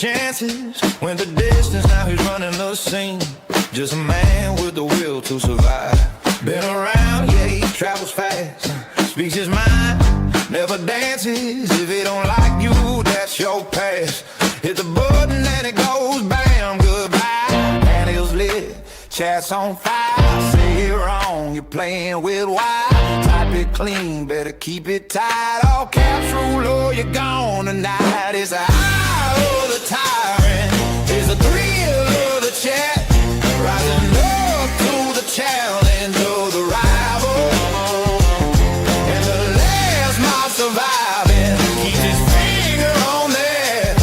chances, went the distance, now he's running the scene. Just a man with the will to survive. Been around, yeah, he travels fast, speaks his mind, never dances. If he don't like you, that's your past. Hit the button and it goes bam, goodbye. Panels lit, chats on fire. Say it wrong, you're playing with wire. Type it clean, better keep it tight. All caps rule, oh, you're gone tonight. It's the eye of the tyrant, it's the thrill of the chat. Rising up to the challenge of the rival, and the last mob surviving keeps his finger on that,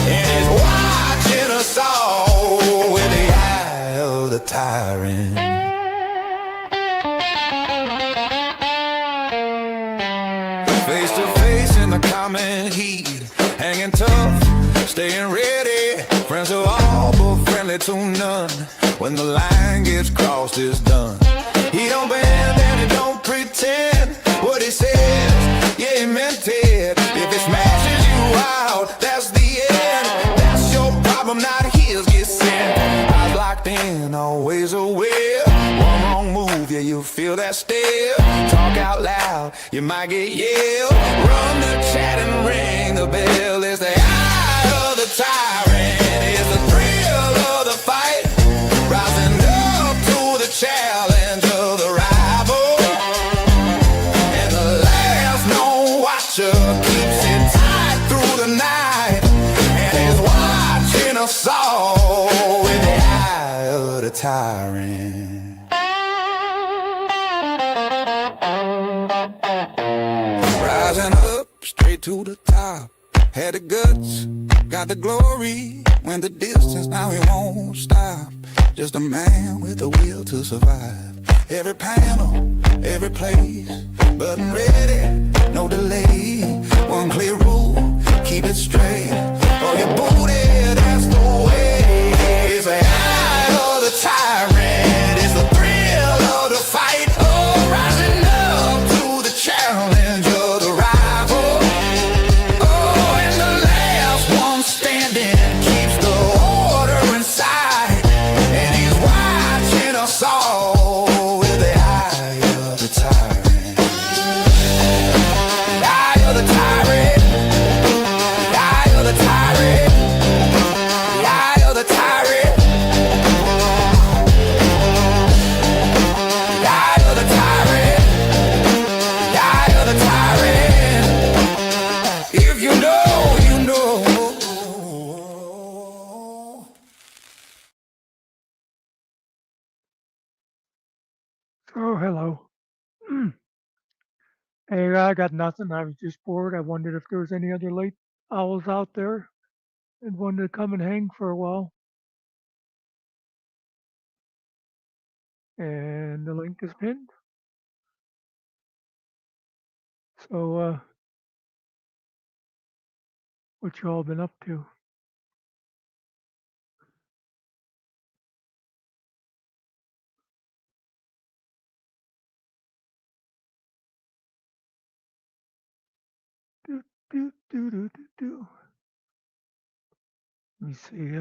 and is watching us all with the eye of the tyrant. Face to face in the common heat, hanging tough, staying ready. Friends are all but friendly to none. When the line gets crossed, it's done. He don't bend and he don't pretend. What he says, yeah, he meant it. If it smashes you out, that's the end. That's your problem, not his. Get sent. Eyes locked in, always aware. One wrong move, yeah, you feel that stare. Talk out loud, you might get yelled. Run the chat and ring the bell. It's the eye of the tyrant, it's the thrill of the fight. Rising up to the challenge of the rival, and the last known watcher keeps it tight through the night, and is watching us all with the eye of the tyrant. Rising up straight to the top, had the guts, got the glory. Went the distance, now he won't stop. Just a man with the will to survive. Every panel, every place, button ready, no delay. One clear rule, keep it straight. Oh, your booty, that's the way. It's the eye of the tyrant, it's the thrill of the fight. Oh, rising up to the challenge of the rival. Oh, and the last one standing keeps the order inside, and he's watching us all with the eye of the tyrant. Eye of the tyrant, eye of the tyrant, eye of the tyrant, eye of the tyrant, eye of the tyrant. If you know, you know. Oh, hello. Hey, I got nothing. I was just bored. I wondered if there was any other late owls out there and wanted to come and hang for a while. And the link is pinned. So, what you all been up to? Do, do, do, do, do, do. Let me see.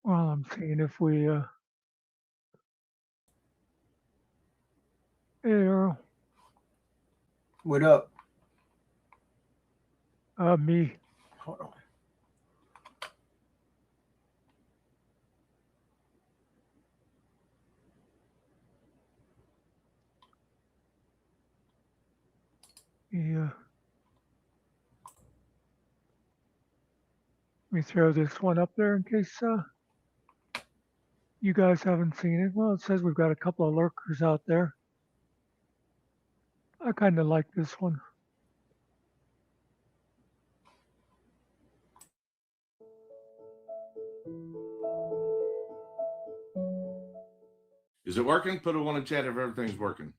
Well, I'm seeing if we. Hey, Earl. What up? Me. Hold on. Yeah. Let me throw this one up there in case you guys haven't seen it. Well, it says we've got a couple of lurkers out there. I kind of like this one. Is it working? Put it on the chat if everything's working.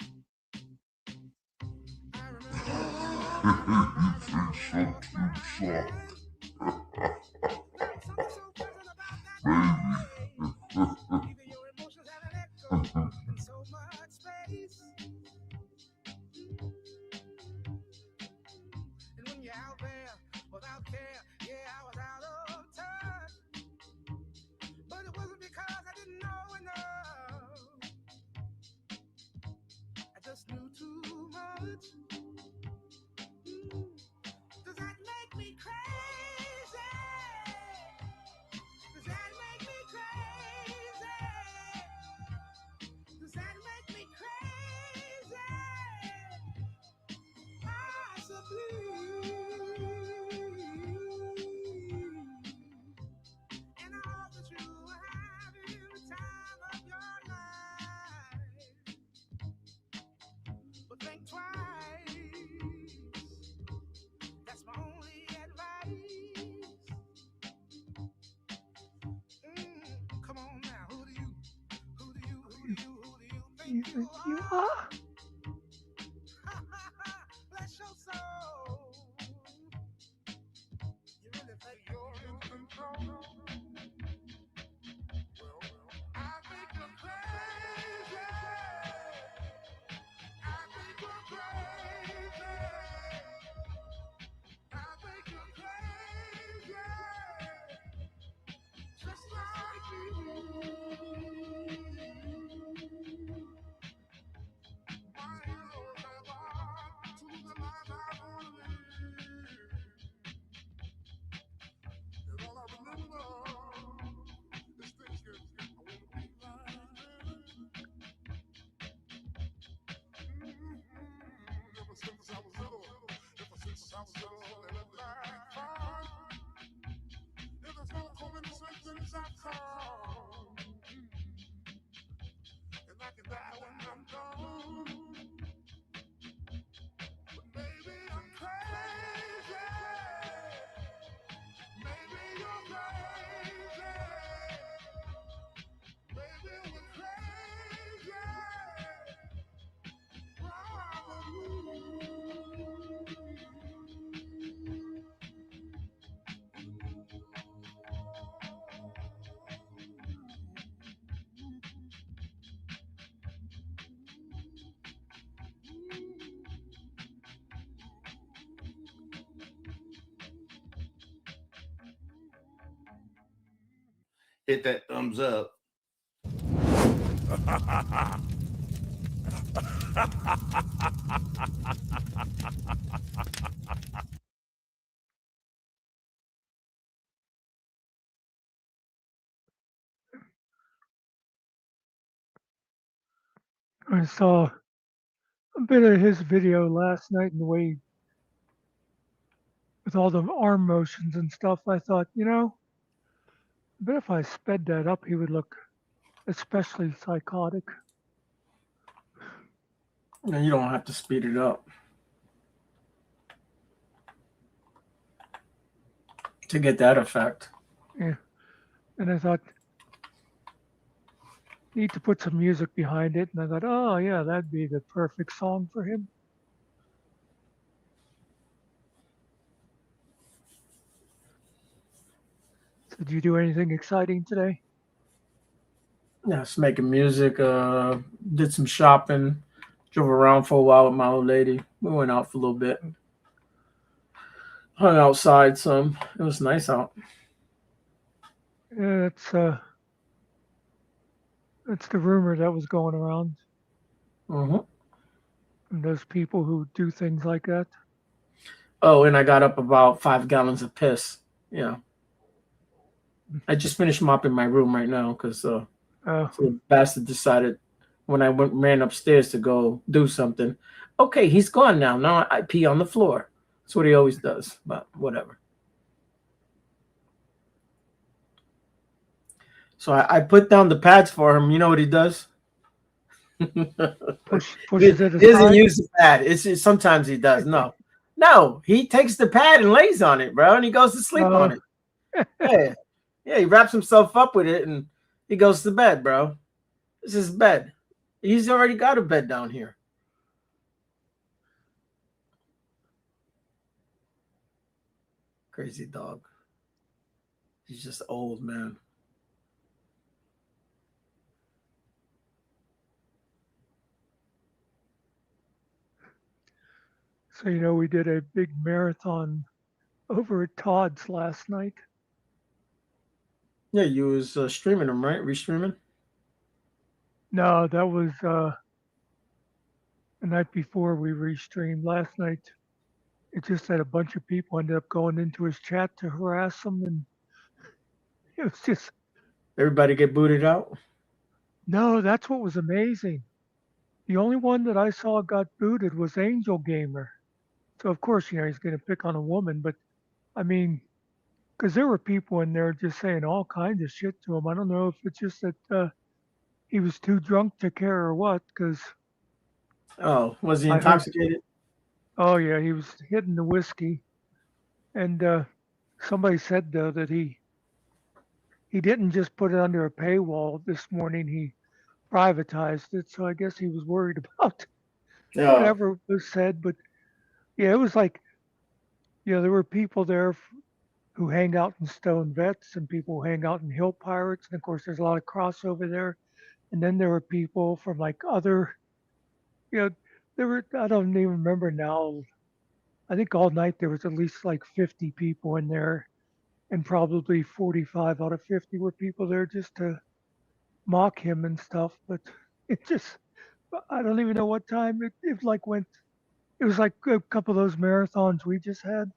You think you are? Hit that thumbs up. I saw a bit of his video last night and the way with all the arm motions and stuff. I thought, I bet if I sped that up, he would look especially psychotic. No, you don't have to speed it up to get that effect. Yeah. And I thought, need to put some music behind it. And I thought, oh, yeah, that'd be the perfect song for him. So, did you do anything exciting today? Yes, making music. Did some shopping. Drove around for a while with my old lady. We went out for a little bit. Hung outside some. It was nice out. Yeah, that's the rumor that was going around Mm-hmm. from those people who do things like that. Oh, and I got up about 5 gallons of piss. Yeah. I just finished mopping my room right now because so the bastard decided when I ran upstairs to go do something. Okay, he's gone now. Now I pee on the floor. That's what he always does, but whatever. So I put down the pads for him. You know what he does? Pushes it aside. He doesn't use the pad. It's sometimes he does. No, he takes the pad and lays on it, bro, and he goes to sleep on it. Yeah, he wraps himself up with it and he goes to bed, bro. This is his bed. He's already got a bed down here. Crazy dog. He's just old, man. So, we did a big marathon over at Todd's last night. Yeah, you was streaming them, right? Restreaming? No, that was the night before we restreamed. Last night, it just had a bunch of people ended up going into his chat to harass him, and it was just Everybody get booted out? no. That's what was amazing. The only one that I saw got booted was Angel Gamer. So of course, he's going to pick on a woman, but I mean, because there were people in there just saying all kinds of shit to him. I don't know if it's just that he was too drunk to care or what. Because Oh, was he I heard, intoxicated? oh yeah, he was hitting the whiskey, and somebody said though that he didn't just put it under a paywall this morning. He privatized it, so I guess he was worried about Yeah. whatever was said. But yeah, it was like there were people there who hang out in Stone Vets and people who hang out in Hill Pirates, and of course there's a lot of crossover there. And then there were people from like other, you know, there were I don't even remember now. I think all night there was at least like 50 people in there, and probably 45 out of 50 were people there just to mock him and stuff. But it just I don't even know what time it like went. It was like a couple of those marathons we just had,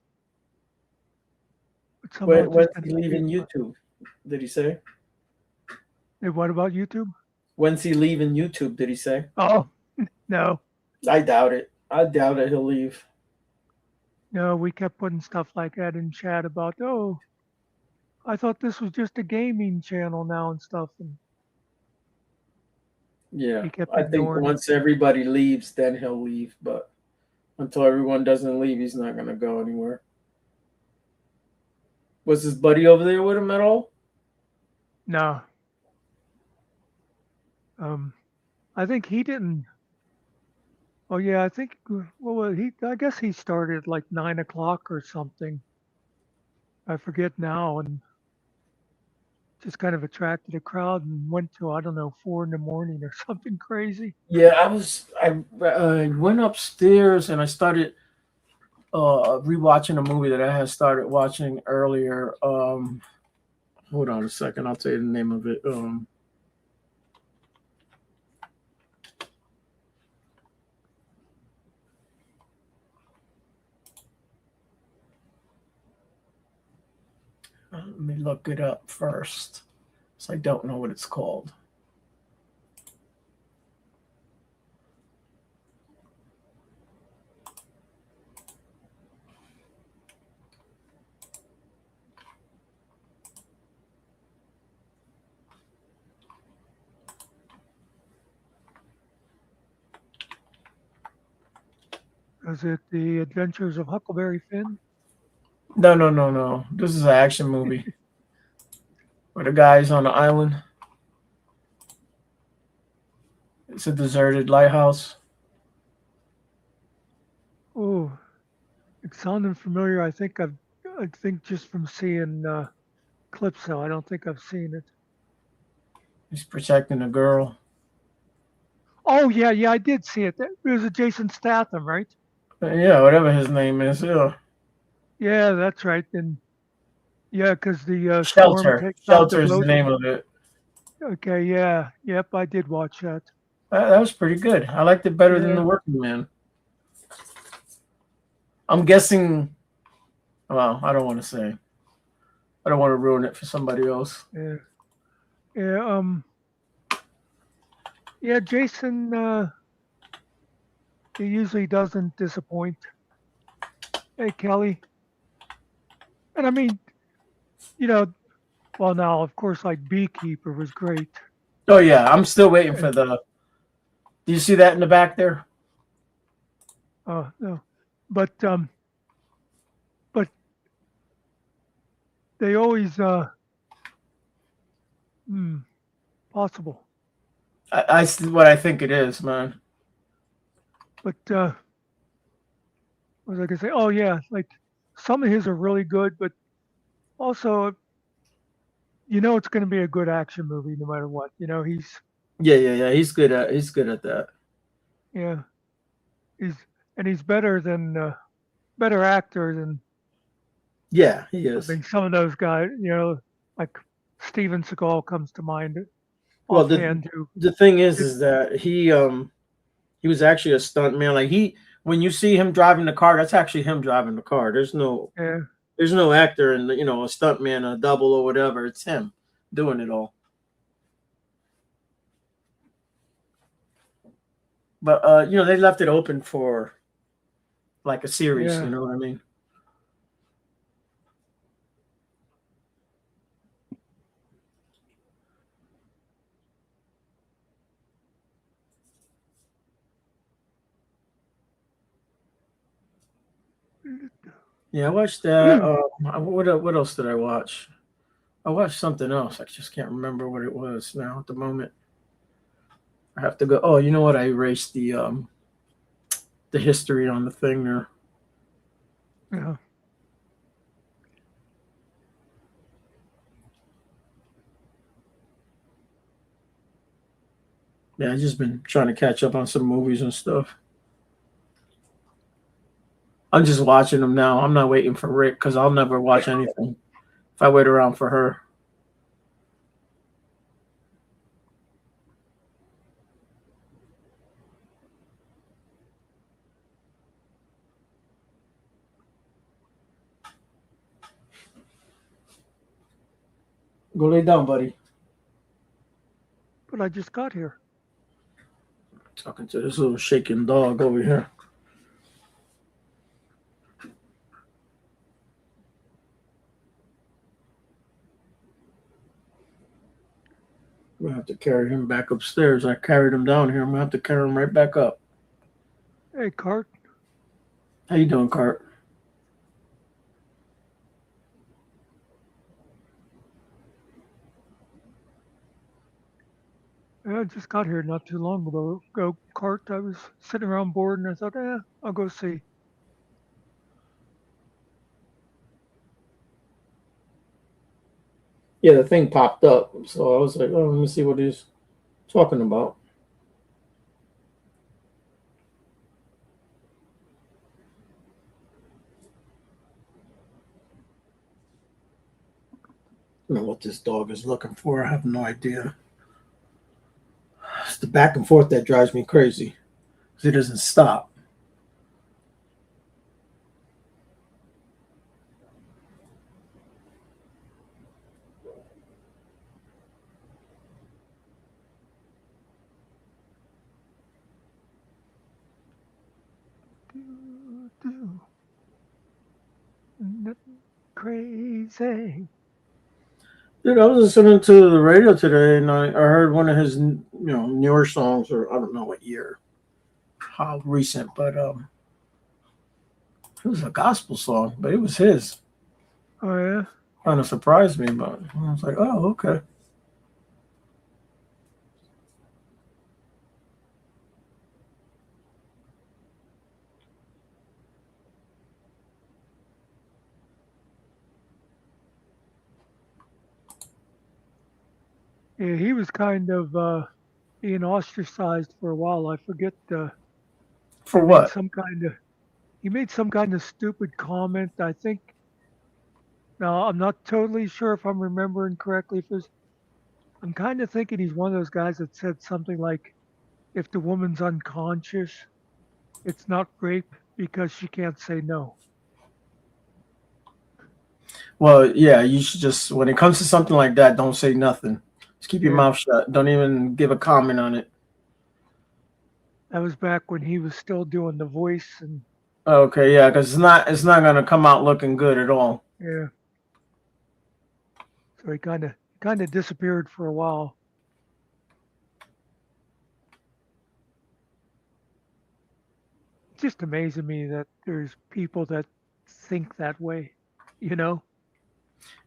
but somehow it When's just kind he of leaving speed. YouTube? Did he say? Hey, what about YouTube? When's he leaving YouTube? Did he say? Oh no, I doubt it. I doubt it. He'll leave. no, we kept putting stuff like that in chat about I thought this was just a gaming channel now and stuff, and Yeah, he kept I think ignoring it. once everybody leaves, then he'll leave. But until everyone doesn't leave, he's not gonna go anywhere. Was his buddy over there with him at all? No, I think he didn't. Oh yeah, I think well he I guess he started like 9 o'clock or something. I forget now, and just kind of attracted a crowd and went to I don't know 4 in the morning or something crazy. Yeah, I went upstairs and I started rewatching a movie that I had started watching earlier. Hold on a second, I'll tell you the name of it. Let me look it up first, so I don't know what it's called. Is it The Adventures of Huckleberry Finn? No. This is an action movie where the guy's on an island. It's a deserted lighthouse. Oh, it sounded familiar. I think just from seeing clips though. I don't think I've seen it. He's protecting a girl. Oh yeah, I did see it. It was a Jason Statham, right? Yeah, whatever his name is. Yeah. Yeah, that's right. And yeah, because the storm Shelter. takes out the Shelter is the boat. name of it. Okay, yeah, yep, I did watch that. That was pretty good. I liked it better than Yeah, The Working Man. I'm guessing. Well, I don't want to say. I don't want to ruin it for somebody else. yeah, yeah. Yeah, Jason. He usually doesn't disappoint. Hey, Kelly. And I mean, you know, well, now of course, like Beekeeper was great. Oh yeah, I'm still waiting for And the. Do you see that in the back there? no, but they always possible. I see what I think it is, man. But what was I gonna say? Oh yeah, like some of his are really good, but also it's going to be a good action movie no matter what. Yeah. He's good at that. Yeah, he's he's better than better actor than Yeah, he I is. mean some of those guys. Like Steven Seagal comes to mind Well, offhand. Who the thing did, is that he was actually a stunt man. Like when you see him driving the car, that's actually him driving the car. yeah, There's no actor and a stunt man, a double or whatever. It's him doing it all. But they left it open for like a series. You yeah. know what I mean? Yeah, I watched that. What else did I watch? I watched something else. I just can't remember what it was now at the moment. I have to go. Oh, you know what? I erased the history on the thing there. Yeah. Yeah, I've just been trying to catch up on some movies and stuff. I'm just watching them now. I'm not waiting for Rick because I'll never watch anything if I wait around for her. Go lay down, buddy. But I just got here. Talking to this little shaking dog over here. I'm gonna have to carry him back upstairs. I carried him down here. I'm gonna have to carry him right back up. Hey, Cart. How you doing, Cart? Yeah, I just got here not too long ago. Cart. I was sitting around bored, and I thought, I'll go see. Yeah, the thing popped up, so I was like, "Oh, let me see what he's talking about." I don't know what this dog is looking for. I have no idea. It's the back and forth that drives me crazy. He doesn't stop. Do, nothing crazy. Dude, I was listening to the radio today, and I heard one of his newer songs, or I don't know what year, how recent, but it was a gospel song, but it was his. Oh yeah. Kind of surprised me, but I was like, oh, okay. Yeah, he was kind of being ostracized for a while. I forget. He For made what? some kind of he made some kind of stupid comment. I think. Now I'm not totally sure if I'm remembering correctly. I'm kind of thinking he's one of those guys that said something like, "If the woman's unconscious, it's not rape because she can't say no." Well, yeah, you should just, when it comes to something like that, don't say nothing. Just keep your Yeah, mouth shut. Don't even give a comment on it. that was back when he was still doing the voice, and Okay, yeah, because it's not gonna come out looking good at all. yeah, so he kind of disappeared for a while. It's just amazing me that there's people that think that way, you know?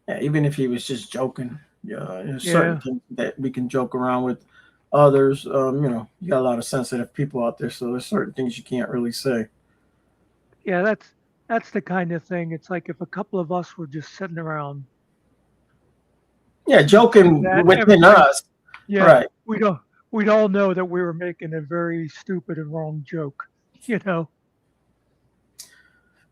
Yeah, even if he was just joking, yeah, there's certain Yeah, things that we can joke around with. Others, you got a lot of sensitive people out there, so there's certain things you can't really say. yeah, that's the kind of thing. It's like if a couple of us were just sitting around, Yeah, you'd say joking that within everybody, us. yeah, Right. we'd all know that we were making a very stupid and wrong joke, you know.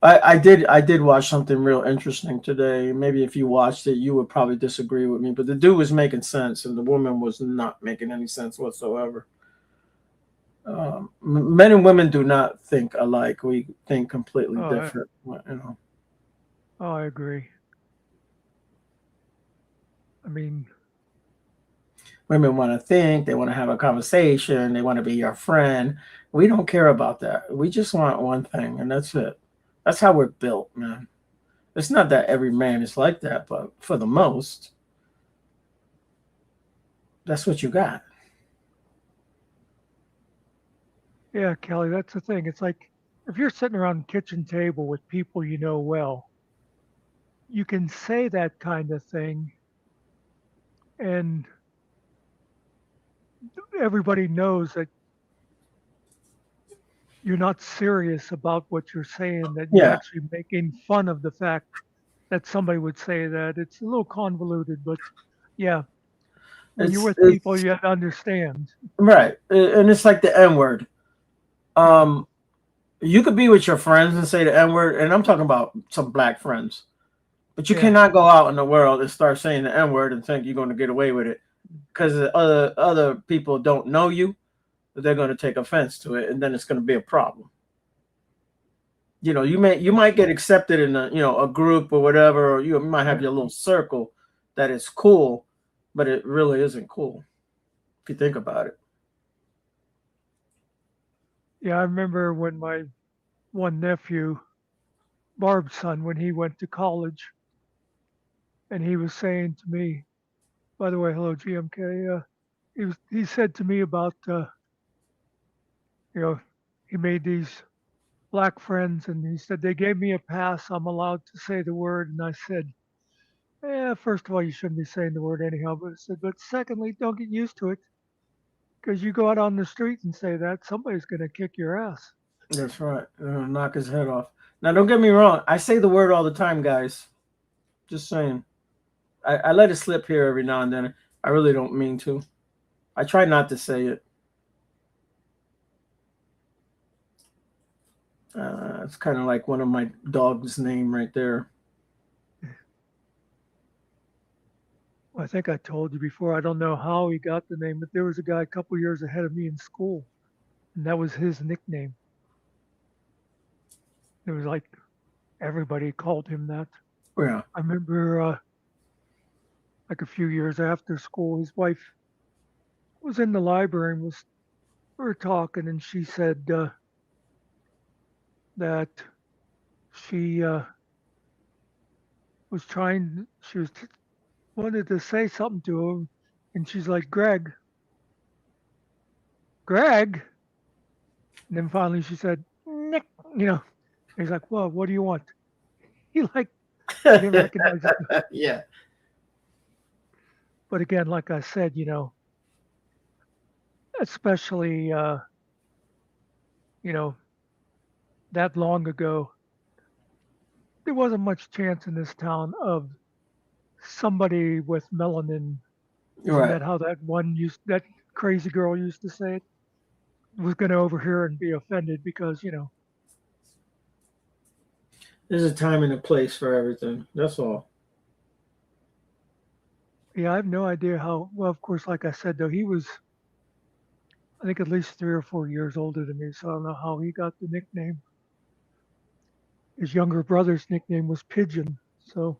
I did watch something real interesting today. Maybe if you watched it, you would probably disagree with me. But the dude was making sense, and the woman was not making any sense whatsoever. Men and women do not think alike. We think completely Oh, different. You know. I agree. I mean, Women want to think. They want to have a conversation. They want to be your friend. We don't care about that. We just want one thing, and that's it. That's how we're built, man. It's not that every man is like that, but for the most, that's what you got. yeah, Kelly, that's the thing. It's like if you're sitting around the kitchen table with people you know well, you can say that kind of thing, and everybody knows that you're not serious about what you're saying, that you're Yeah, actually making fun of the fact that somebody would say that. It's a little convoluted, but yeah, when you're with people, it's you have to understand. right, and it's like the N word. Yeah, Um, you could be with your friends and say the N word, and I'm talking about some black friends, but you yeah, cannot go out in the world and start saying the N word and think you're going to get away with it because other people don't know you, but they're going to take offense to it, and then it's going to be a problem. You know, you might get accepted in a group or whatever, or you might have yeah, your little circle that is cool, but it really isn't cool if you think about it. yeah. I remember when my one nephew, Barb's son, when he went to college, and he was saying to me, by the way, hello, GMK. He said to me about you know he made these black friends, and he said they gave me a pass. I'm allowed to say the word, and I said, "Yeah, first of all, you shouldn't be saying the word anyhow." But I said, "But secondly, don't get used to it, because you go out on the street and say that, somebody's going to kick your ass." That's right. Knock his head off. Now, don't get me wrong. I say the word all the time, guys. Just saying. I let it slip here every now and then. I really don't mean to. I try not to say it. It's kind of like one of my dog's name right there. Well, I think I told you before. I don't know how he got the name, but there was a guy a couple years ahead of me in school, and that was his nickname. It was like everybody called him that. Yeah. I remember, like a few years after school, his wife was in the library and we were talking, and she said that she was trying, wanted to say something to him, and she's like, "Greg, Greg," and then finally she said, "Nick," you know. He's like, "Well, what do you want?" He like he didn't recognize it, Yeah. but again, like I said, especially you know that long ago, there wasn't much chance in this town of somebody with melanin. Isn't Right. that how that crazy girl used to say it? Was going to overhear and be offended because There's a time and a place for everything. That's all. yeah, I have no idea how. Well, of course, like I said, though, he was, I think, at least 3 or 4 years older than me, so I don't know how he got the nickname. His younger brother's nickname was Pigeon, so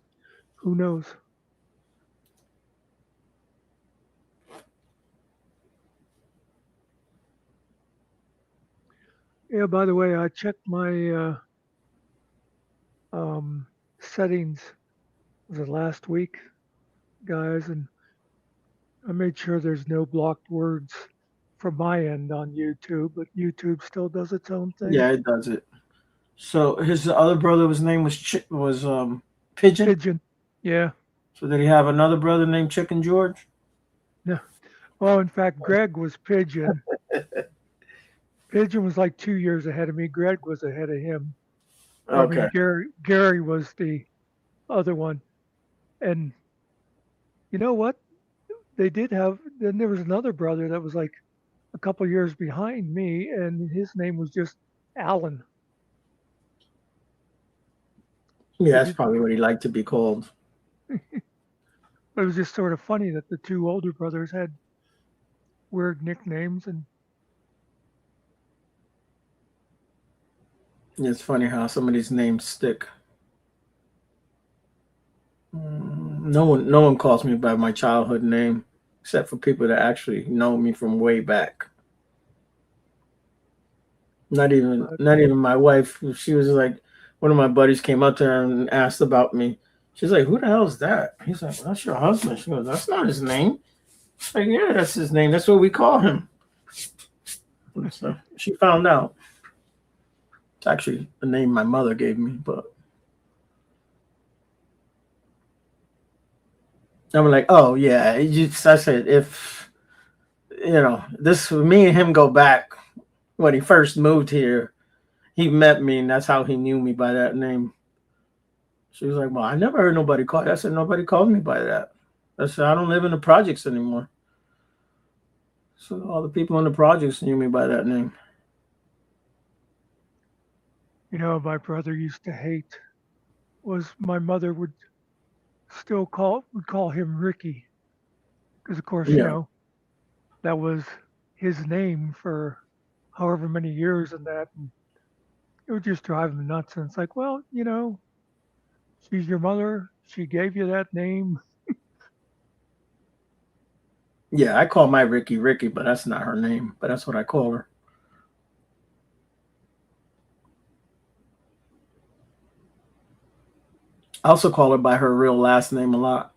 who knows? Yeah, by the way, I checked my settings, was it last week, guys, and I made sure there's no blocked words from my end on YouTube, but YouTube still does its own thing. Yeah, it does it. So his other brother, his name was Pigeon. Pigeon, yeah, So did he have another brother named Chicken George? no. Well, in fact, Greg was Pigeon. Pigeon was like 2 years ahead of me. Greg was ahead of him. I mean, Okay. Gary was the other one. And you know what? They did have, then there was another brother that was like a couple years behind me, and his name was just Alan. Yeah, They that's did, probably what he liked to be called. but it was just sort of funny that the two older brothers had weird nicknames. And It's funny how some of these names stick. No one calls me by my childhood name, except for people that actually know me from way back. Not even my wife. She was like, one of my buddies came up to her and asked about me. She's like, "Who the hell is that?" He's like, "That's your husband." She goes, "That's not his name." Like, yeah, that's his name. That's what we call him. And so she found out. It's actually the name my mother gave me, but I'm like, oh yeah. I said, if this me and him go back when he first moved here. He met me, and that's how he knew me by that name. She was like, "Well, I never heard nobody call." I said, "Nobody called me by that." I said, "I don't live in the projects anymore." So all the people in the projects knew me by that name. my brother used to hate was my mother would call him Ricky, because of course, Yeah, that was his name for however many years, and that, and it would just drive him nuts. And it's like, well, she's your mother. She gave you that name. yeah. I call my Ricky Ricky, but that's not her name. But that's what I call her. I also call her by her real last name a lot.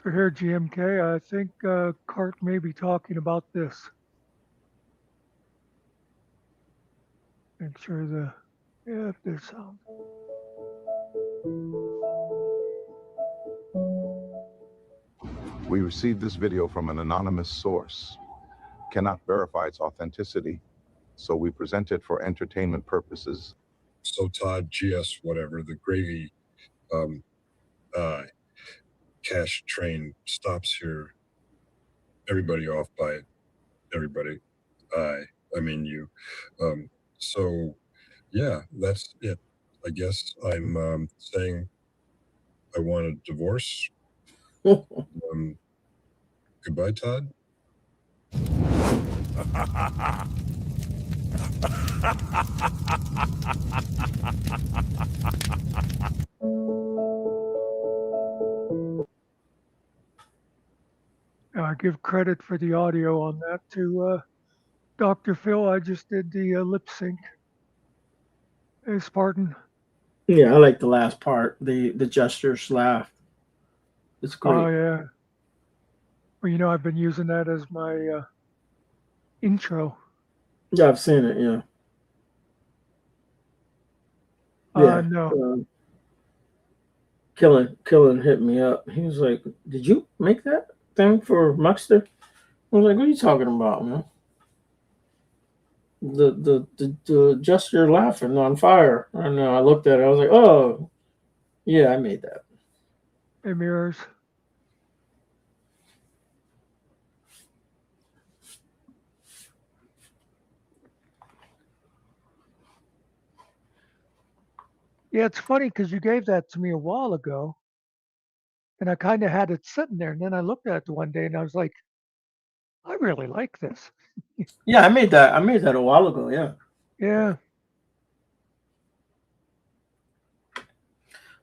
So here, GMK, I think Cart may be talking about this. Make sure if there's sound. We received this video from an anonymous source. Cannot verify its authenticity, so we present it for entertainment purposes. So Todd GS whatever the gravy um, uh, cash train stops here. Everybody off by it. Everybody. I mean you. So yeah, that's it. I guess I'm saying I want a divorce. Goodbye, Todd. Give credit for the audio on that to Dr. Phil. I just did the lip sync. Hey, Spartan. Yeah, I like the last part, the gestures laugh. It's Oh, great. yeah. Well, I've been using that as my intro. Yeah, I've seen it. Yeah, yeah. No. Killen hit me up. He was like, "Did you make that thing for Muckster?" I was like, "What are you talking about, man?" The gesture laughing on fire. And I looked at it. I was like, "Oh, yeah, I made that." Hey, Mirrors. Yeah, it's funny because you gave that to me a while ago, and I kind of had it sitting there. And then I looked at it one day and I was like, I really like this. Yeah, I made that. I made that a while ago. Yeah, Yeah.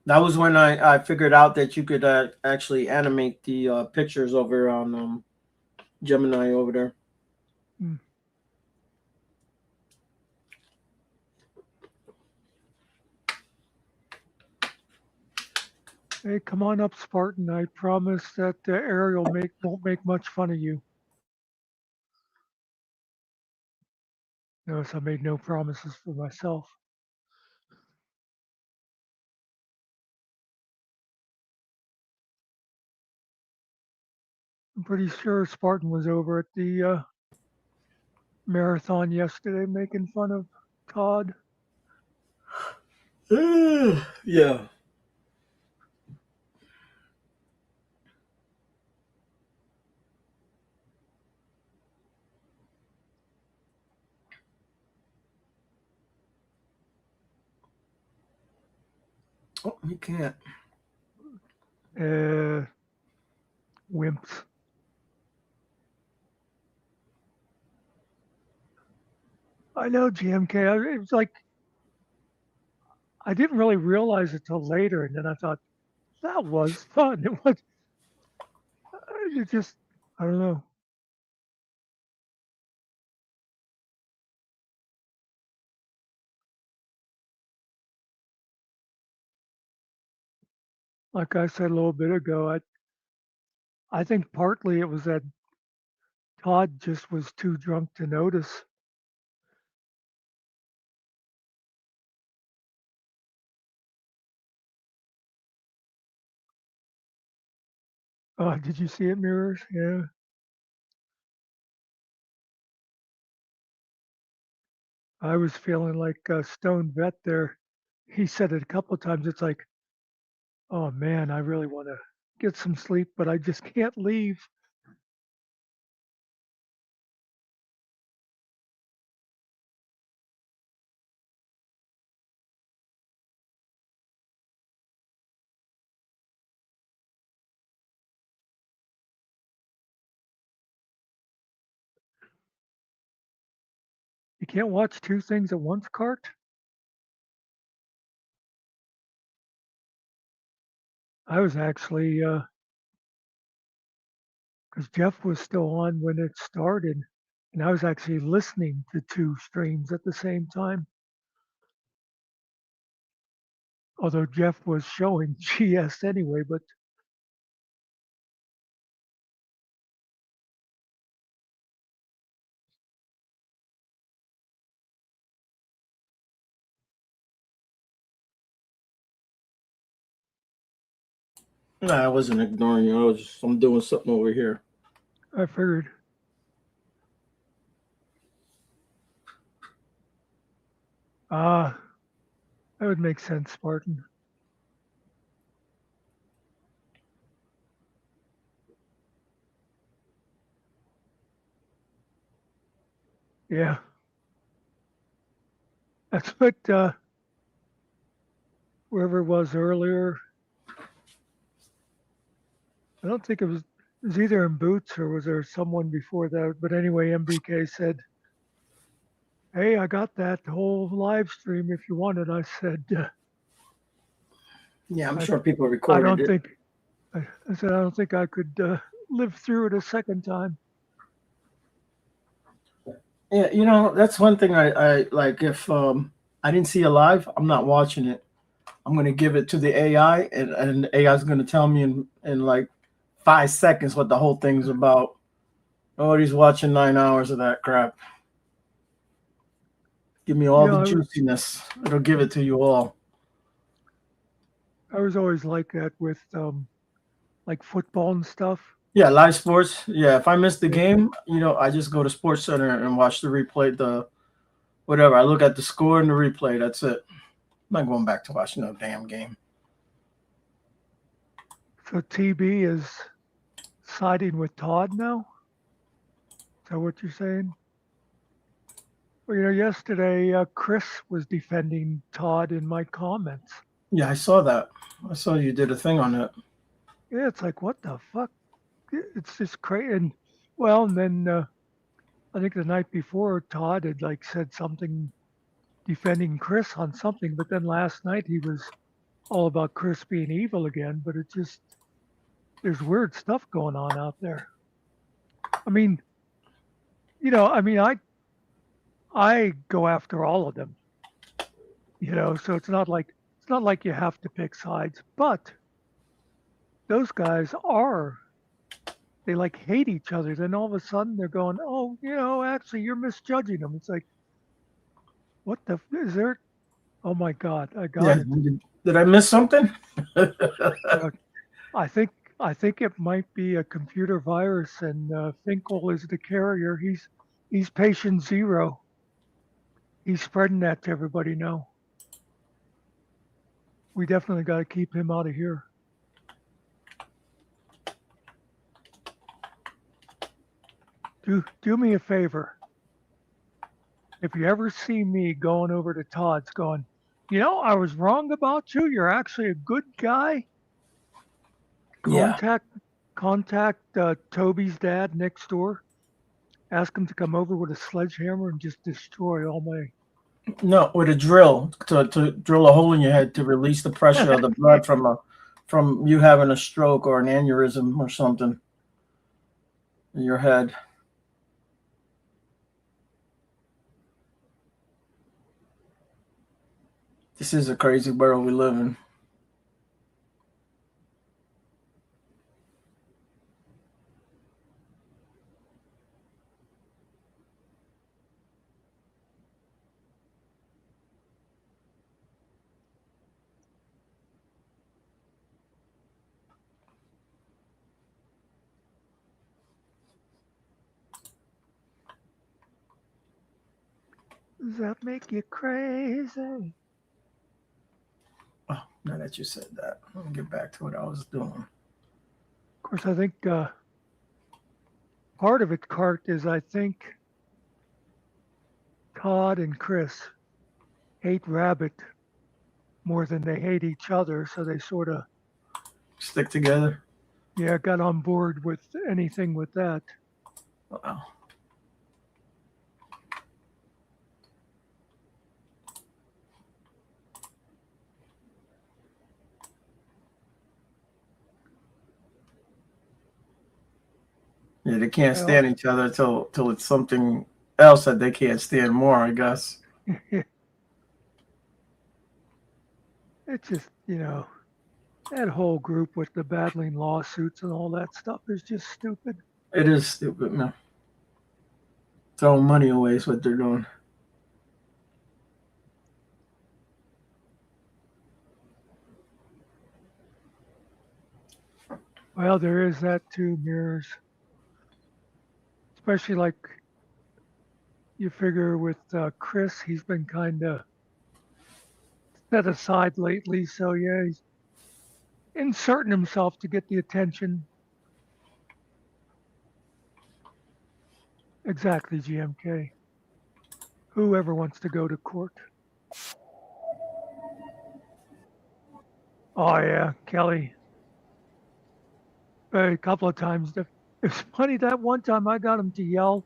that was when I figured out that you could actually animate the pictures over on Gemini over there. Hmm. Hey, come on up, Spartan. I promise that Ariel won't make much fun of you. Notice I made no promises for myself. I'm pretty sure Spartan was over at the marathon yesterday making fun of Todd. Yeah. Oh, you can't. Wimps. I know, GMK. It was like I didn't really realize it till later, and then I thought that was fun. It was. It just. I don't know. Like I said a little bit ago, I think partly it was that Todd just was too drunk to notice. Did you see it, Mirrors? Yeah. I was feeling like Stone Vet there. He said it a couple of times. It's like, oh man, I really want to get some sleep, but I just can't leave. You can't watch two things at once, Cart? I was actually, because Jeff was still on when it started, and I was actually listening to two streams at the same time. Although Jeff was showing GS anyway, but Nah, I wasn't ignoring you. I'm doing something over here. I figured. That would make sense, Spartan. Yeah. That's what whoever it was earlier. I don't think it was either in Boots or was there someone before that. But anyway, MBK said, "Hey, I got that whole live stream if you want it." I said, Yeah, I'm I, sure people I recorded don't it. think. I said, I don't think I could live through it a second time. Yeah, that's one thing I like. If I didn't see it live, I'm not watching it. I'm gonna give it to the AI, and the AI is gonna tell me in like 5 seconds what the whole thing's about. Oh, he's watching 9 hours of that crap. Give me all the juiciness. It'll give it to you all. I was always like that with like football and stuff. Yeah, live sports. Yeah, if I miss the game, I just go to Sports Center and watch the replay, the whatever. I look at the score and the replay. That's it. I'm not going back to watch no damn game. So TB is siding with Todd now? Is that what you're saying? Well, yesterday Chris was defending Todd in my comments. Yeah, I saw that. I saw you did a thing on it. Yeah, it's like, what the fuck? It's just crazy. And then I think the night before Todd had like said something defending Chris on something, but then last night he was all about Chris being evil again. But there's weird stuff going on out there. I mean, I go after all of them, so it's not like you have to pick sides, but those guys they like hate each other. Then all of a sudden they're going, oh, actually you're misjudging them. It's like, what the is there? Oh my God, I got it. Did I miss something? I think it might be a computer virus, and Finkel is the carrier. he's patient zero. He's spreading that to everybody now. We definitely got to keep him out of here. Do me a favor. If you ever see me going over to Todd's going, I was wrong about you. You're actually a good guy. Yeah. Contact Toby's dad next door. Ask him to come over with a sledgehammer and just destroy all my. No, with a drill to drill a hole in your head to release the pressure of the blood from you having a stroke or an aneurysm or something in your head. This is a crazy world we live in. Does that make you crazy? Oh, now that you said that, let me get back to what I was doing. Of course, I think part of it, Cart, is I think Todd and Chris hate Rabbit more than they hate each other, so they sort of Stick together. got on board with anything with that. Wow. Yeah, they can't stand each other till it's something else that they can't stand more, I guess. It's just, that whole group with the battling lawsuits and all that stuff is just stupid. It is stupid, man. Throwing money away is what they're doing. Well, there is that too, Mirrors. Especially like you figure with Chris, he's been kind of set aside lately. So, yeah, he's inserting himself to get the attention. Exactly, GMK. Whoever wants to go to court. Oh, yeah, Kelly. A couple of times. It's funny that one time I got him to yell,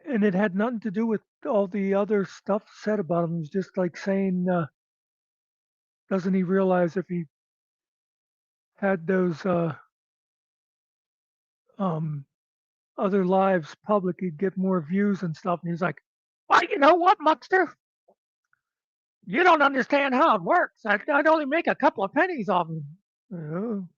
and it had nothing to do with all the other stuff said about him. It was just like saying, doesn't he realize if he had those um, other lives public, he'd get more views and stuff? And he's like, well, you know what, Muckster? You don't understand how it works. I'd only make a couple of pennies off him. Oh.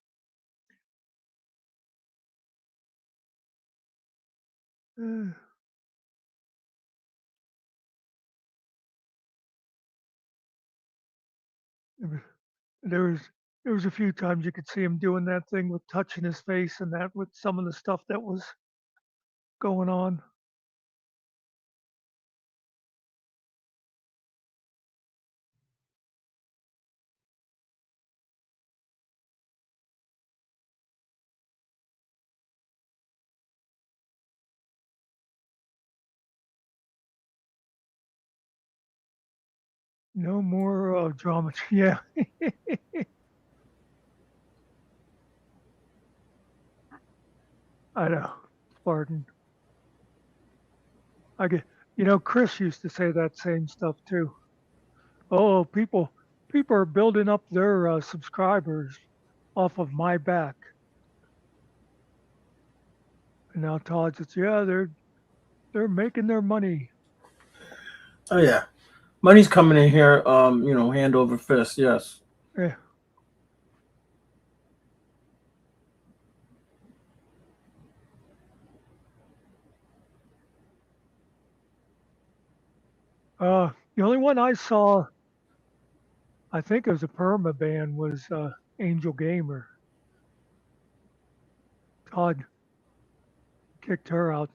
There was there was a few times you could see him doing that thing with touching his face and that with some of the stuff that was going on. No more drama. Yeah. I know. Pardon. I get. Chris used to say that same stuff too. Oh, people are building up their subscribers off of my back. And now Todd says, yeah, they're making their money. Oh yeah, money's coming in here. Hand over fist. Yes. Yeah. The only one I saw, I think it was a perma ban, was Angel Gamer. Todd kicked her out.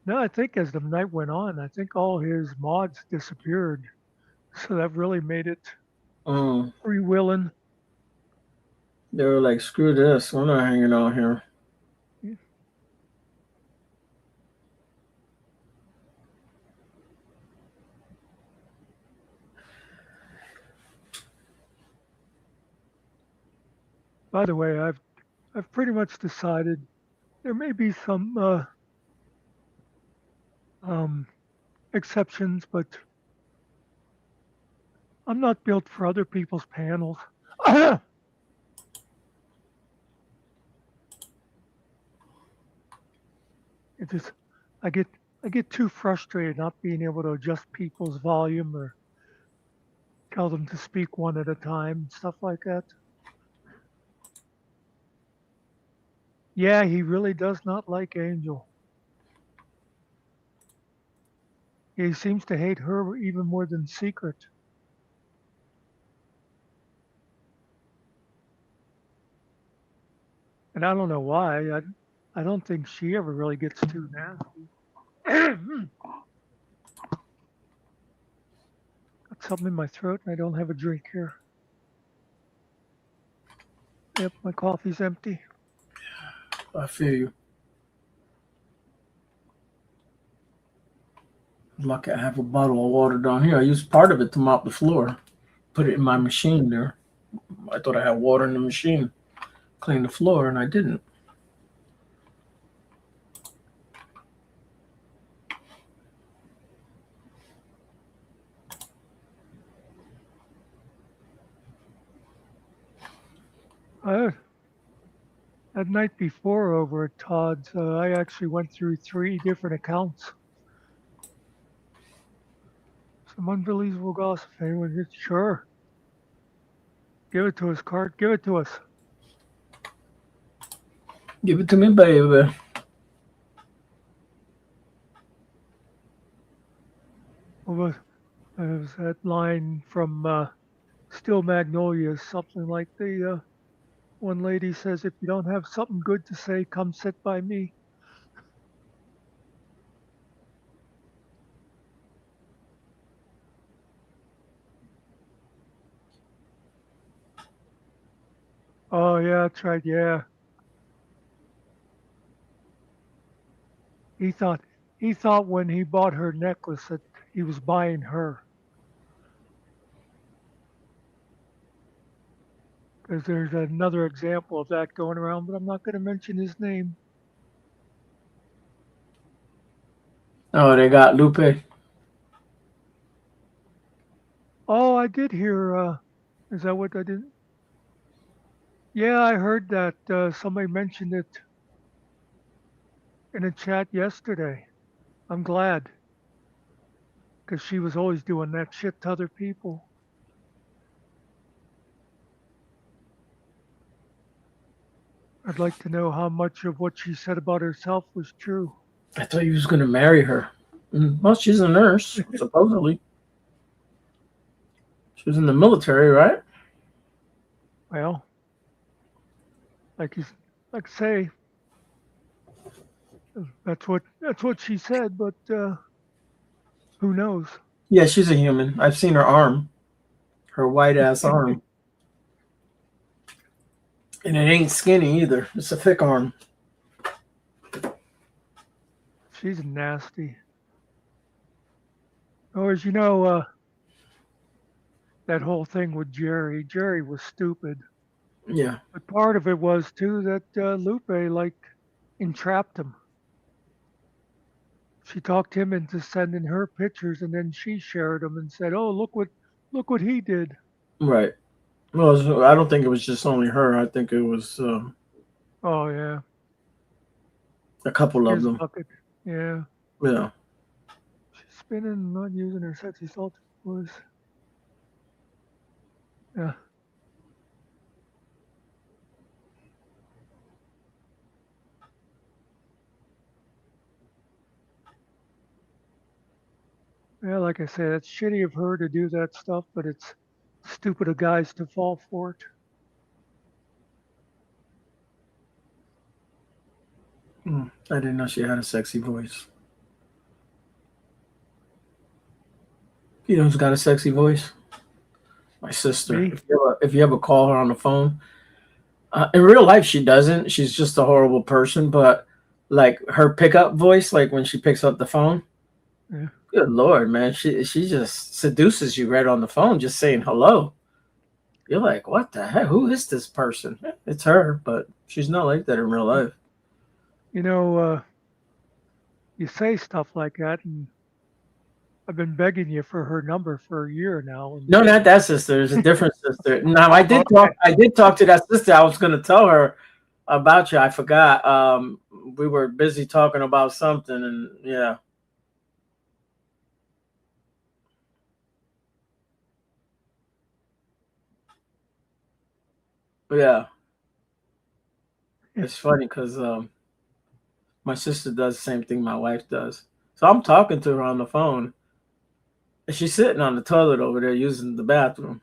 No, I think as the night went on, I think all his mods disappeared. So that really made it Mm. freewheeling. They were like, screw this. We're not hanging out here. By the way, I've pretty much decided there may be some um, exceptions, but I'm not built for other people's panels. It just I get I get too frustrated not being able to adjust people's volume or tell them to speak one at a time, stuff like that. Yeah, he really does not like Angel. He seems to hate her even more than Secret. And I don't know why. I don't think she ever really gets too nasty. Got something in my throat and I don't have a drink here. Yep, my coffee's empty. I feel you. Lucky I have a bottle of water down here. I used part of it to mop the floor. Put it in my machine there. I thought I had water in the machine. Clean the floor, and I didn't. That night before over at Todd's, I actually went through 3 different accounts. Some unbelievable gossip. Anyone just sure. Give it to us, Cart. Give it to us. Give it to me, baby. What was, that line from Still Magnolias? Something like the one lady says, "If you don't have something good to say, come sit by me." Oh yeah, that's right. Yeah, he thought he thought when he bought her necklace that he was buying her. Because there's another example of that going around, but I'm not going to mention his name. Oh, they got Lupe. Oh, I did hear. Is that what I didn't? Yeah, I heard that somebody mentioned it in a chat yesterday. I'm glad because she was always doing that shit to other people. I'd like to know how much of what she said about herself was true. I thought you was gonna marry her. Well, she's a nurse, supposedly. She was in the military, right? Well, like you, like say, that's what she said, but who knows? Yeah, she's a human. I've seen her arm, her white ass arm, and it ain't skinny either. It's a thick arm. She's nasty. Or as you know, that whole thing with Jerry. Jerry was stupid. Yeah, But part of it was too that Lupe like entrapped him. She talked him into sending her pictures, and then she shared them and said, "Oh, look what he did." right. Well, I don't think it was just only her. I think it was Oh yeah, a couple of his them. bucket. Yeah, Yeah. she's spinning, not using her sexy salt was. Yeah. Yeah, like I said, it's shitty of her to do that stuff, but it's stupid of guys to fall for it. I didn't know she had a sexy voice. You know who's got a sexy voice? My sister. Me? If you ever call her on the phone, in real life she doesn't. She's just a horrible person. But like her pickup voice, like when she picks up the phone, Yeah. good lord, man, she just seduces you right on the phone, just saying hello. You're like, what the heck? Who is this person? It's her, but she's not like that in real life. You know, you say stuff like that, and I've been begging you for her number for a year now. And No, not that sister. There's a different sister. Now okay. I did talk to that sister. I was gonna tell her about you. I forgot. We were busy talking about something, and yeah. Yeah, it's funny because my sister does the same thing my wife does. So I'm talking to her on the phone, and she's sitting on the toilet over there using the bathroom.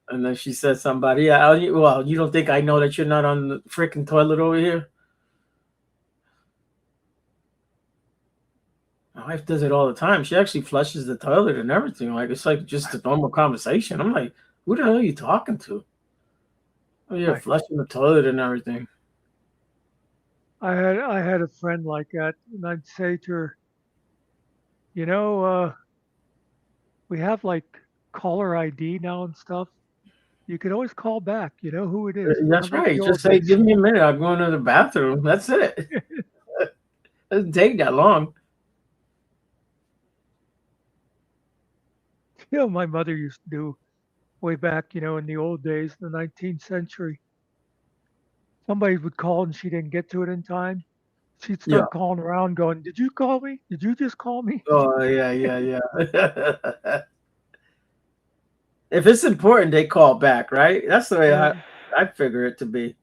And then she said somebody, yeah, well, you don't think I know that you're not on the freaking toilet over here? My wife does it all the time. She actually flushes the toilet and everything. Like it's like just a normal conversation. I'm like, who the hell are you talking to? Oh, you're Right. flushing the toilet and everything. I had a friend like that, and I'd say to her, you know, we have like caller ID now and stuff. You could always call back. You know who it is. That's Not like right. the Just old say, days. give me a minute. I'll go into the bathroom. That's it. It doesn't take that long. You know, my mother used to do way back, in the old days, the 19th century. Somebody would call and she didn't get to it in time. She'd Yeah. start calling around going, "Did you call me? Did you just call me?" Oh, yeah, yeah, yeah. If it's important, they call back, right? That's the way Yeah. I figure it to be.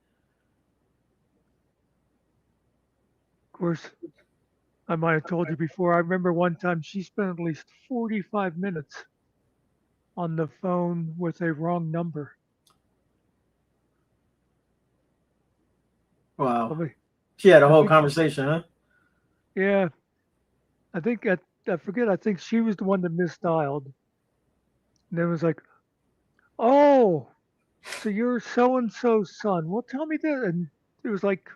Of course, I might have told you before. I remember one time she spent at least 45 minutes on the phone with a wrong number. Wow. Somebody, She had a I whole think, conversation, huh? yeah, I think I forget. I think she was the one that misdialed, and it was like, "Oh, so you're so and so's son. Well, tell me that." And it was like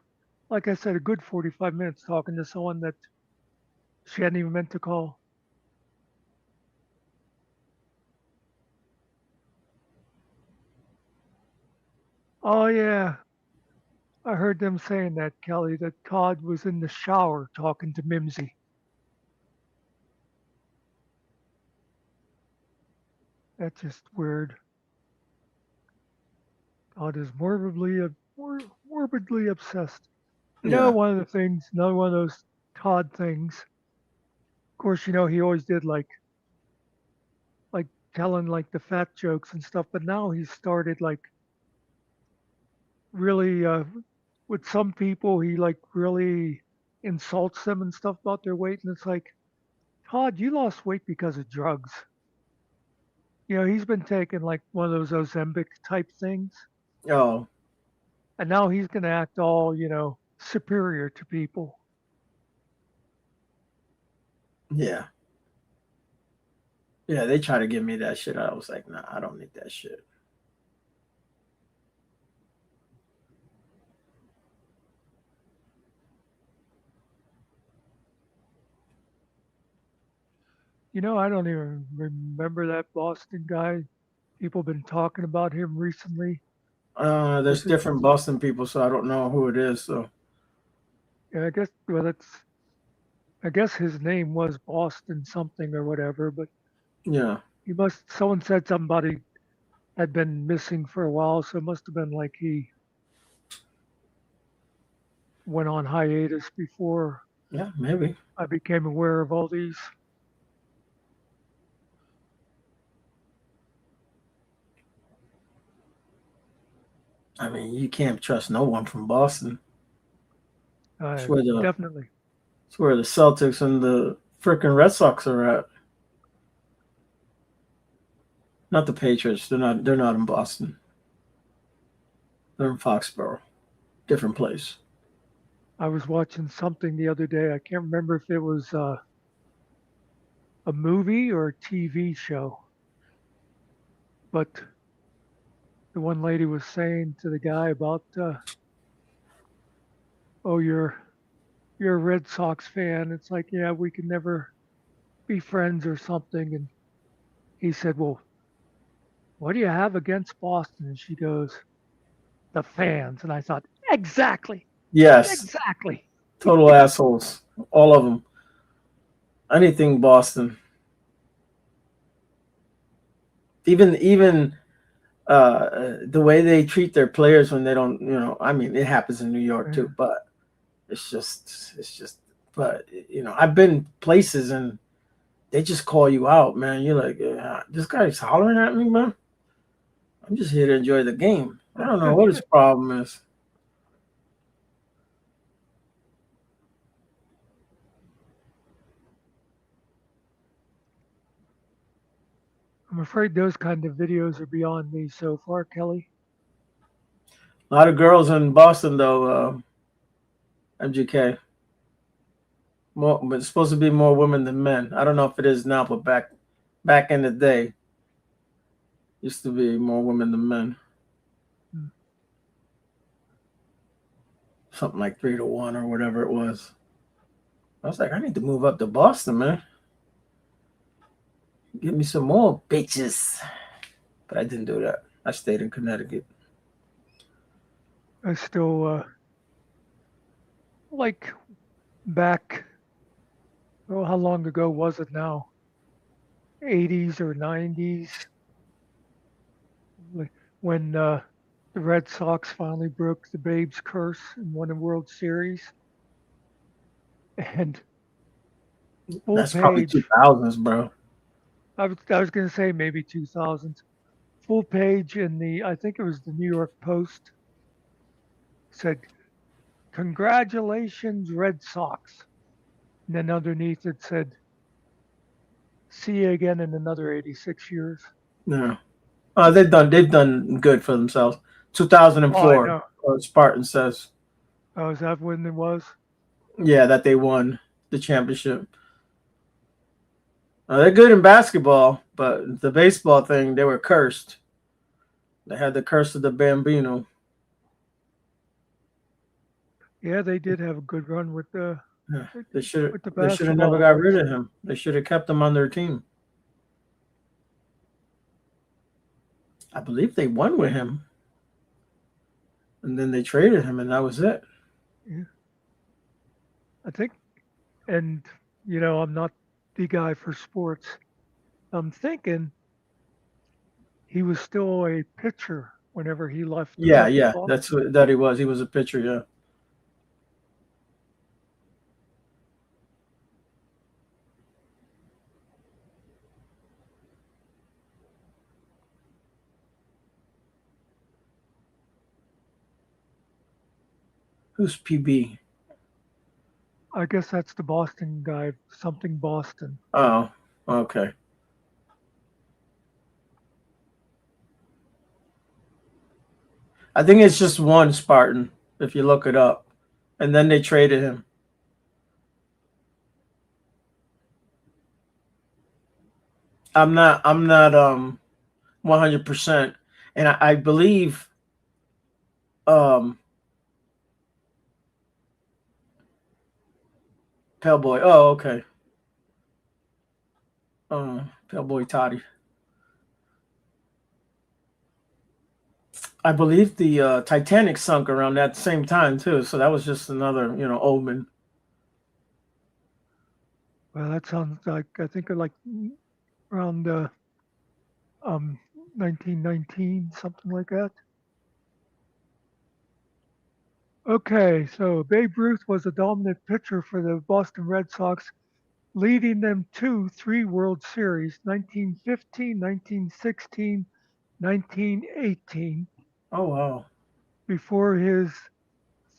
I said, a good 45 minutes talking to someone that she hadn't even meant to call. Oh yeah, I heard them saying that, Kelly, that Todd was in the shower talking to Mimsy. That's just weird. Todd is morbidly obsessed. Yeah. One of the things, another one of those Todd things. Of course, he always did like telling like the fat jokes and stuff, but now he's started like really with some people he like really insults them and stuff about their weight, and it's like, Todd, you lost weight because of drugs. He's been taking like one of those Ozempic type things, Oh, and now he's going to act all, superior to people. yeah. Yeah, they try to give me that shit. I was like, nah, I don't need that shit. I don't even remember that Boston guy. People been talking about him recently. There's Was it? different Boston people, so I don't know who it is. So Yeah, I guess. Well, I guess his name was Boston something or whatever. But yeah, he must. Someone said somebody had been missing for a while, so it must have been like he went on hiatus before yeah, maybe. I became aware of all these. I mean, you can't trust no one from Boston. It's where the Definitely. it's where the Celtics and the freaking Red Sox are at. Not the Patriots. They're not in Boston. They're in Foxborough. Different place. I was watching something the other day. I can't remember if it was a movie or a TV show. But the one lady was saying to the guy about, oh, you're a Red Sox fan. It's like, yeah, we can never be friends or something. And he said, well, what do you have against Boston? And she goes, the fans. And I thought, exactly, Yes, exactly. total assholes, all of them. Anything Boston. Even the way they treat their players when they don't, I mean, it happens in New York too, but it's just, but I've been places and they just call you out, man. You're like, this guy's hollering at me, man. I'm just here to enjoy the game. I don't know what his problem is. I'm afraid those kind of videos are beyond me so far, Kelly. A lot of girls in Boston, though, MGK. More, but it's supposed to be more women than men. I don't know if it is now, but back in the day, used to be more women than men. Something like 3-1 or whatever it was. I was like, I need to move up to Boston, man. Give me some more bitches. But I didn't do that. I stayed in Connecticut. I still like back, oh, how long ago was it now? 80s or 90s, when the Red Sox finally broke the Babe's curse and won a World Series. And full That's probably page, 2000s, bro. I was going to say maybe 2000s, full page in I think it was the New York Post, said, congratulations, Red Sox. And then underneath it said, see you again in another 86 years. Yeah. They've done good for themselves. Oh, I 2004, know. Spartan says. Oh, is that when it was? Yeah, that they won the championship. They're good in basketball, but the baseball thing, they were cursed. They had the curse of the Bambino. Yeah, they did have a good run with the Yeah, with they should the have never basketball. got rid of him. They should have kept him on their team. I believe they won with him. And then they traded him, and that was it. Yeah. I think, and I'm not the guy for sports. I'm thinking he was still a pitcher whenever he left. Yeah, Boston. that's what that he was. He was a pitcher, yeah. Who's PB? I guess that's the Boston guy, something Boston. Oh, okay. I think it's just one Spartan if you look it up, and then they traded him. I'm not 100%, and I believe Pellboy. Oh, okay. Pellboy Toddy. I believe the Titanic sunk around that same time too, so that was just another omen. Well, that sounds like, I think like around 1919, something like that. Okay, so Babe Ruth was a dominant pitcher for the Boston Red Sox, leading them to 3 World Series: 1915, 1916, 1918, Oh wow. before his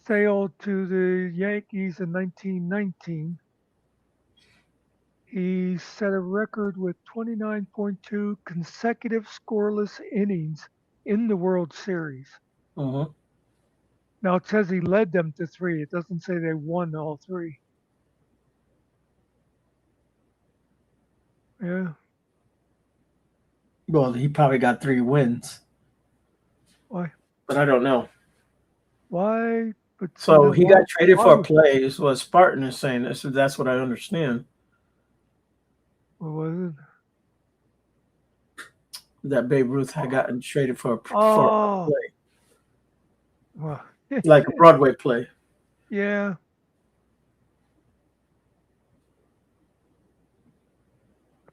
sale to the Yankees in 1919. He set a record with 29.2 consecutive scoreless innings in the World Series. Mm-hmm. Now it says he led them to 3. It doesn't say they won all 3. Yeah. Well, he probably got 3 wins, Why? but I don't know. Why? But so So then he why? got traded Why for a was? play, is what Spartan is saying. That's what I understand. What was it? That Babe Ruth had gotten traded for a Oh. play, Well. like a Broadway play. Yeah.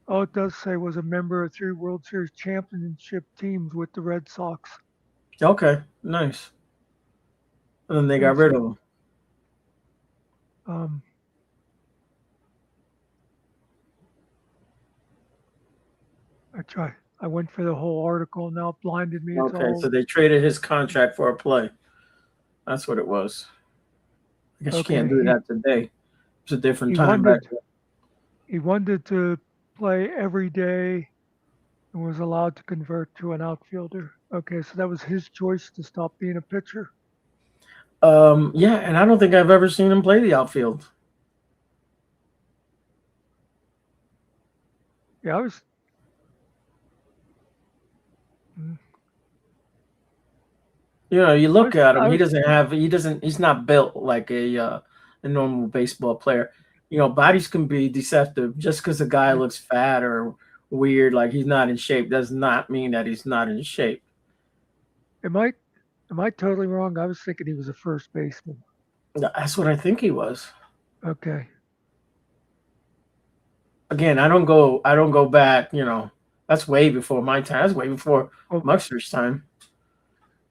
Oh, it does say was a member of 3 World Series championship teams with the Red Sox. Okay, nice. And then they got Let's rid see. of him. Um, I went for the whole article. Now it blinded me. It's Okay, all so they traded his contract for a play. That's what it was. I guess you can't okay. do that today. It's a different He time back wanted then. he wanted to play every day and was allowed to convert to an outfielder. Okay, so that was his choice to stop being a pitcher. Yeah, and I don't think I've ever seen him play the outfield. Yeah, I was. mm, You know, you I look was. at him. I was. He's not built like a normal baseball player. You know, bodies can be deceptive. Just because a guy Yeah, looks fat or weird, like he's not in shape, does not mean that he's not in shape. am I? Am I totally wrong? I was thinking he was a first baseman. That's what I think he was. Okay. Again, I don't go back, that's way before my time. That's way before Well, Muckster's time.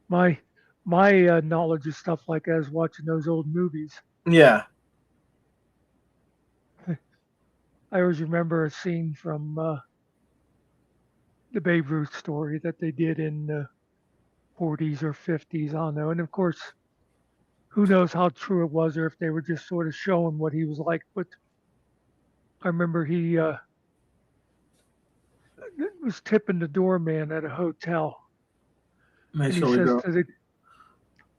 my my knowledge of stuff like that is watching those old movies. Yeah. I always remember a scene from the Babe Ruth story that they did in the 40s or 50s. I don't know. And of course, who knows how true it was or if they were just sort of showing what he was like. But I remember he was tipping the doorman at a hotel, and Nice Holy Girl.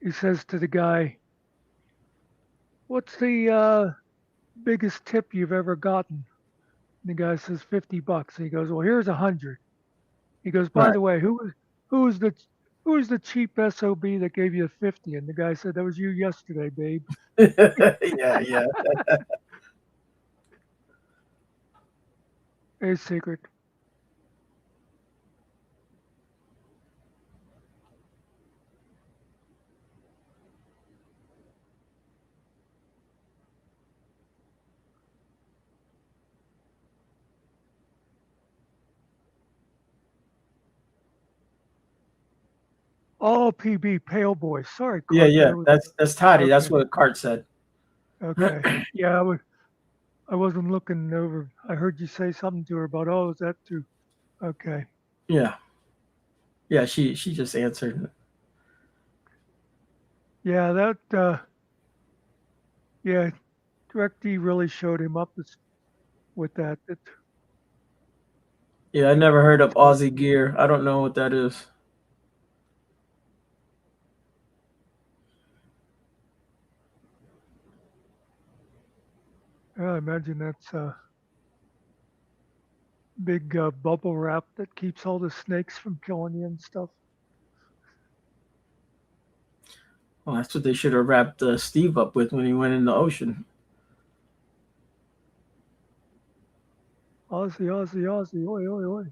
he says to the guy, "What's the biggest tip you've ever gotten?" And the guy says $50. And he goes, "Well, here's 100." He goes, "By Right. the way, who was the who was the cheap SOB that gave you 50?" And the guy said, "That was you yesterday, babe." Yeah, yeah. A secret. Oh, PB, Pale Boy. Sorry, Yeah, Cart. yeah. That was That's Toddy. okay. That's what Cart said. Okay. Yeah, I wasn't looking over. I heard you say something to her about, oh, is that too? Okay. Yeah. Yeah, she just answered. Yeah, yeah, DirectD really showed him up with that. Yeah, I never heard of Aussie Gear. I don't know what that is. I imagine that's a big bubble wrap that keeps all the snakes from killing you and stuff. Well, that's what they should have wrapped Steve up with when he went in the ocean. Aussie, Aussie, Aussie, oi, oi, oi.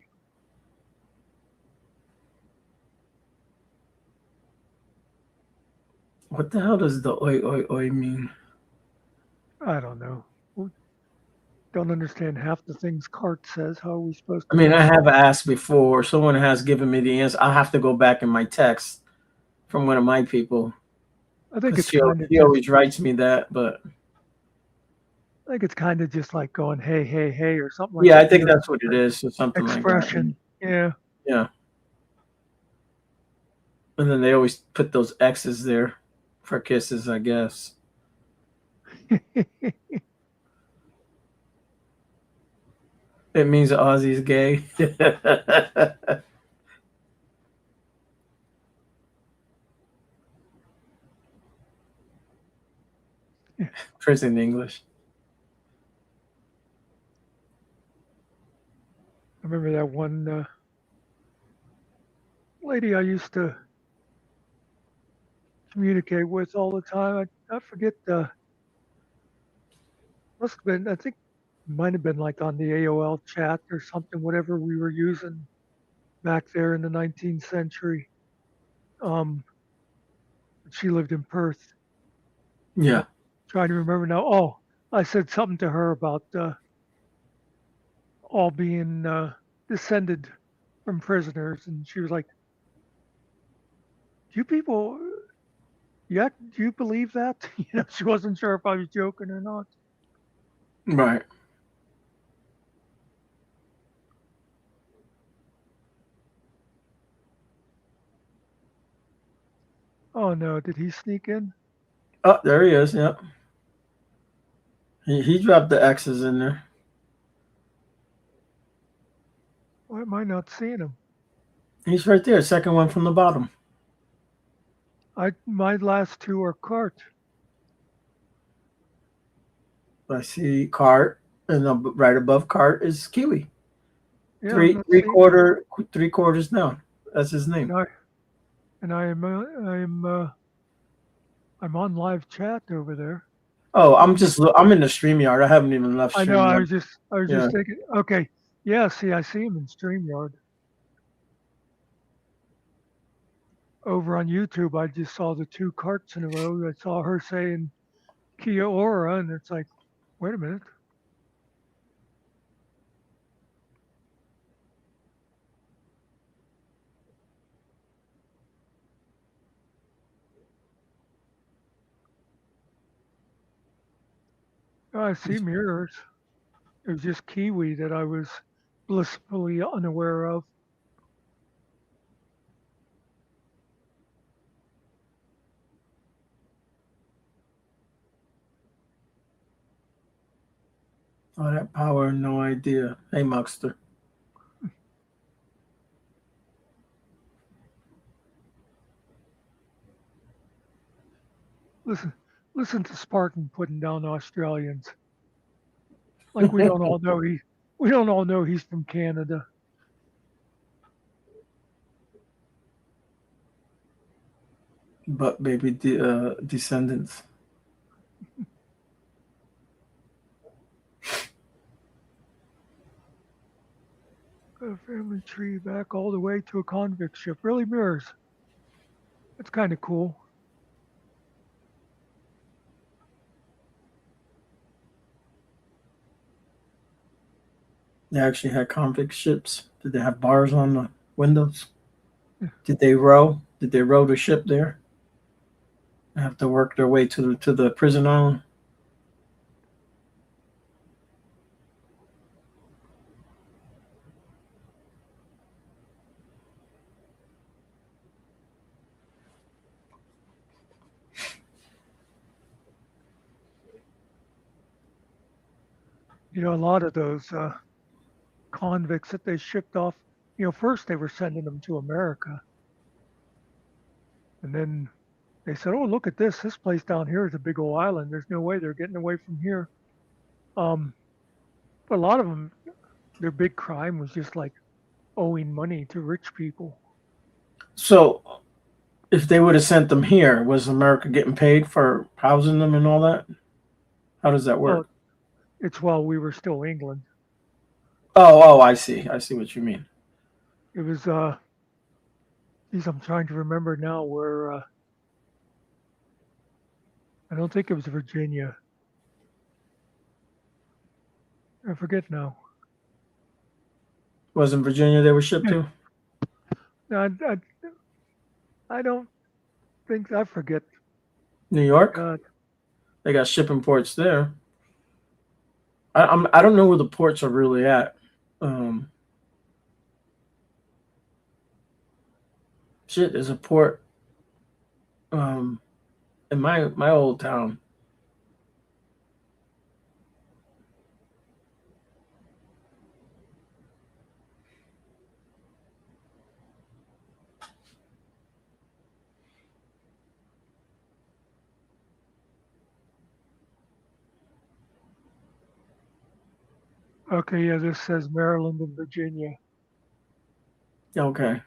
What the hell does the oi oi oi mean? I don't know. Don't understand half the things Cart says. How are we supposed I to mean, I guess have that? asked before. Someone has given me the answer. I'll have to go back in my text from one of my people I think because it's she, kind of she just. always writes me that. But I think it's kind of just like going, hey, hey, hey, or something like yeah, a I think weird that's what it is, or something like that. expression. Yeah. Yeah. And then they always put those X's there for kisses, I guess. It means Aussie's gay. Prison English. remember that one lady I used to communicate with all the time. I forget must have been, I think it might have been like on the AOL chat or something, whatever we were using back there in the 19th century. Um, she lived in Perth. Yeah. Trying to remember now. Oh, I said something to her about all being descended from prisoners, and she was like, "Do you people, yeah, do you believe that?" She wasn't sure if I was joking or not. Right. Oh no, did he sneak in? Oh, there he is. Yep. He dropped the X's in there. Why am I not seeing him? He's right there. Second one from the bottom. My last two are cart. I see cart, and right above cart is Kiwi. Yeah, I'm Three not three seeing him. quarter 3/4 down. That's his name. And I'm on live chat over there. Oh, Let me. I'm in the StreamYard. I haven't even left I know. StreamYard. I was Yeah. just thinking. Okay. Yeah. See, I see him in Streamyard. Over on YouTube, I just saw the two carts in a row. I saw her saying Kia Ora, and it's like, wait a minute. Oh, I see mirrors. It was just Kiwi that I was blissfully unaware of. Oh, that power, no idea. Hey, Muckster. Listen, listen to Spartan putting down Australians. Like we don't all know he's from Canada. But baby descendants. A family tree back all the way to a convict ship. Really mirrors. It's kind of cool. They actually had convict ships. Did they have bars on the windows? Yeah. Did they row? Did they row the ship there? They have to work their way to the prison island. A lot of those convicts that they shipped off, first they were sending them to America. And then they said, oh, look at this. This place down here is a big old island. There's no way they're getting away from here. But a lot of them, their big crime was just like owing money to rich people. So, if they would have sent them here, was America getting paid for housing them and all that? How does that Well, work? it's while we were still England. Oh, I see. I see what you mean. It was, geez, I'm trying to remember now where, I don't think it was Virginia. I forget now. Wasn't Virginia they were shipped Yeah. to? I don't think, I forget. New York? God. They got shipping ports there. I don't know where the ports are really at. Shit, there's a port in my old town. Okay, yeah, this says Maryland and Virginia. Okay.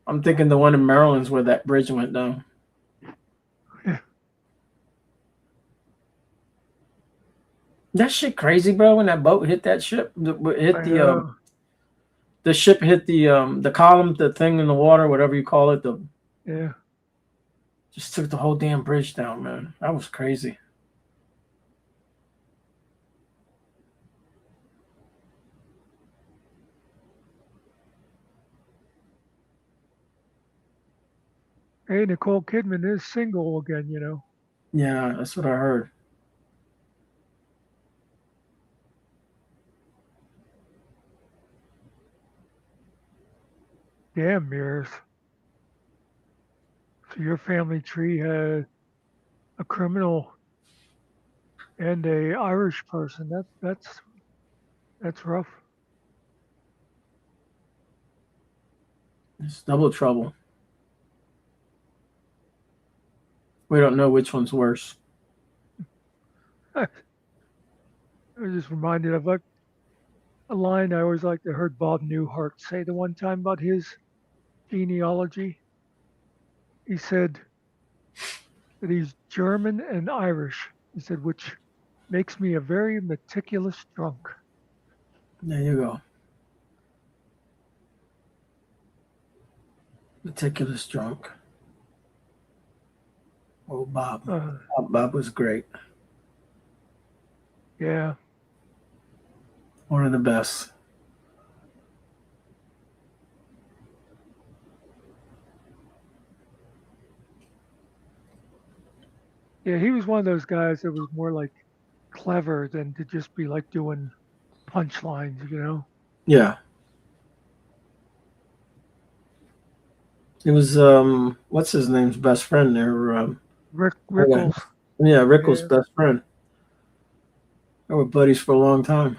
I'm thinking the one in Maryland's where that bridge went down. Yeah. That shit crazy, bro. When that boat hit that ship, hit I the ship hit the column, the thing in the water, whatever you call it. Yeah. Just took the whole damn bridge down, man. That was crazy. Hey, Nicole Kidman is single again, you know. Yeah, that's what I heard. Damn, mirrors. So your family tree had a criminal and a Irish person. That's rough. It's double trouble. We don't know which one's worse. I was just reminded of a line I always liked to heard Bob Newhart say the one time about his genealogy. He said that he's German and Irish. He said, which makes me a very meticulous drunk. There you go. Meticulous drunk. Oh, Bob. Bob was great. Yeah. One of the best. Yeah, he was one of those guys that was more like clever than to just be like doing punchlines, you know? Yeah. It was what's his name's best friend there? Rick Rickles. Yeah, Rickles' Yeah. best friend. They were buddies for a long time.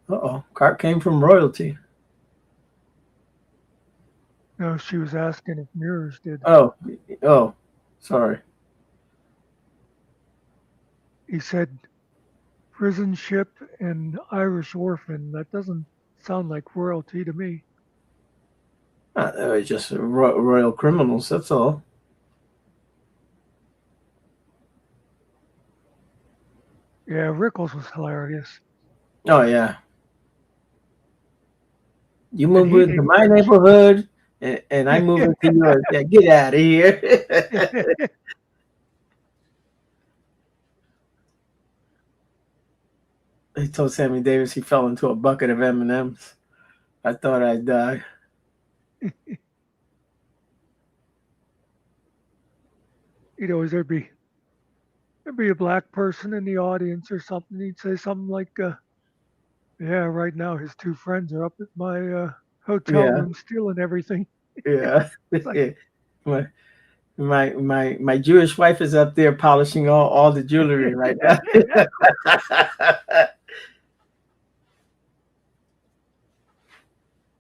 Uh-oh. Cart came from royalty. No, she was asking if mirrors did. Oh, sorry. He said prison ship and Irish orphan. That doesn't sound like royalty to me. They were just royal criminals, that's all. Yeah, Rickles was hilarious. Oh, yeah. You And move he into my neighborhood, and I move into yours. Yeah, get out of here. He told Sammy Davis he fell into a bucket of M&Ms. I thought I'd die. He'd always there'd be a black person in the audience or something. He'd say something like, "Yeah, right now his two friends are up at my hotel Yeah, room stealing everything." yeah. It's like, my Jewish wife is up there polishing all the jewelry right now.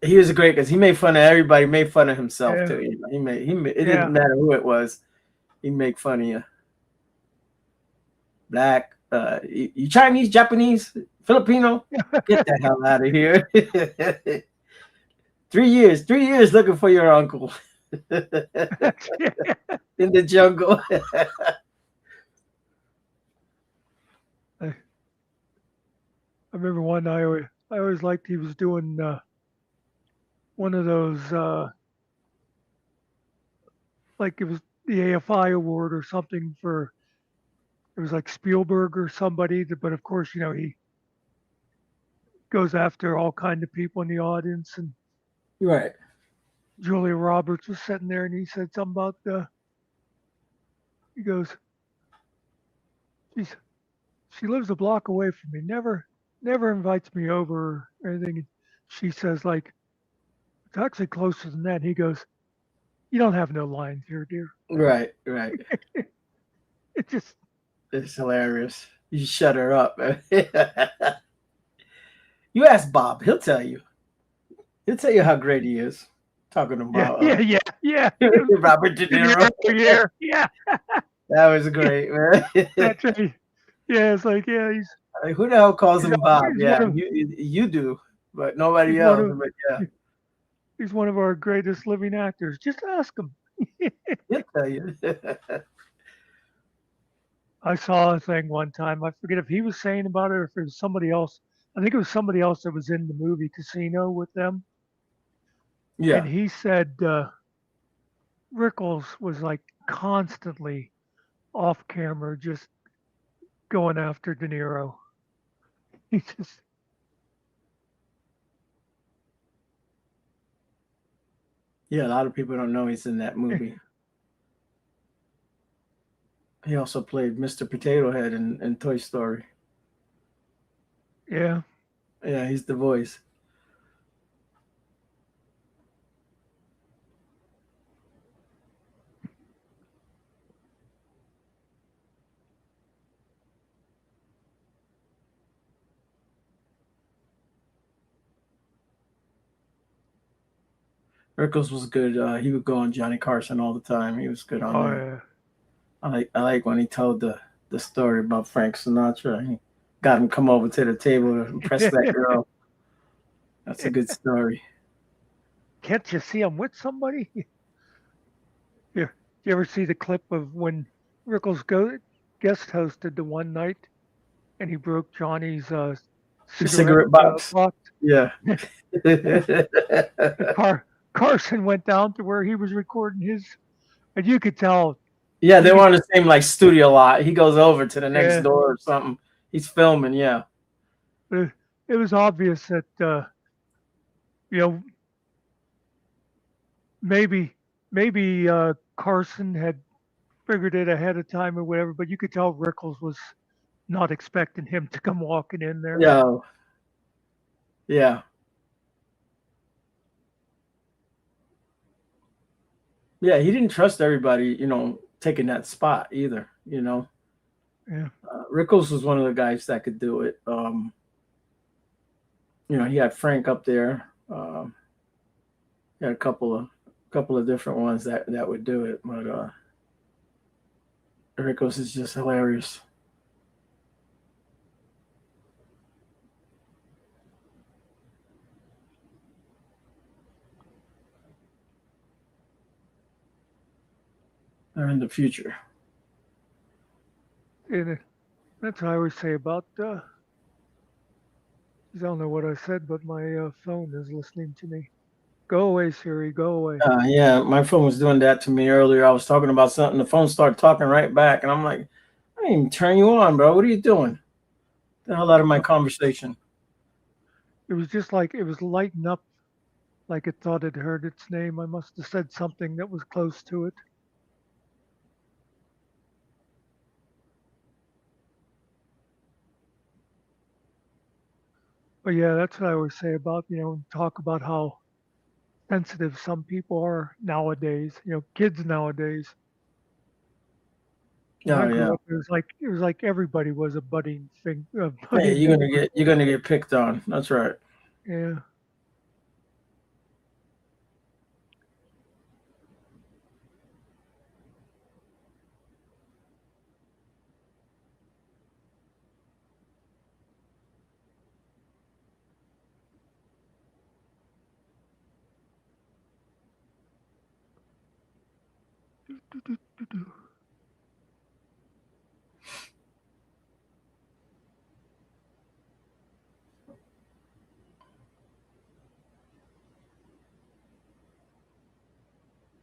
He was great because he made fun of everybody, made fun of himself yeah, too. He made it didn't matter who it was. He'd make fun of you. Black, you Chinese, Japanese, Filipino, get the hell out of here. 3 years looking for your uncle in the jungle. I remember one I always liked. He was doing one of those like it was the AFI award or something for it was like Spielberg or somebody. But of course, you know he goes after all kind of people in the audience. And Right. Julia Roberts was sitting there, and he said something about he goes, she lives a block away from me. Never invites me over or anything. And she says like it's actually closer than that. And he goes, you don't have no lines here, dear. Right. It just It's hilarious. You shut her up. You ask Bob, he'll tell you. He'll tell you how great he is. Talking about yeah. Yeah. Robert De Niro. Yeah. That was great, man. That's right. Yeah, it's like, yeah, Like, who the hell calls him Bob? he's one Yeah, of you do, but nobody he's one else. of But yeah, he's one of our greatest living actors. Just ask him. he'll tell you. I saw a thing one time. I forget if he was saying about it or if it was somebody else. I think it was somebody else that was in the movie Casino with them, and Yeah, he said Rickles was like constantly off camera, just going after De Niro. He just yeah. A lot of people don't know he's in that movie. He also played Mr. Potato Head in Toy Story. yeah. Yeah, he's the voice. Rickles was good. He would go on Johnny Carson all the time. He was good on Oh there. yeah. I like when he told the story about Frank Sinatra. He got him come over to the table to impress that girl. That's a good story. Can't you see I'm with somebody? Yeah. You ever see the clip of when Rickles guest hosted the one night and he broke Johnny's The cigarette cigarette box. box? Yeah. Carson went down to where he was recording his, and you could tell. Yeah, they You were could, on the same like studio lot. He goes over to the next yeah, door or something. He's filming. Yeah. but it was obvious that you know maybe Carson had figured it ahead of time or whatever, but you could tell Rickles was not expecting him to come walking in there. Yeah. Yeah. Yeah. He didn't trust everybody, taking that spot either. Yeah, Rickles was one of the guys that could do it. He had Frank up there. He had a couple of different ones that would do it, but Rickles is just hilarious. They're in the future. and that's what I always say about. I don't know what I said, but my phone is listening to me. Go away, Siri. Go away. Yeah, my phone was doing that to me earlier. I was talking about something. The phone started talking right back, and I'm like, I didn't even turn you on, bro. What are you doing? Get the hell out of my conversation. It was just like it was lighting up, like it thought it heard its name. I must have said something that was close to it. But yeah, that's what I always say about, talk about how sensitive some people are nowadays, kids nowadays. When I Oh yeah. grew up, it was like everybody was a budding thing. Hey, Budding you're gonna get picked on. That's right. yeah.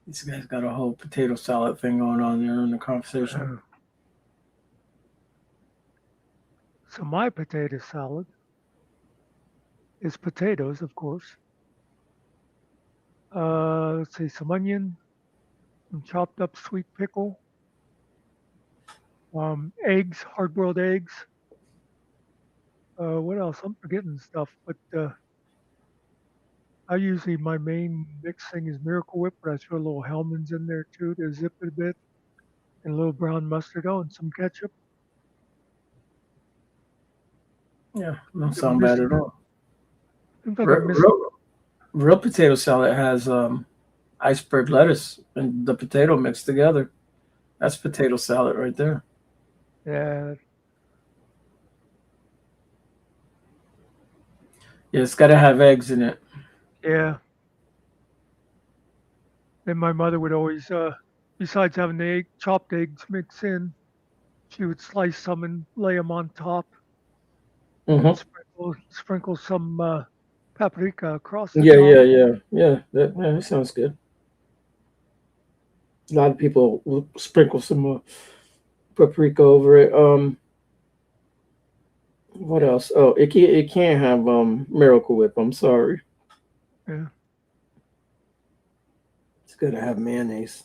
These guys got a whole potato salad thing going on there in the conversation. So my potato salad is potatoes, of course. Let's see, some onion, some chopped up sweet pickle, eggs, hard-boiled eggs. What else? I'm forgetting stuff, but I usually my main mix thing is Miracle Whip, but I throw a little Hellman's in there too to zip it a bit, and a little brown mustard and some ketchup. Yeah, don't I'm sound bad missing. at all. Seems like I'm missing. Real potato salad has iceberg lettuce and the potato mixed together. That's potato salad right there. Yeah. Yeah, it's got to have eggs in it. Yeah. And my mother would always, besides having the chopped eggs mixed in, she would slice some and lay them on top and Mm-hmm. sprinkle some paprika across the Yeah, top. yeah. That sounds good. A lot of people will sprinkle some paprika over it. What else? Oh, it can't have Miracle Whip. I'm sorry. Yeah. It's got to have mayonnaise.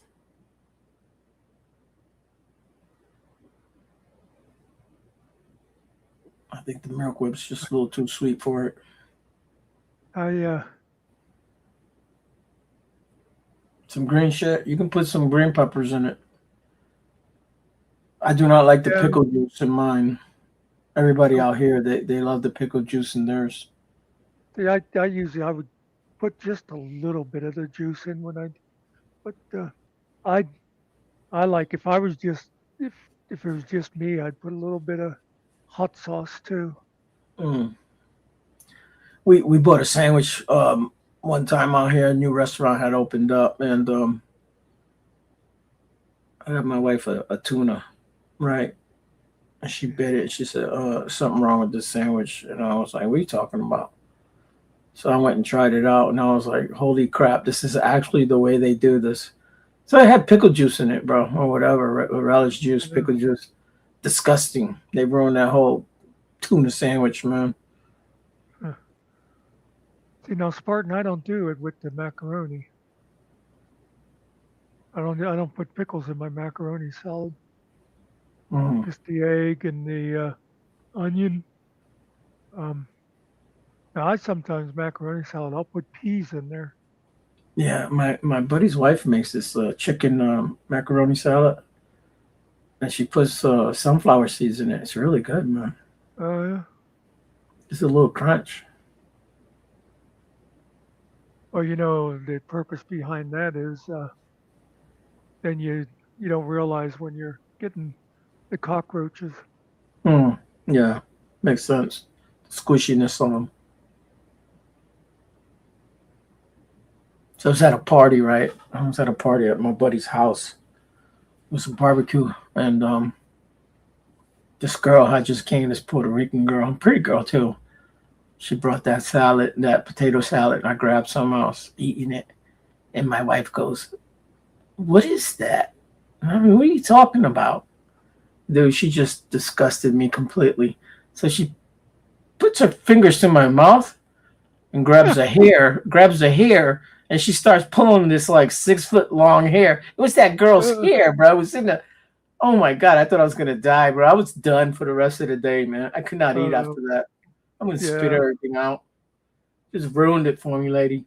I think the Miracle Whip's just a little too sweet for it. Some green shit. You can put some green peppers in it. I do not like the Yeah. pickle juice in mine. Everybody out here, they love the pickle juice in theirs. See, I usually I would put just a little bit of the juice in when but I I like if I was just if it was just me, I'd put a little bit of hot sauce too. Mm. We bought a sandwich one time out here. A new restaurant had opened up, and I got my wife a tuna, right? And she bit it. She said, something wrong with this sandwich. And I was like, what are you talking about? So I went and tried it out, and I was like, holy crap, this is actually the way they do this. So I had pickle juice in it, bro, or whatever, relish juice, pickle juice. Disgusting. They ruined that whole tuna sandwich, man. See, now Spartan, I don't do it with the macaroni. I don't put pickles in my macaroni salad. Mm. Just the egg and the onion. Um, Now I sometimes macaroni salad. I'll put peas in there. Yeah, my buddy's wife makes this chicken macaroni salad, and she puts sunflower seeds in it. It's really good, man. Oh yeah. It's a little crunch. Well, the purpose behind that is then you don't realize when you're getting the cockroaches. Mm. Yeah, makes sense. Squishiness on them. So I was at a party, right? I was at a party at my buddy's house. It was a barbecue, and this girl had just came, this Puerto Rican girl, pretty girl too. She brought that salad, that potato salad, and I grabbed some. I was eating it, and my wife goes, "What is that?" I mean, what are you talking about? Dude, she just disgusted me completely. So she puts her fingers to my mouth and grabs a hair, and she starts pulling this like 6 foot long hair. It was that girl's hair, bro. It was in the oh my god, I thought I was gonna die, bro. I was done for the rest of the day, man. I could not eat after that. I'm gonna spit Yeah. everything out. Just ruined it for me, lady.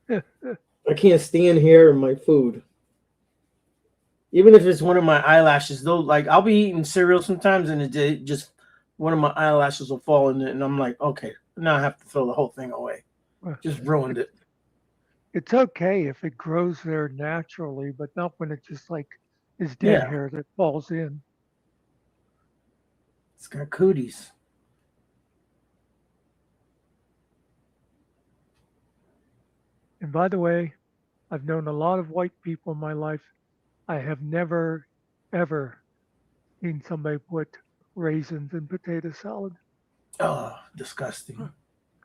I can't stand hair in my food. Even if it's one of my eyelashes, though, like I'll be eating cereal sometimes and it just one of my eyelashes will fall in it, and I'm like, okay, now I have to throw the whole thing away. Just ruined it. It's okay if it grows there naturally, but not when it just like is dead Yeah, hair that falls in. it's got cooties. And by the way, I've known a lot of white people in my life. I have never, ever seen somebody put raisins in potato salad. Oh, disgusting.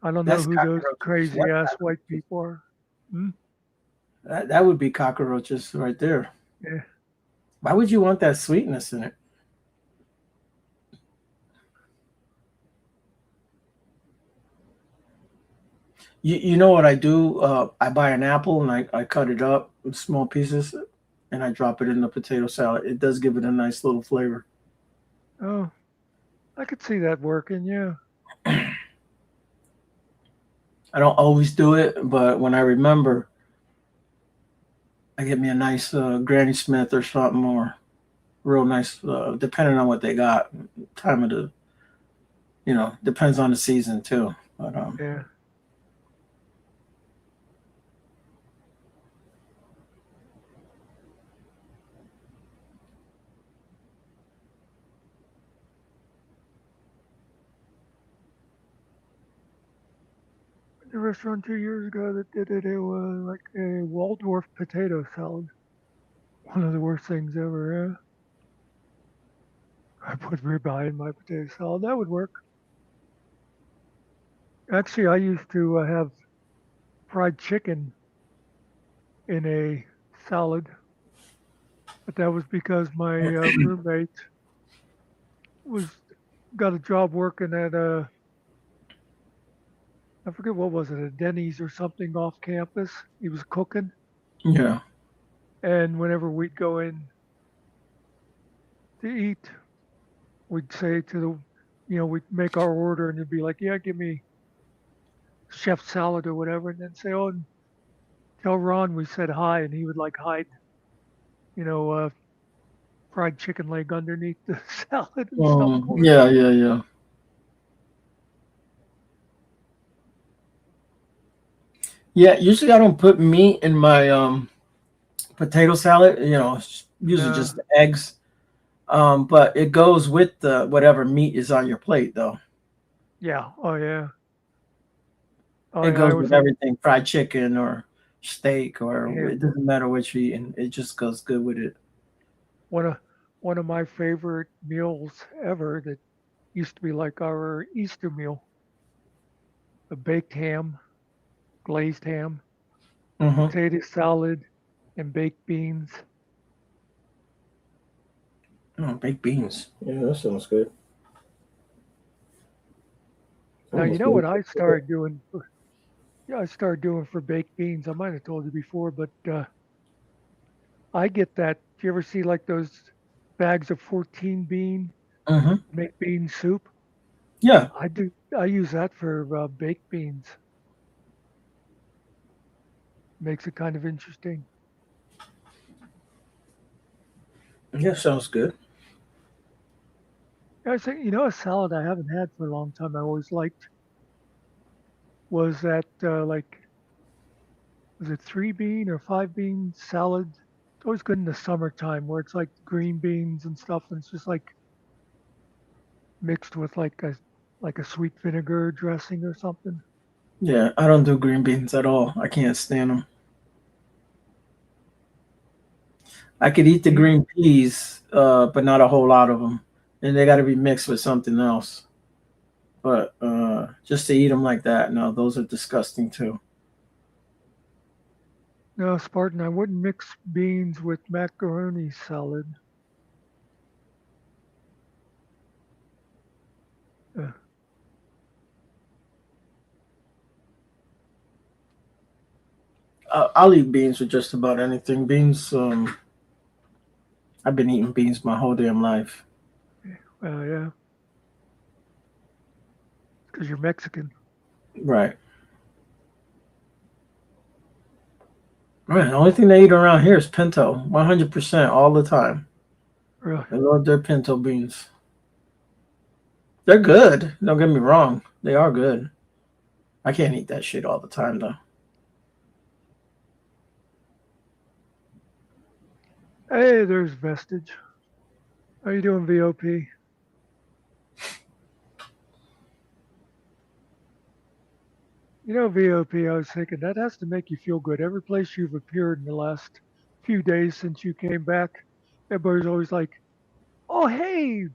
I don't know That's who those cockroaches. crazy What ass white cockroaches? people are. Hmm? That would be cockroaches right there. Yeah. Why would you want that sweetness in it? You know what I do? I buy an apple and I cut it up in small pieces and I drop it in the potato salad. It does give it a nice little flavor. Oh, I could see that working. Yeah. I don't always do it, but when I remember, I get me a nice Granny Smith or something, or real nice, depending on what they got. Time of the, depends on the season too. But Yeah. The restaurant 2 years ago that did it, it was like a Waldorf potato salad. One of the worst things ever. I put ribeye in my potato salad. That would work. Actually, I used to have fried chicken in a salad, but that was because my roommate was got a job working at I forget what was it, a Denny's or something off campus. He was cooking, Yeah. and whenever we'd go in to eat, we'd say to we'd make our order, and it'd be like, yeah, give me chef salad or whatever, and then say, oh, and tell Ron we said hi, and he would like hide, you know, fried chicken leg underneath the salad and stuff for us. Yeah, yeah, yeah. Yeah, usually I don't put meat in my potato salad, usually No, just the eggs. But it goes with the whatever meat is on your plate though. yeah, oh yeah, oh It yeah. I goes always with like, everything, fried chicken or steak or yeah, it doesn't matter what you're eating. It just goes good with it. one of one of my favorite meals ever that used to be like our Easter meal: a baked ham, glazed ham, Mm-hmm. potato salad, and baked beans. Oh, baked beans. Yeah, that sounds good. Now you Almost know good. what I started doing for yeah, I started doing for baked beans. I might have told you before, but I get that. Do you ever see like those bags of 14 bean Mm-hmm. make bean soup? Yeah. I do. I use that for baked beans. Makes it kind of interesting. Yeah, sounds good. I say, a salad I haven't had for a long time. I always liked was that like was it 3 bean or 5 bean salad? It's always good in the summertime where it's like green beans and stuff, and it's just like mixed with like a sweet vinegar dressing or something. Yeah, I don't do green beans at all. I can't stand them. I could eat the Eat, green peas, but not a whole lot of them, and they got to be mixed with something else. But just to eat them like that, no, those are disgusting too. no, Spartan, I wouldn't mix beans with macaroni salad. Uh, I'll eat beans with just about anything. Beans. I've been eating beans my whole damn life. yeah, because you're Mexican. Right. Right. The only thing they eat around here is pinto, 100% all the time. Really? I love their pinto beans. They're good. Don't get me wrong. They are good. I can't eat that shit all the time though. Hey, there's Vestige. How you doing, VOP? VOP, I was thinking that has to make you feel good. Every place you've appeared in the last few days since you came back, everybody's always like, oh, hey,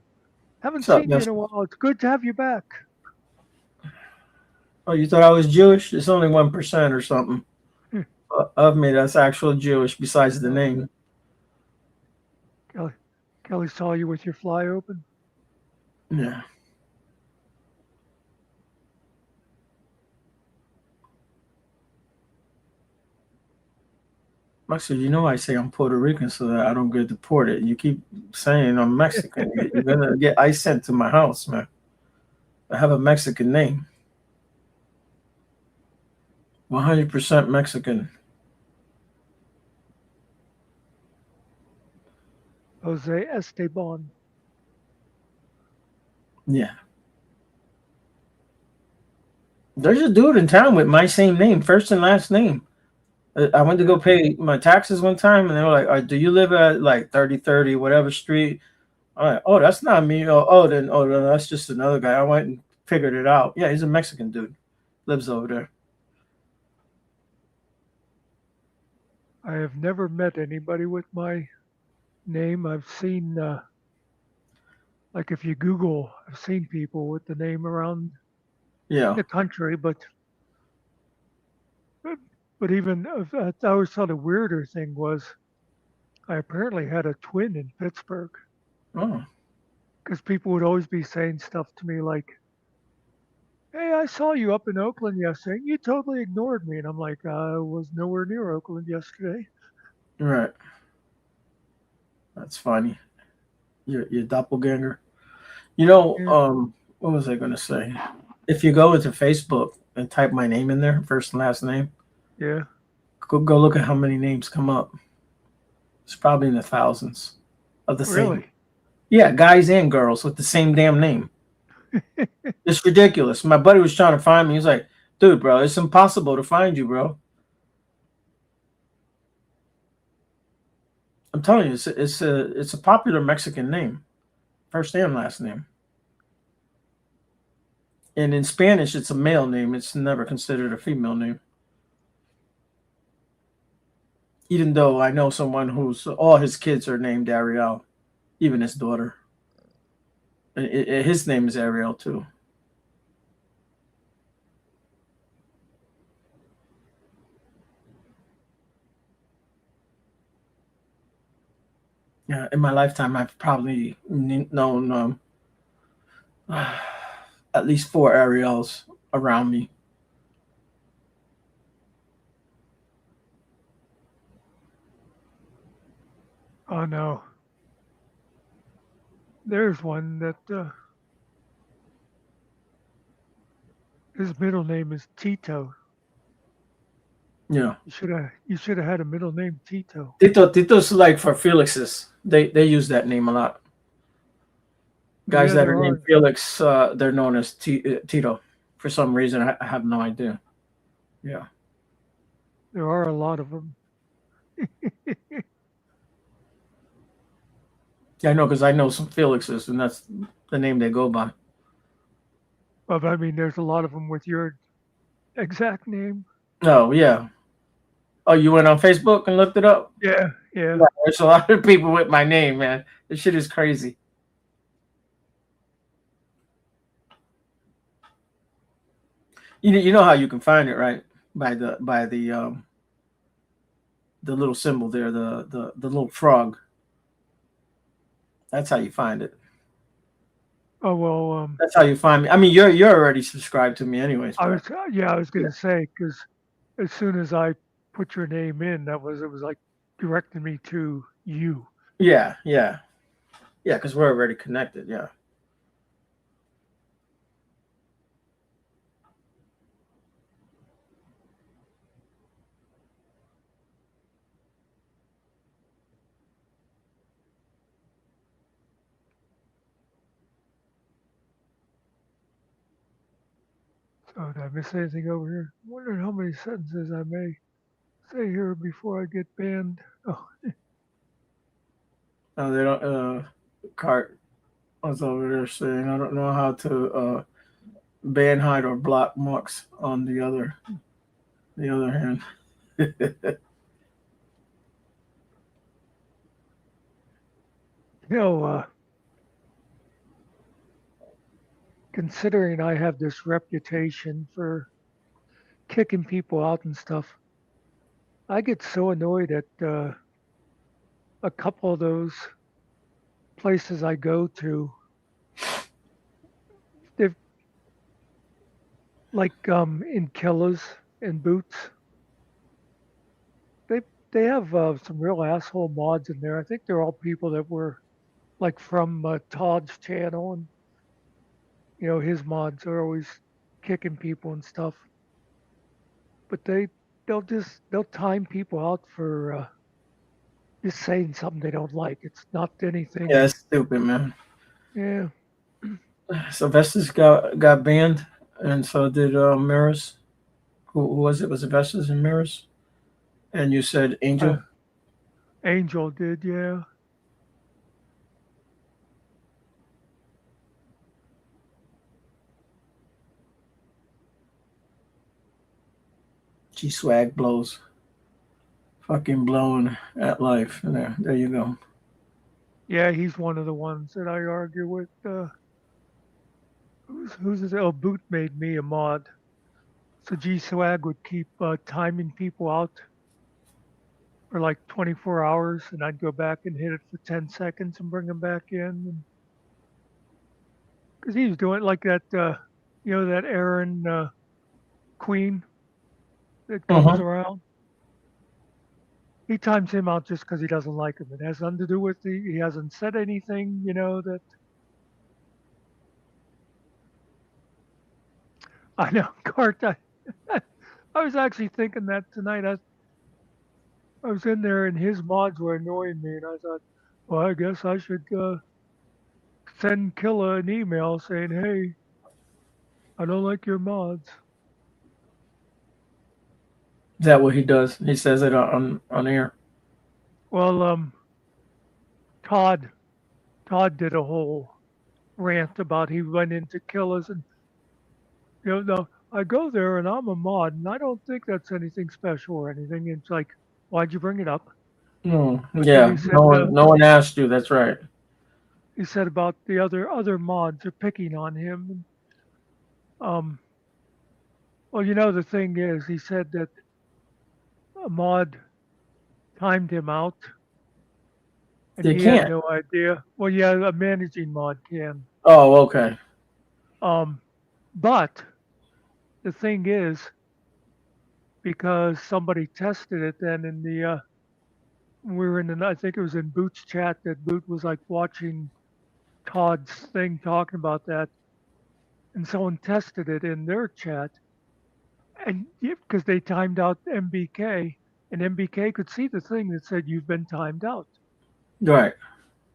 haven't What's up, seen you in Miss? a while. It's good to have you back. Oh, you thought I was Jewish? It's only 1% or something Hmm. of me that's actual Jewish besides the name. Kelly saw you with your fly open. Yeah. Actually, I say I'm Puerto Rican so that I don't get deported. You keep saying I'm Mexican. You're gonna get ICE sent to my house, man. I have a Mexican name. 100% Mexican. Jose Esteban. Yeah. There's a dude in town with my same name, first and last name. I went to go pay my taxes one time, and they were like, "Do you live at like 3030 whatever street?" I'm like, "Oh, that's not me." Then that's just another guy. I went and figured it out. Yeah, he's a Mexican dude, lives over there. I have never met anybody with my name. I've seen, like if you Google, I've seen people with the name around Yeah. the country, but, but even I always thought a weirder thing was I apparently had a twin in Pittsburgh Oh, because people would always be saying stuff to me like, "Hey, I saw you up in Oakland yesterday. You totally ignored me," and I'm like, "I was nowhere near Oakland yesterday." right. That's funny. Your doppelganger. You know, Yeah, what was I gonna say? If you go into Facebook and type my name in there, first and last name, yeah, go look at how many names come up. It's probably in the thousands of the same. really. Yeah, guys and girls with the same damn name. It's ridiculous. My buddy was trying to find me. He's like, dude, bro, it's impossible to find you, bro. I'm telling you, it's a popular Mexican name, first and last name. And in Spanish, it's a male name. It's never considered a female name. Even though I know someone who's all his kids are named Ariel, even his daughter. And his name is Ariel too. Yeah, in my lifetime, I've probably known at least 4 Ariels around me. Oh no, there's one that his middle name is Tito. Yeah, You should have had a middle name Tito. Tito's like for Felix's. They use that name a lot. Guys Yeah, that there are named are Felix, they're known as Tito. For some reason, I have no idea. Yeah, there are a lot of them. yeah, I know because I know some Felixes, and that's the name they go by. But I mean, there's a lot of them with your exact name. Oh yeah. Oh, you went on Facebook and looked it up? Yeah, yeah. Yeah, there's a lot of people with my name, man. This shit is crazy. You know how you can find it, right? By the little symbol there, the little frog. That's how you find it. Oh well, That's how you find me. I mean, you're already subscribed to me, anyways. I But was yeah, I was yeah, gonna say because as soon as I put your name in, it was like directing me to you. yeah, yeah, yeah. Because we're already connected. Yeah. So did I miss anything over here? Wondering how many sentences I may say here before I get banned. Oh, No, they don't. Cart was over there saying, I don't know how to ban, hide, or block Mux. On the other hand. you know, considering I have this reputation for kicking people out and stuff, I get so annoyed at a couple of those places I go to. They've like in Killas and Boots. They they have some real asshole mods in there. I think they're all people that were like from Todd's channel, and his mods are always kicking people and stuff. But they'll time people out for just saying something they don't like. It's not Yeah, anything. it's stupid, man. Yeah. Sylvester's got banned, and so did Mirrors. Who was it? Was it Vestas and Mirrors? And you said Uh, Angel. Angel did, yeah. G swag blows. Fucking blown at life. There you go. Yeah, he's one of the ones that I argue with. Who's this? Oh, Boot made me a mod. So G Swag would keep timing people out for like 24 hours, and I'd go back and hit it for 10 seconds and bring them back in. Because he was doing like that, that Aaron Queen that comes Uh-huh. around. He times him out just because he doesn't like him. It has nothing to do with he hasn't said anything, that I know. Cart, I was actually thinking that tonight. I was in there and his mods were annoying me, and I thought, well, I guess I should send Killa an email saying, hey, I don't like your mods. Is that what he does? He says it on air. Well, Todd did a whole rant about he went into Killa's and no, I go there and I'm a mod and I don't think that's anything special or anything. It's like, why'd you bring it up? But then Yeah. No one asked you. That's right. he said about the other mods are picking on him. Well, the thing is, he said that a mod timed him out, and They he had can't. no idea. Well, yeah, a managing mod can. Oh, okay. But the thing is, because somebody tested it, then in the we were in the I think it was in Boot's chat that Boot was like watching Todd's thing talking about that, and someone tested it in their chat, and because they timed out MBK, and MBK could see the thing that said you've been timed out. Right.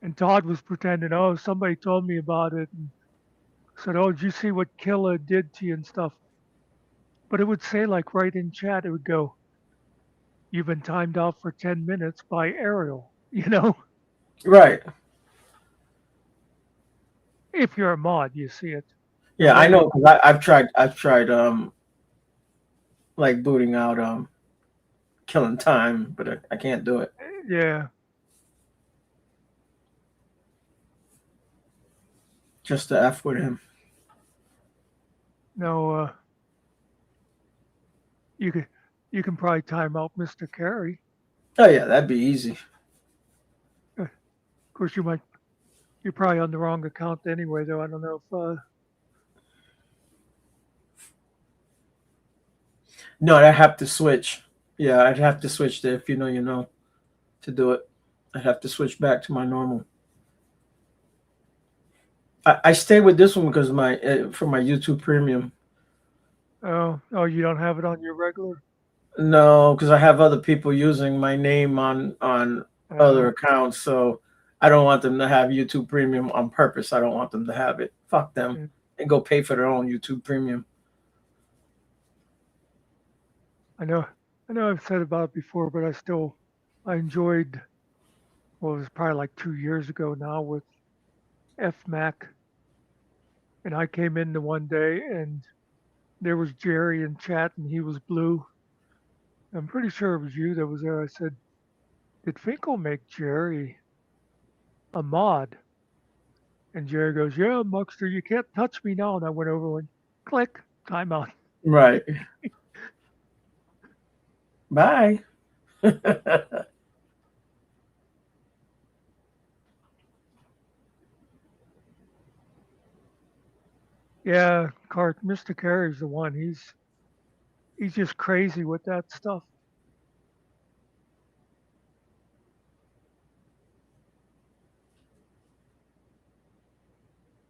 And Todd was pretending, oh, somebody told me about it, and said, oh, did you see what Killa did to you and stuff? But it would say, like, right in chat, it would go, you've been timed out for 10 minutes by Ariel, Right. If you're a mod, you see it. Yeah, I know. Cause I've tried like booting out killing time, but I can't do it. Yeah. Just to F with him. No, you can probably time out Mr. Carey. Oh yeah, that'd be easy. Of course, you're probably on the wrong account anyway, though. I don't know if. No, I'd have to switch. Yeah, I'd have to switch to if you know to do it. I'd have to switch back to my normal. I stay with this one because for my YouTube Premium. Oh, you don't have it on your regular? No, because I have other people using my name on other accounts, so I don't want them to have YouTube Premium on purpose. I don't want them to have it. Fuck them and go pay for their own YouTube Premium. I know I've said about it before, but I enjoyed, well, it was probably like 2 years ago now with FMAC. And I came in the one day and there was Jerry in chat and he was blue. I'm pretty sure it was you that was there. I said, did Finkel make Jerry a mod? And Jerry goes, yeah, Muckster, you can't touch me now. And I went over and click, timeout. Right. Bye. Yeah, Mr. Carey's the one. He's just crazy with that stuff.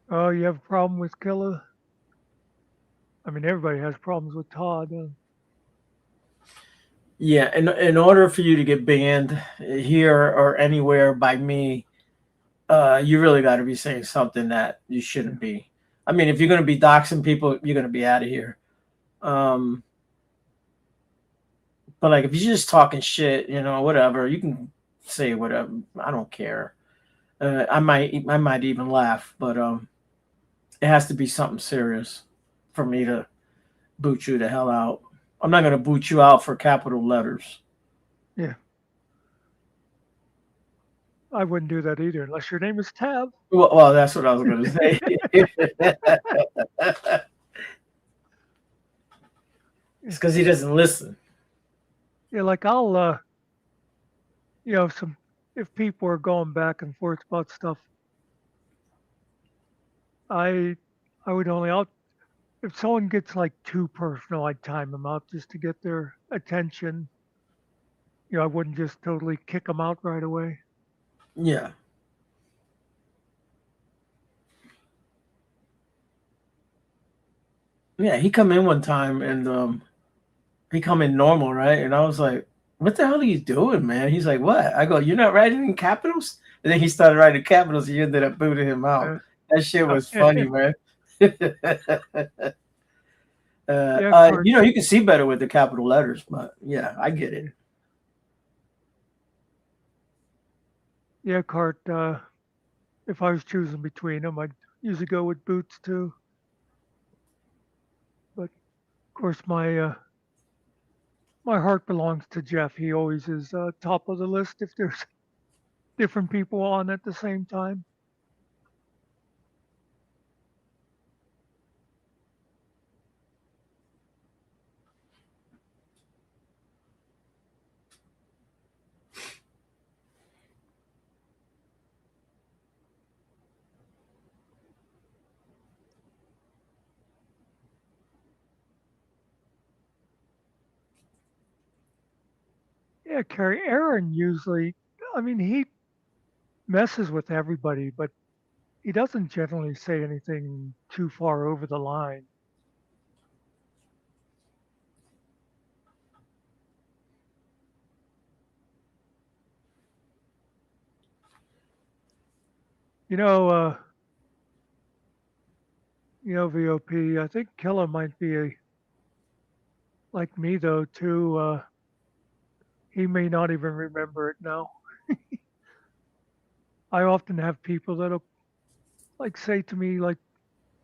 Oh, you have a problem with Killa? I mean, everybody has problems with Todd. Yeah, in order for you to get banned here or anywhere by me, you really got to be saying something that you shouldn't be. I mean, if you're going to be doxing people, you're going to be out of here. But like, if you're just talking shit, whatever, you can say whatever. I don't care. I might even laugh, but it has to be something serious for me to boot you the hell out. I'm not going to boot you out for capital letters. Yeah. I wouldn't do that either unless your name is Tab. Well, that's what I was going to say. It's because he doesn't listen. Yeah, like I'll you know, if people are going back and forth about stuff, I I would only out if someone gets like too personal, I'd time them out just to get their attention. You know, I wouldn't just totally kick them out right away. Yeah. Yeah, he come in one time and he come in normal, right? And I was like, "What the hell are you doing, man?" He's like, "What?" I go, "You're not writing in capitals?" And then he started writing capitals. And you ended up booting him out. Uh, That shit was funny, man. yeah, Cart. You know, you can see better with the capital letters, but yeah, I get it. Yeah, Cart. If I was choosing between them, I'd usually go with Boots too. But of course, my heart belongs to Jeff. He always is top of the list if there's different people on at the same time. Yeah, Carrie. Aaron usually, I mean, he messes with everybody, but he doesn't generally say anything too far over the line. You know, uh, VOP. I think Killa might be like me though too. He may not even remember it now. I often have people that'll like say to me like,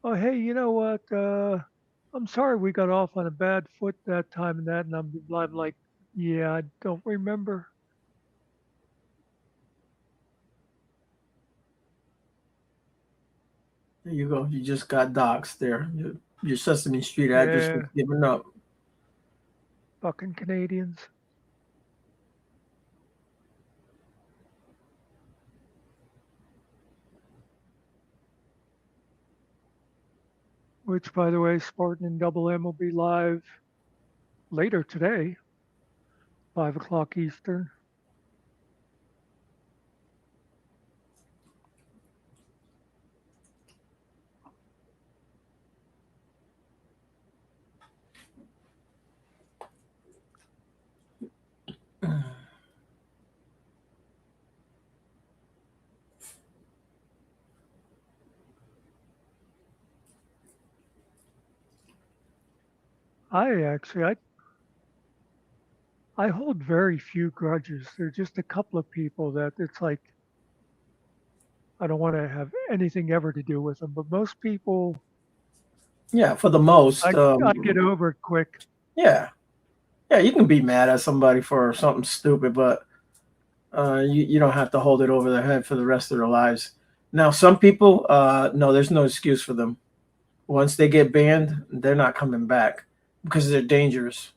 "Oh, hey, you know what? I'm sorry we got off on a bad foot that time and that," and I'm like, "Yeah, I don't remember." There you go. You just got doxxed there. Your Sesame Street address was Yeah, given up. fucking Canadians. Which, by the way, Spartan and Double M will be live later today, 5 o'clock Eastern. I hold very few grudges. There's just a couple of people that it's like I don't want to have anything ever to do with them. But most people, Yeah, for the most. I get over it quick. Yeah. Yeah, you can be mad at somebody for something stupid, but you don't have to hold it over their head for the rest of their lives. Now, some people, no, there's no excuse for them. Once they get banned, they're not coming back because they're dangerous.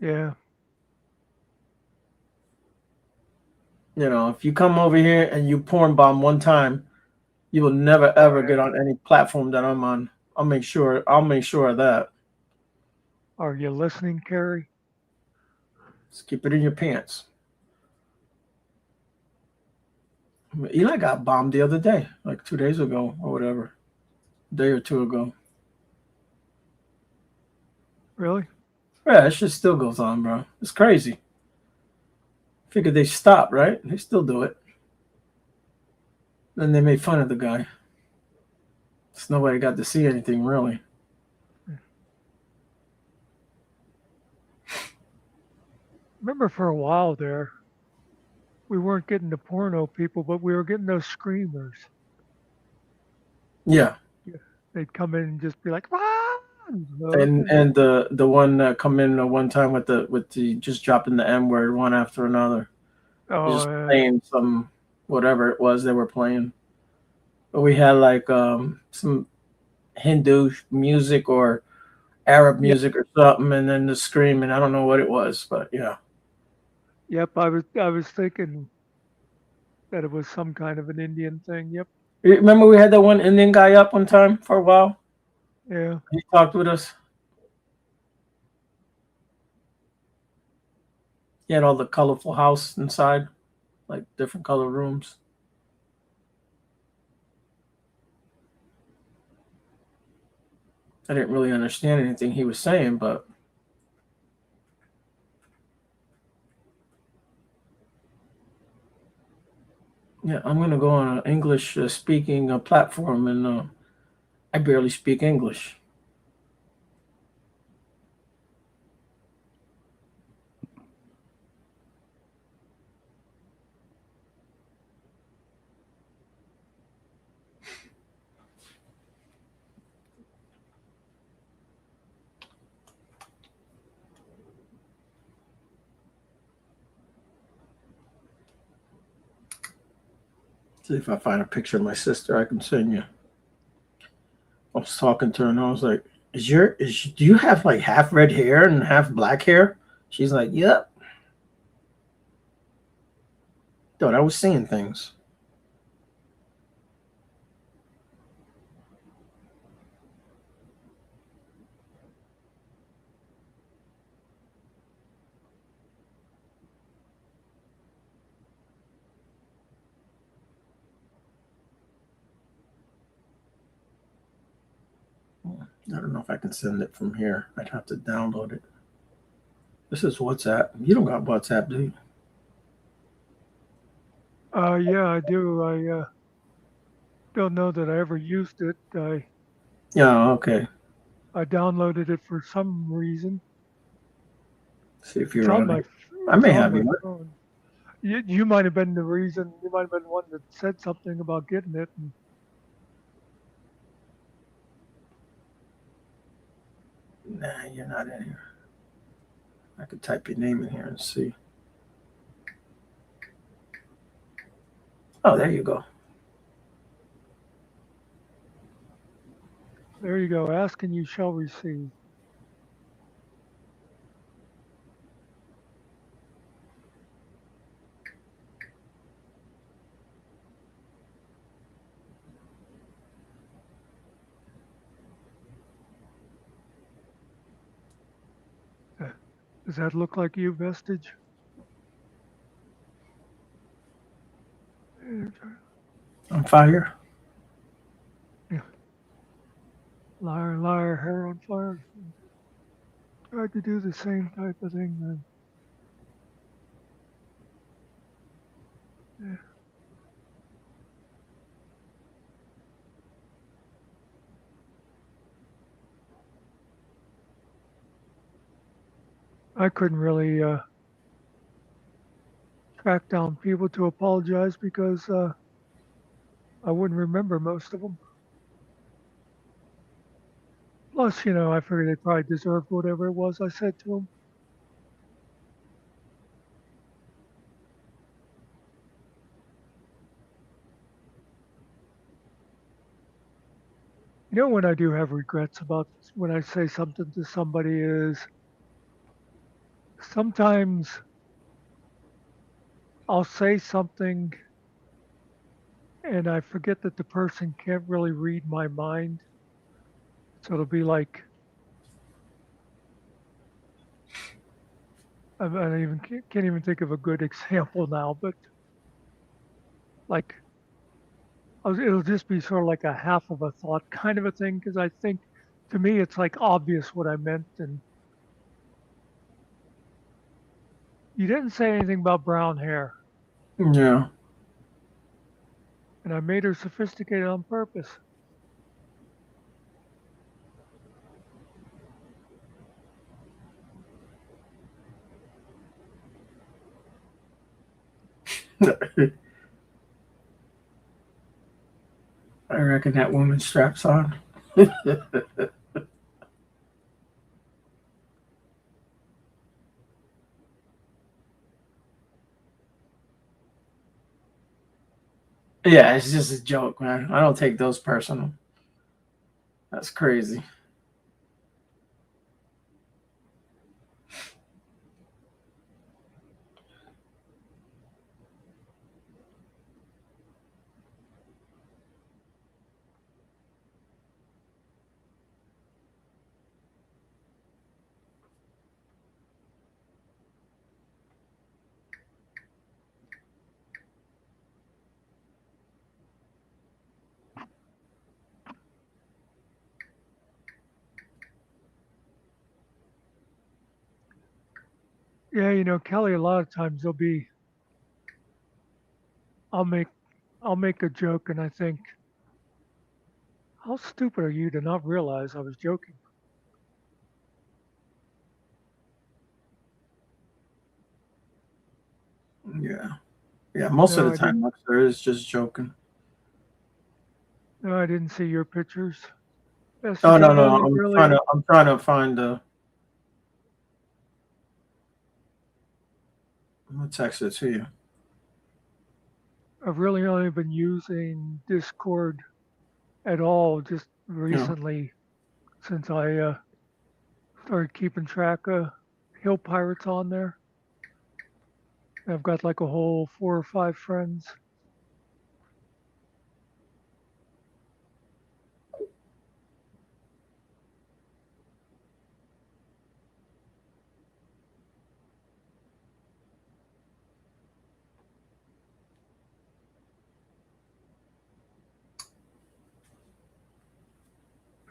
Yeah, You know, if you come over here and you porn bomb one time, you will never ever get on any platform that I'm on. I'll make sure of that. are you listening, Carrie? Just keep it in your pants. Eli got bombed the other day, like 2 days ago or whatever, a day or two ago. Really? Yeah, that shit still goes on, bro. It's crazy. Figured they stop, right? They still do it. Then they made fun of the guy. So nobody got to see anything really. Remember for a while there, we weren't getting the porno people, but we were getting those screamers. Yeah. They'd come in and just be like, "Ah!" And the one that come in one time with the just dropping the M word one after another. Oh, Just playing some whatever it was they were playing. But we had like some Hindu music or Arab Yeah. music or something, and then the screaming. I don't know what it was, but yeah. Yep. I was thinking that it was some kind of an Indian thing. Yep. Remember we had that one Indian guy up one time for a while. Yeah. He talked with us. He had all the colorful house inside, like different color rooms. I didn't really understand anything he was saying, but yeah, I'm gonna go on an English speaking platform, and I barely speak English. See if I find a picture of my sister I can send you. I was talking to her and I was like, do you have like half red hair and half black hair? She's like, yep. Thought I was seeing things. I don't know if I can send it from here. I'd have to download it. This is WhatsApp. You don't got WhatsApp, do you? Yeah, I do. I don't know that I ever used it. Yeah, okay. I downloaded it for some reason. See if It's you're on on my it. f- I it's may on have my you. phone. You might have been the reason. You might have been one that said something about getting it. And Nah, you're not in here. I could type your name in here and see. Oh, there you go. there you go. Ask and you shall receive. Uh, Does that look like you, Vestige? On fire. Yeah. Liar, liar, hair on fire. Tried to do the same type of thing then. Yeah. I couldn't really track down people to apologize because I wouldn't remember most of them. Plus, I figured they probably deserved whatever it was I said to them. When I do have regrets about when I say something to somebody is sometimes I'll say something and I forget that the person can't really read my mind. So it'll be like, I even can't even think of a good example now, but like it'll just be sort of like a half of a thought kind of a thing because I think to me it's like obvious what I meant, and you didn't say anything about brown hair, Yeah. and I made her sophisticated on purpose. I reckon that woman straps on. Yeah, it's just a joke, man. I don't take those personal. That's crazy. Yeah, you know, Kelly, a lot of times I'll make, I'll make a joke and I think, how stupid are you to not realize I was joking? Yeah. Yeah, most of No, the I didn't. time, Muckster is just joking. No, I didn't see your pictures. Best you Oh no, done, no, really, I'm trying to find the. I'm gonna text it to you. I've really only been using Discord at all just You know, recently since I started keeping track of hill pirates on there. I've got like a whole 4 or 5 friends.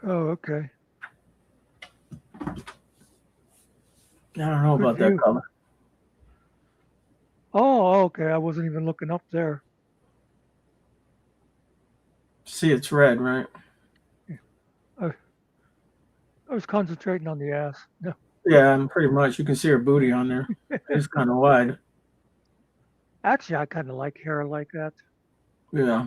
Oh, okay. I don't know Good about that view. color. Oh, okay. I wasn't even looking up there. See, it's red, right? I, I was concentrating on the ass. No. Yeah, and pretty much you can see her booty on there. It's kind of wide. Actually, I kind of like hair like that. Yeah.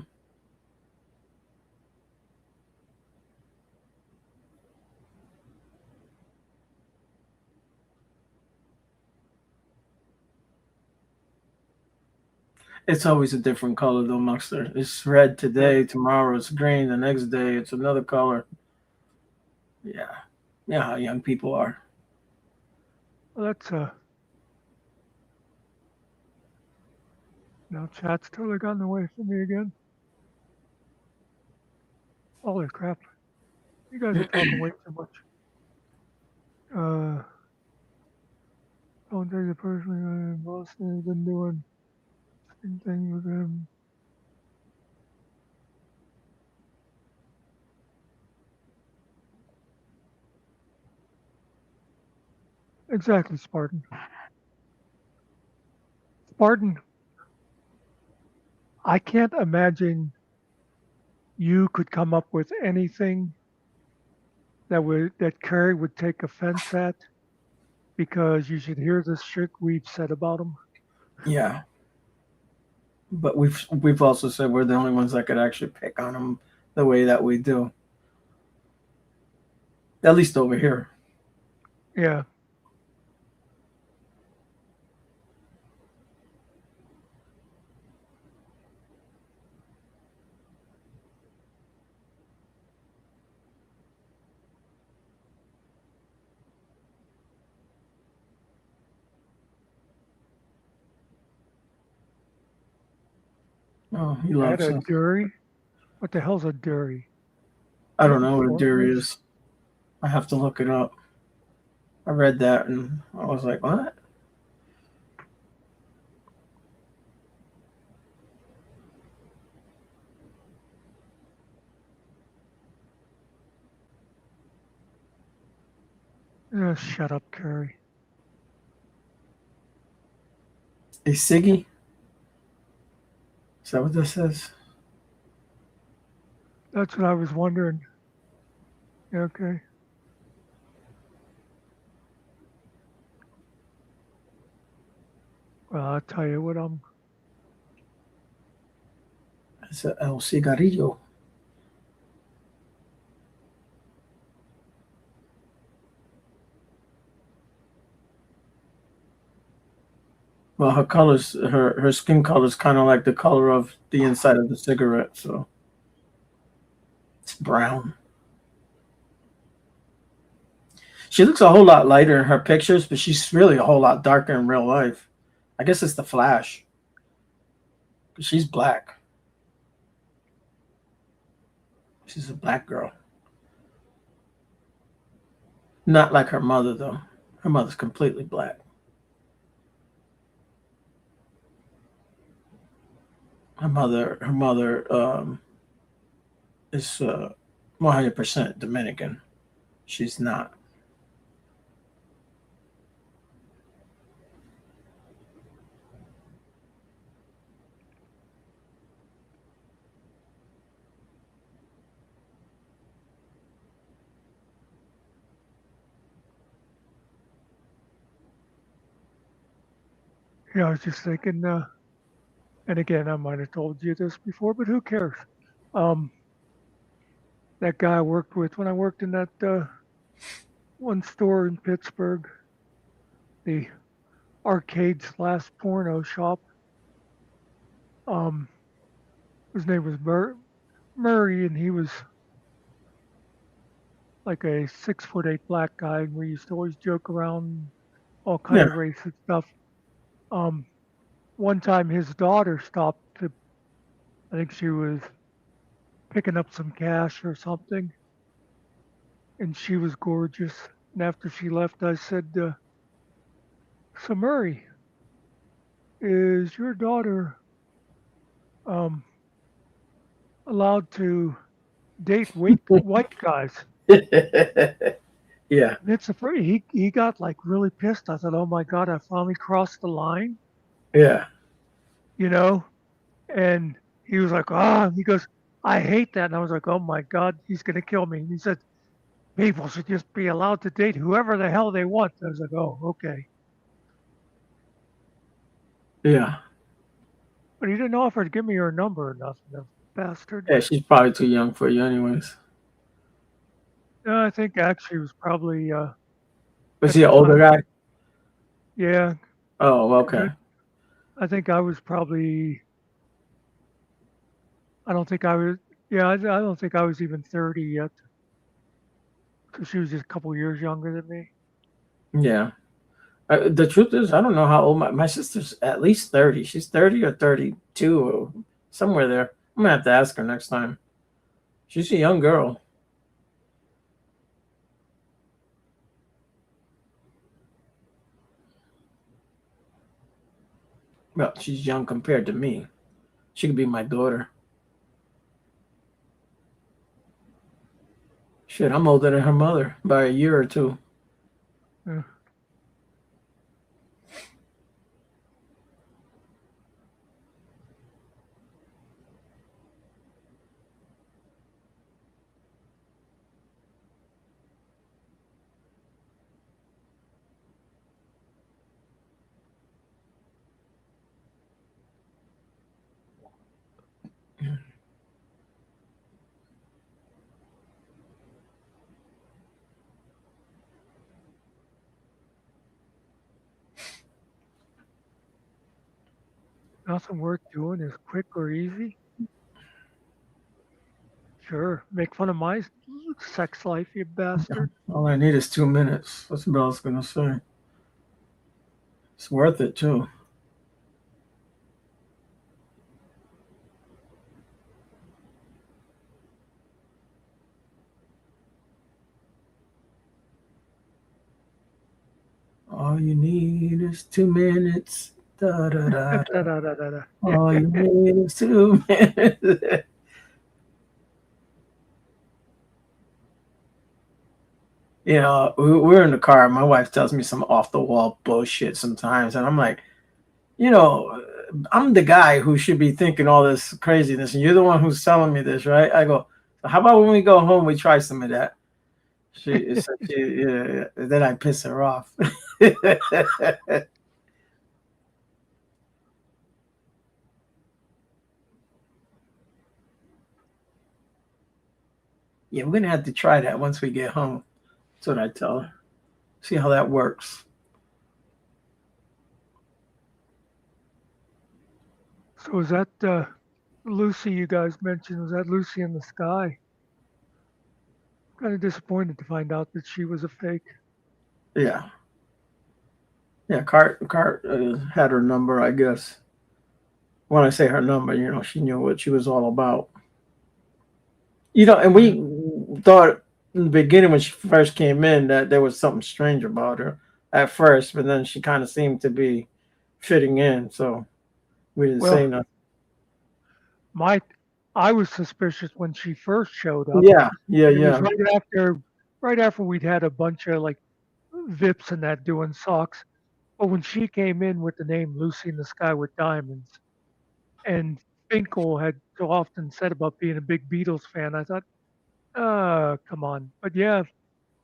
It's always a different color though, Muckster. It's red Yep. today, tomorrow it's green, the next day it's another color. Yeah. Yeah, how young people are. Well, that's now chat's totally gotten away from me again. Holy crap! You guys are talking way too much. Don't take it personally. Boston has been doing the same thing with him. Exactly, Spartan. Spartan, I can't imagine you could come up with anything that Kerry would take offense at because you should hear the shit we've said about him. Yeah. But we've also said we're the only ones that could actually pick on them the way that we do. At least over here. Yeah. Oh, he At loves a us. Dury? What the hell's a Dury? I don't know what a deer Reinforcements? is. I have to look it up. I read that and I was like, what? Shut up, Kerry. A Siggy? Is that what this says? That's what I was wondering. Okay. Well, I'll tell you what It's a El Cigarrillo. Well, her colors, her skin color is kind of like the color of the inside of the cigarette, so it's brown. She looks a whole lot lighter in her pictures, but she's really a whole lot darker in real life. I guess it's the flash. She's black. She's a black girl. Not like her mother, though. Her mother's completely black. Her mother is 100% Dominican. She's not. Yeah, I was just thinking, and again, I might have told you this before, but who cares? Um, that guy I worked with when I worked in that one store in Pittsburgh, the arcade slash porno shop. Um, his name was Murray, and he was like a 6'8" black guy, and we used to always joke around all kind Yeah. of racist stuff. Um, one time his daughter stopped to, I think she was picking up some cash or something, and she was gorgeous. And after she left, I said, "So Murray, is your daughter um, allowed to date white guys?" Yeah. And it's he got like really pissed. I thought, "Oh my God, I finally crossed the line," Yeah. you know. And he was like, "Ah," he goes, "I hate that." And I was like, "Oh my God, he's gonna kill me." And he said, "People should just be allowed to date whoever the hell they want." I was like, "Oh, okay." Yeah. But he didn't offer to give me her number or nothing, the bastard. Yeah, she's probably too young for you anyways. No, I think actually it was probably Was at he the an older time. guy? Yeah, Oh, 'cause okay. I think I was probably. I don't think I was. Yeah, I don't think I was even 30 yet. So she was just a couple years younger than me. Yeah. The truth is, I don't know how old my sister's at least 30. She's 30 or 32 or somewhere there. I'm gonna have to ask her next time. She's a young girl. Well, she's young compared to me. She could be my daughter. Shit, I'm older than her mother by a year or two. Yeah. Nothing worth doing is quick or easy. Sure, make fun of my sex life, you bastard. All I need is 2 minutes. That's what I was gonna say. It's worth it too. All you need is 2 minutes. Da, da, da, da. Da, da, da, da, da. All you need is 2 minutes. You know, we're in the car. My wife tells me some off the wall bullshit sometimes, and I'm like, you know, I'm the guy who should be thinking all this craziness, and you're the one who's telling me this, right? I go, so how about when we go home, we try some of that? Yeah, then I piss her off. Yeah, we're gonna have to try that once we get home. That's what I tell her. See how that works. So was that Lucy you guys mentioned? Was that Lucy in the Sky? Kind of disappointed to find out that she was a fake. Yeah. Yeah, Cart had her number, I guess. When I say her number, she knew what she was all about. And we thought in the beginning when she first came in that there was something strange about her at first, but then she kind of seemed to be fitting in, so we didn't say nothing. I was suspicious when she first showed up. Yeah. It was right after we'd had a bunch of like Vips and that doing socks. But when she came in with the name Lucy in the Sky with Diamonds, and Finkel had so often said about being a big Beatles fan, I thought, come on. But yeah,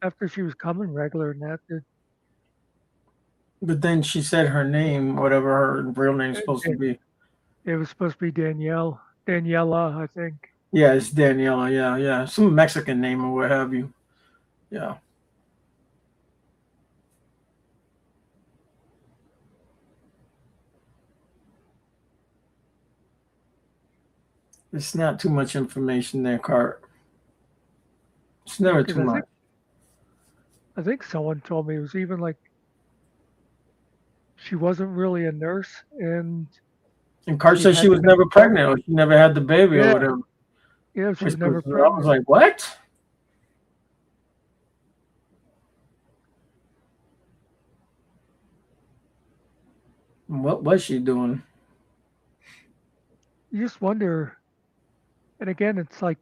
after she was coming regular and that, But then she said her name, whatever her real name's supposed to be. it was supposed to be Daniela, I think. Yeah, it's Daniela. Yeah. Some Mexican name or what have you. Yeah. It's not too much information there, Cart. It's never too much. I think someone told me it was even like she wasn't really a nurse, and Cart said she was never pregnant, or she never had the baby, or whatever. Yeah, she was never I pregnant. was like, what? What was she doing? You just wonder, and again, it's like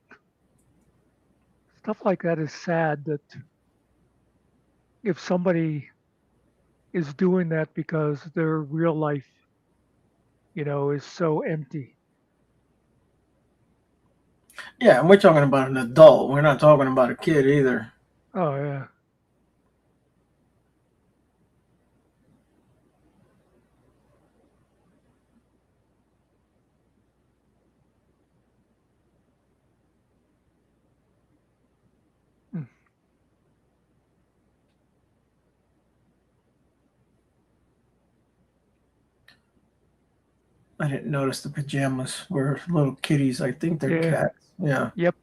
stuff like that is sad that if somebody is doing that because their real life, is so empty. Yeah, and we're talking about an adult. We're not talking about a kid either. Oh, yeah. I didn't notice the pajamas were little kitties. I think they're cats. Yeah. Yep.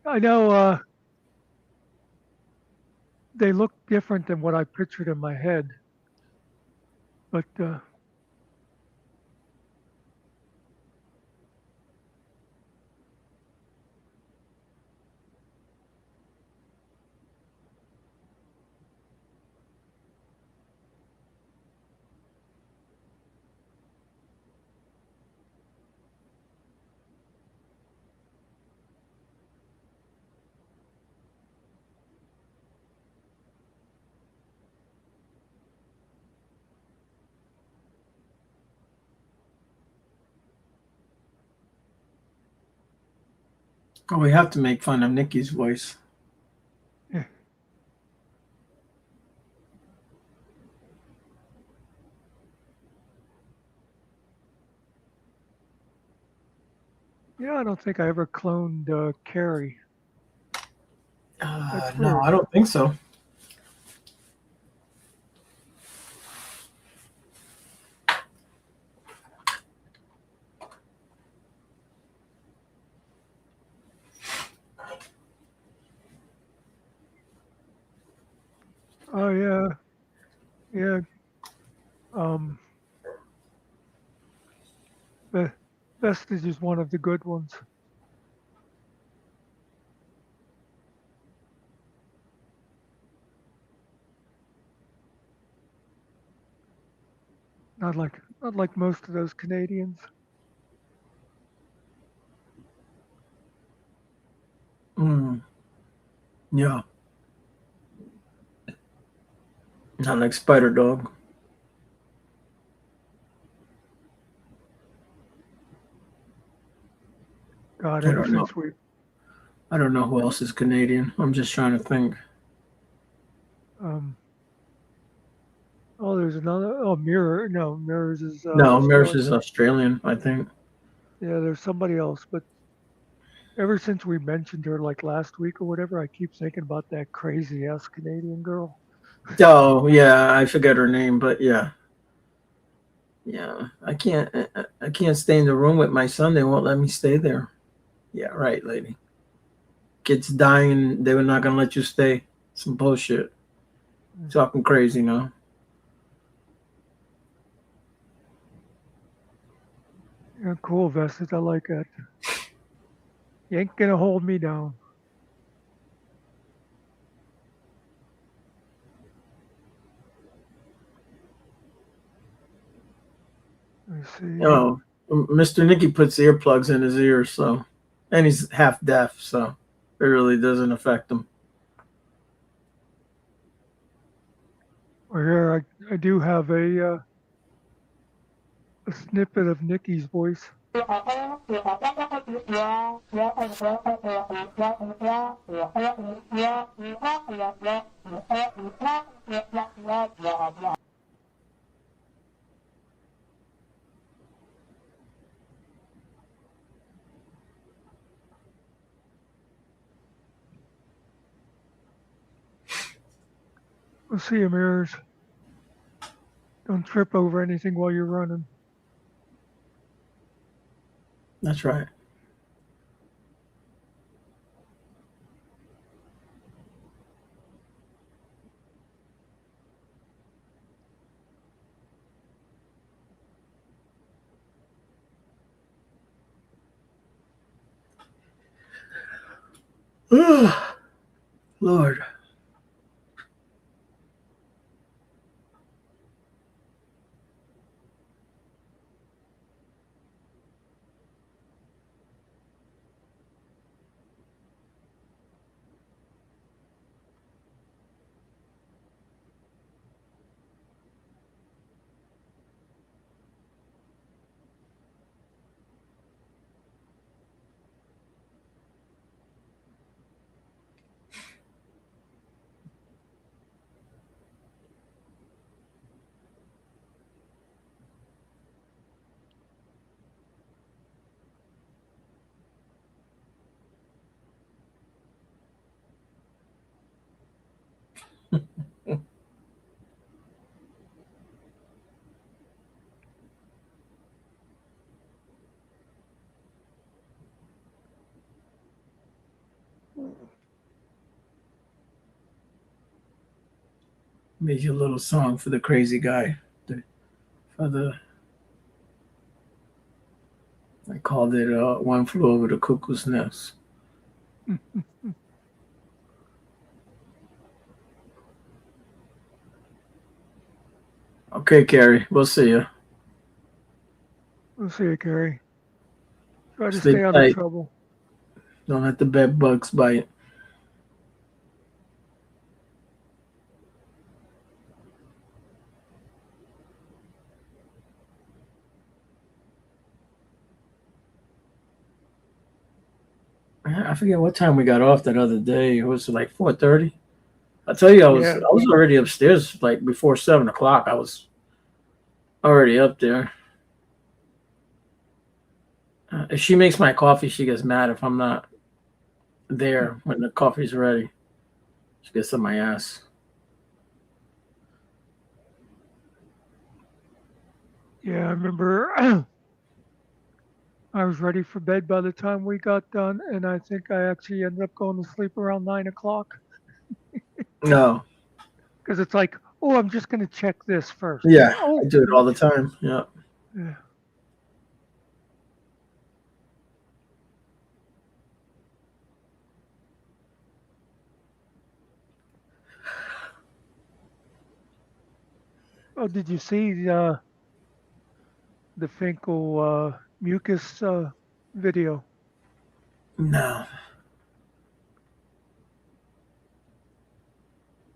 I know they look different than what I pictured in my head. But Oh, we have to make fun of Nikki's voice. yeah. I don't think I ever cloned Carrie. No, I don't think so. Oh yeah. Vestige is one of the good ones. Not like most of those Canadians. Yeah. Not like Spider Dog. God, I don't know who else is Canadian. I'm just trying to think. There's another. Oh, Mirror. No, Mirrors is. No, Mirrors is Australian, I think. Yeah, there's somebody else, but ever since we mentioned her like last week or whatever, I keep thinking about that crazy ass Canadian girl. Oh yeah, I forget her name, but yeah. Yeah, I can't stay in the room with my son. They won't let me stay there. Yeah, right, lady. Kids dying, they were not gonna let you stay. Some bullshit. Talking crazy now. Yeah, cool, Vested. I like that. You ain't gonna hold me down. Let me see. Oh, Mr. Nicky puts earplugs in his ears, so, and he's half deaf, so it really doesn't affect him. Well, here I do have a snippet of Nikki's voice. Let's see, mirrors. Don't trip over anything while you're running. That's right. Lord. Made you a little song for the crazy guy. I called it One Flew Over the Cuckoo's Nest. Okay, Carrie, we'll see you. We'll see you, Carrie. Try to Stay stay out of tight. trouble. Don't let the bed bugs bite. I forget what time we got off that other day. It was like 4:30. I tell you, I was Yeah. already upstairs like before 7 o'clock. I was already up there. If she makes my coffee, she gets mad if I'm not there when the coffee's ready. She gets on my ass. Yeah, I remember I was ready for bed by the time we got done, and I think I actually ended up going to sleep around 9 o'clock No, because it's like, oh, I'm just going to check this first. yeah, Oh, I do it all the time. Yeah. yeah. Oh, did you see the Finkel mucus video? No,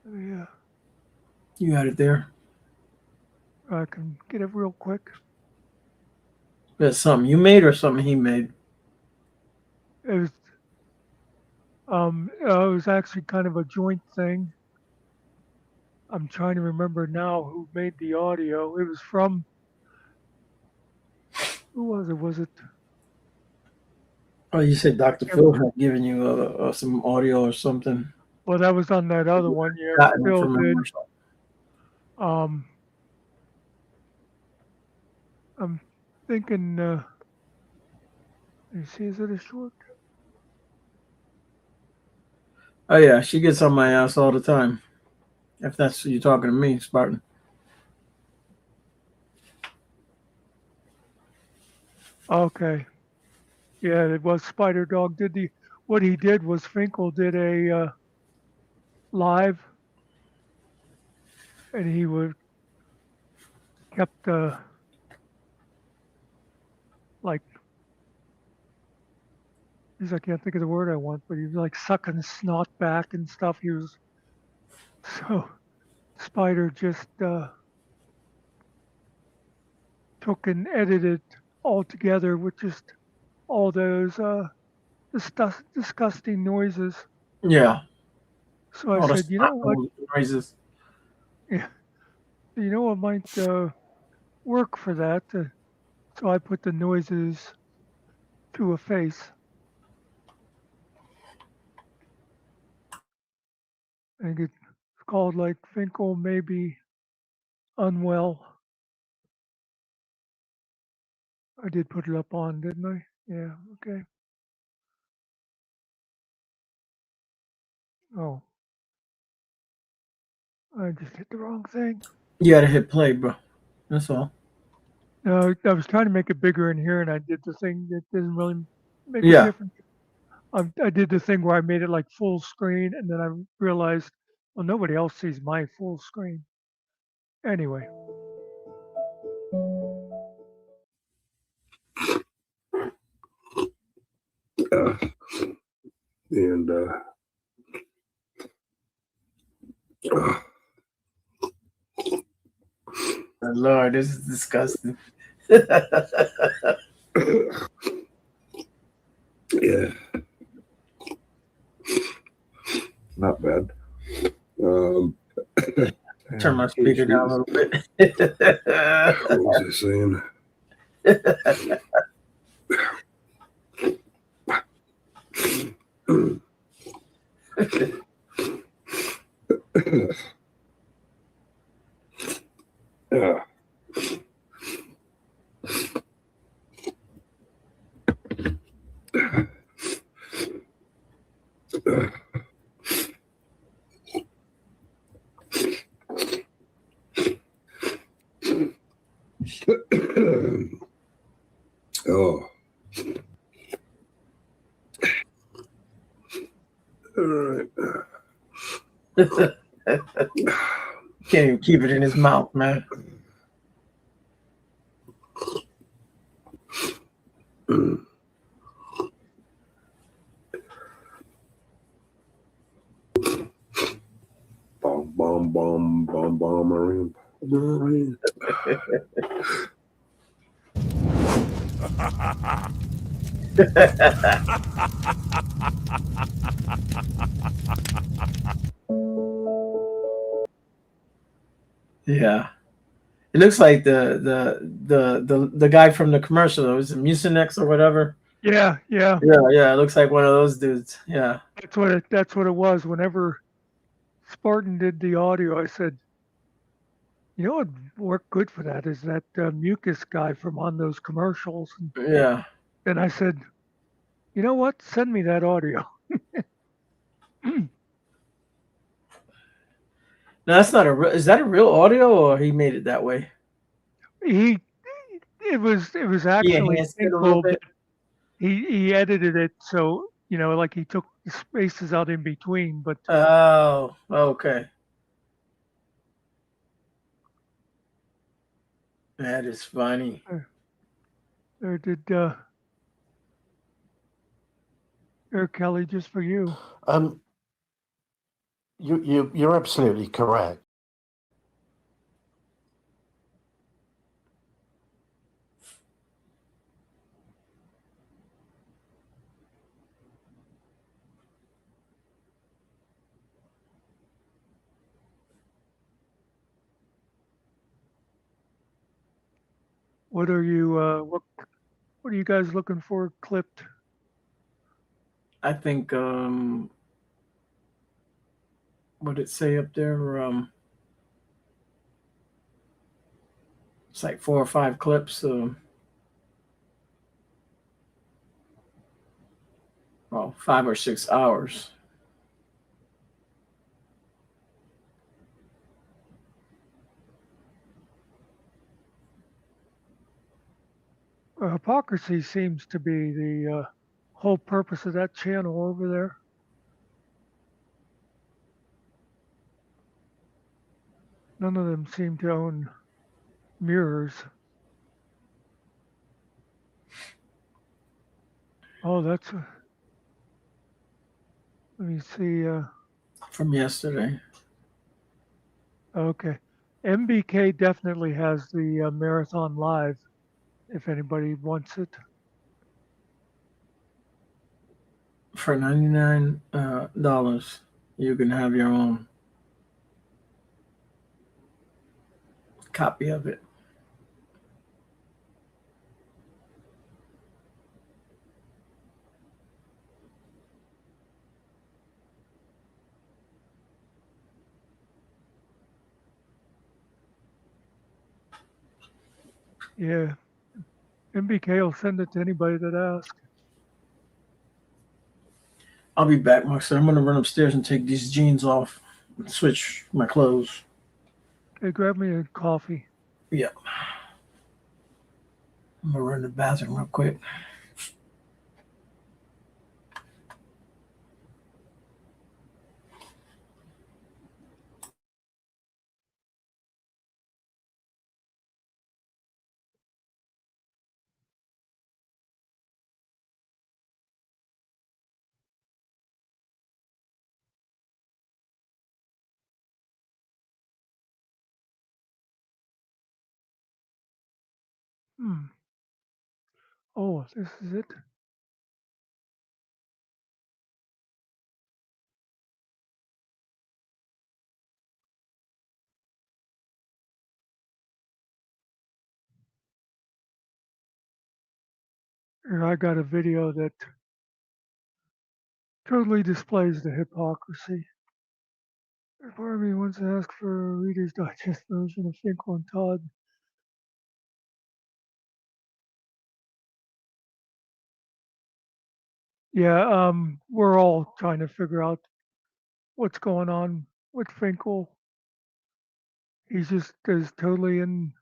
Yeah, you got it there. I can get it real quick. That's something you made or something he made. It was actually kind of a joint thing. I'm trying to remember now who made the audio. It was from, who was it? Was it? Oh, you said Dr. Can't- Phil had given you some audio or something. Well, that was on that other one. Yeah, Gotten it Phil from him did. or something. Um, I'm thinking, let me see, is it a short? Oh yeah, she gets on my ass all the time. If that's you talking to me, Spartan. Okay. Yeah, it was Spider Dog. What he did was Finkel did a live, and he would kept like, I can't think of the word I want, but he was like sucking his snot back and stuff. He was so Spider just took and edited all together with just all those disgusting noises. Yeah, So I all the said, you know what? noises. Yeah, you know what might work for that. So I put the noises to a face. I think it's called like Finkel maybe unwell. I did put it up on, didn't I? Yeah. Okay. Oh, I just hit the wrong thing. You gotta hit play, bro. That's all. No, I was trying to make it bigger in here, and I did the thing that doesn't really make a Yeah. difference. I did the thing where I made it like full screen, and then I realized, well, nobody else sees my full screen. Anyway, And Lord, this is disgusting. yeah, not bad. Turn my speaker down a little bit. What was I saying? Yeah. Oh. All right. Can't even keep it in his mouth, man. Bomb, bomb, bomb, bomb, bomb, marine. Marine. Yeah. It looks like the guy from the commercial. It was it Mucinex or whatever. yeah, Yeah, it looks like one of those dudes. Yeah. that's what it was. Whenever Spartan did the audio, I said, you know what worked good for that is that mucus guy from on those commercials. And Yeah. then I said, you know what? Send me that audio. No, that's not a real. Is that a real audio or he made it that way? he it was He actually enhanced it a little Finkel, but bit. he edited it so like he took the spaces out in between. But Oh, okay. That is funny. there did there, Kelly, just for you. You're absolutely correct. What are you what are you guys looking for clipped? I think what did it say up there? It's like 4 or 5 clips. Well, 5 or 6 hours. Hypocrisy seems to be the whole purpose of that channel over there. None of them seem to own mirrors. Oh, let me see. From yesterday. Okay. MBK definitely has the Marathon Live if anybody wants it. For $99, you can have your own copy of it. Yeah. MBK will send it to anybody that asks. I'll be back, Muckster. I'm going to run upstairs and take these jeans off and switch my clothes. Hey, grab me a coffee. Yeah. I'm going to run to the bathroom real quick. Oh, this is it. Here, I got a video that totally displays the hypocrisy. Part of me wants to ask for a Reader's Digest version of Finkel and Todd. Yeah, we're all trying to figure out what's going on with Finkel. He's just is totally in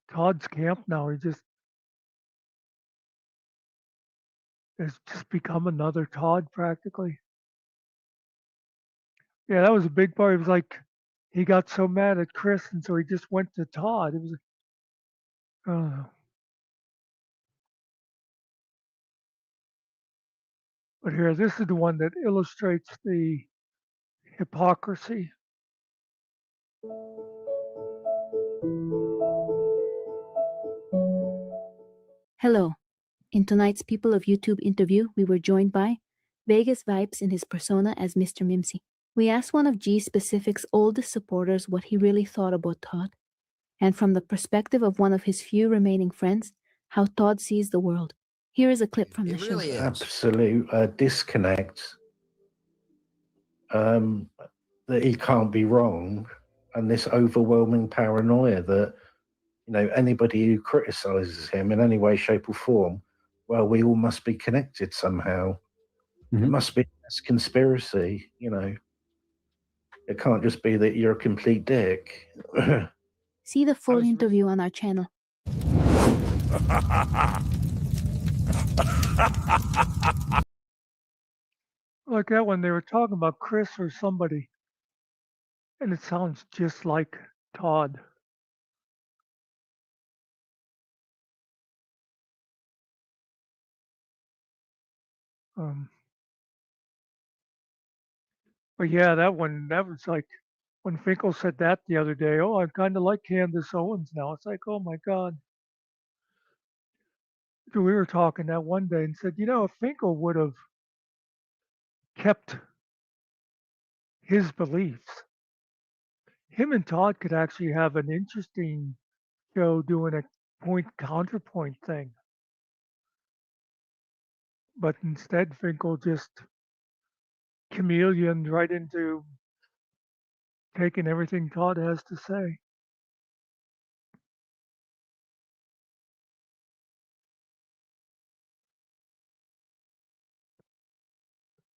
Todd's camp now. He just has just become another Todd practically. Yeah, that was a big part. It was like he got so mad at Chris, and so he just went to Todd. It was, I don't know. But here, this is the one that illustrates the hypocrisy. Hello. In tonight's People of YouTube interview, we were joined by Vegas Vibes in his persona as Mr. Mimsy. We asked one of G Specific's oldest supporters what he really thought about Todd, and from the perspective of one of his few remaining friends, how Todd sees the world. Here is a clip from the show. Absolute disconnect. That he can't be wrong, and this overwhelming paranoia that anybody who criticizes him in any way, shape, or form, well, we all must be connected somehow. It must be this conspiracy. It can't just be that you're a complete dick. See the full interview on our channel. Like that when they were talking about Chris or somebody, and it sounds just like Todd. But yeah, that was like when Finkel said that the other day. Oh, I kind of like Candace Owens now. It's like, oh my God. We were talking that one day and said, if Finkel would have kept his beliefs, him and Todd could actually have an interesting show doing a point counterpoint thing. But instead, Finkel just chameleoned right into taking everything Todd has to say.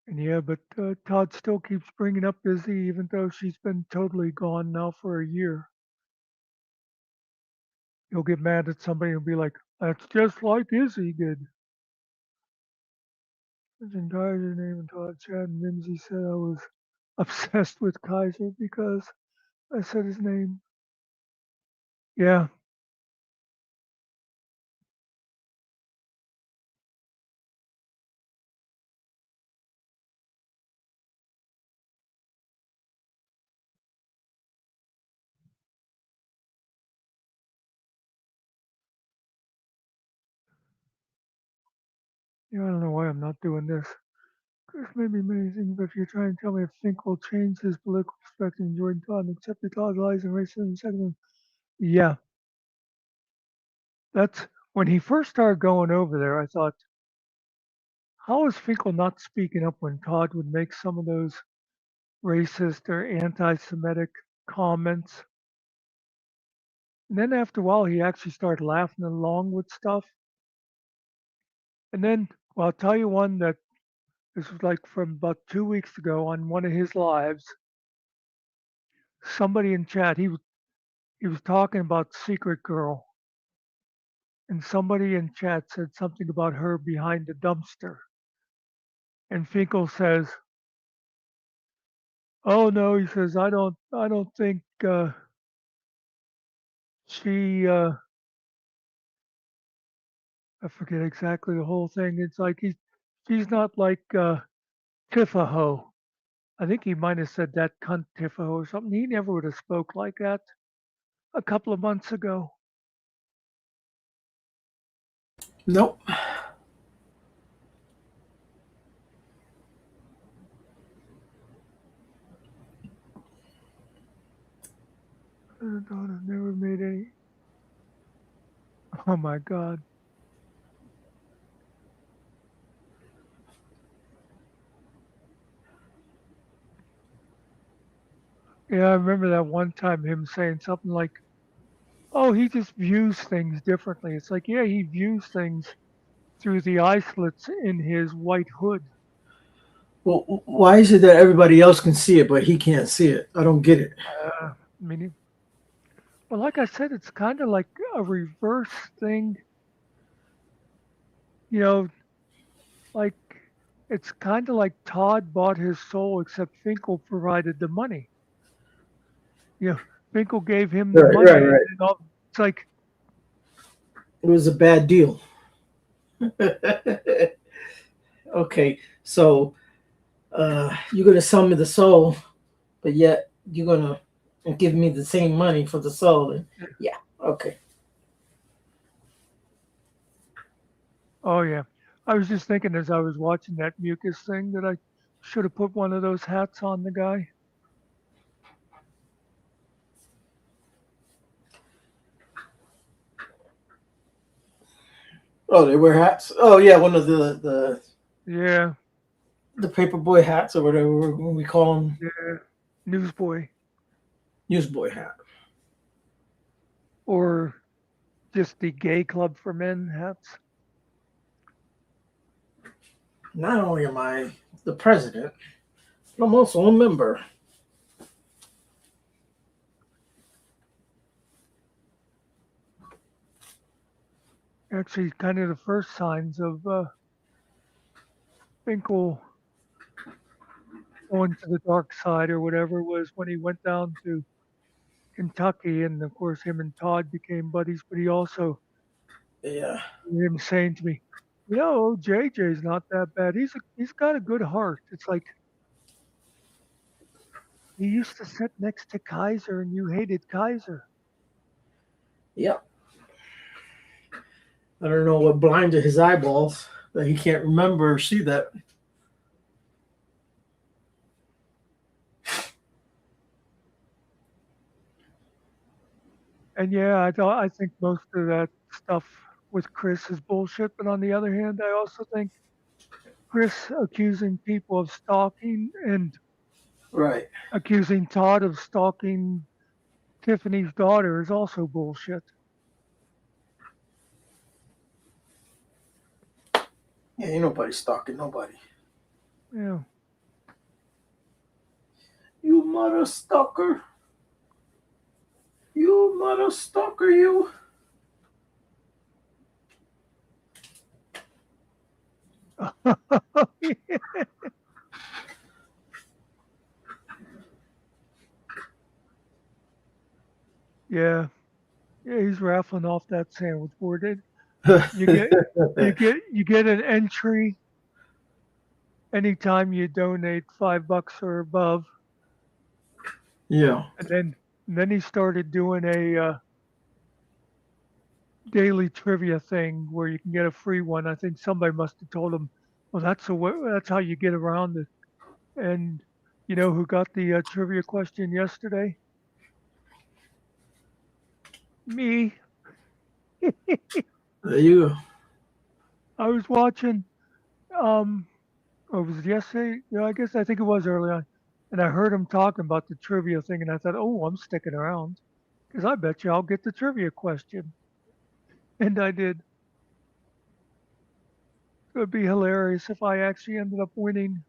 And yeah, but Todd still keeps bringing up Izzy, even though she's been totally gone now for a year. He'll get mad at somebody and be like, "That's just like Izzy did." Mentioned Kaiser's name, and Todd, Chad, and Mimsy said I was obsessed with Kaiser because I said his name. Yeah. Yeah, I don't know why I'm not doing this. Chris may be amazing, but if you're trying to tell me if Fink will change his political perspective and join Todd and accept the Todd lies and racism, second, yeah. That's when he first started going over there, I thought, how is Finkel not speaking up when Todd would make some of those racist or anti Semitic comments? And then after a while, he actually started laughing along with stuff. And then, well, I'll tell you one that this was like from about 2 weeks ago on one of his lives. Somebody in chat, he was talking about Secret Girl, and somebody in chat said something about her behind the dumpster. And Finkel says, "Oh no," he says, I don't think she." I forget exactly the whole thing. It's like she's not like Tifaho. I think he might have said that cunt Tifaho or something. He never would have spoke like that a couple of months ago. Nope. I've never made any. Oh my God. Yeah, I remember that one time him saying something like, "Oh, he just views things differently." It's like, yeah, he views things through the eye slits in his white hood. Well, why is it that everybody else can see it, but he can't see it? I don't get it. I mean, well, like I said, it's kind of like a reverse thing. You know, like it's kind of like Todd bought his soul, except Finkel provided the money. You know, Finkel gave him the Right, money, right, and right. then it's like, It was a bad deal. Okay, so you're gonna sell me the soul, but yet you're gonna give me the same money for the soul. And yeah, okay. oh yeah. I was just thinking as I was watching that mucus thing that I should have put one of those hats on the guy. Oh, they wear hats. Oh yeah, one of Yeah, the paperboy hats or whatever we call them, yeah, newsboy, newsboy hat. or just the gay club for men hats. Not only am I the president, but I'm also a member. Actually, kind of the first signs of Finkel going to the dark side or whatever was when he went down to Kentucky, and of course him and Todd became buddies. But he also Yeah, him saying to me, JJ's not that bad. He's got a good heart. It's like he used to sit next to Kaiser, and you hated Kaiser. yep. I don't know what blinded his eyeballs that he can't remember or see that. And yeah, I think most of that stuff with Chris is bullshit. But on the other hand, I also think Chris accusing people of stalking and Right. accusing Todd of stalking Tiffany's daughter is also bullshit. Yeah, ain't nobody stalking nobody. Yeah. You mother stalker. You mother stalker, you. Yeah, yeah, he's raffling off that sandwich board. You get you get an entry anytime you donate $5 or above, Yeah. and then he started doing a daily trivia thing where you can get a free one. I think somebody must have told him, well, that's how you get around it. And you know who got the trivia question yesterday? Me. There you go. I was watching. Or was it yesterday? Yeah, I think it was early on. And I heard him talking about the trivia thing, and I thought, oh, I'm sticking around because I bet you I'll get the trivia question. And I did. It would be hilarious if I actually ended up winning.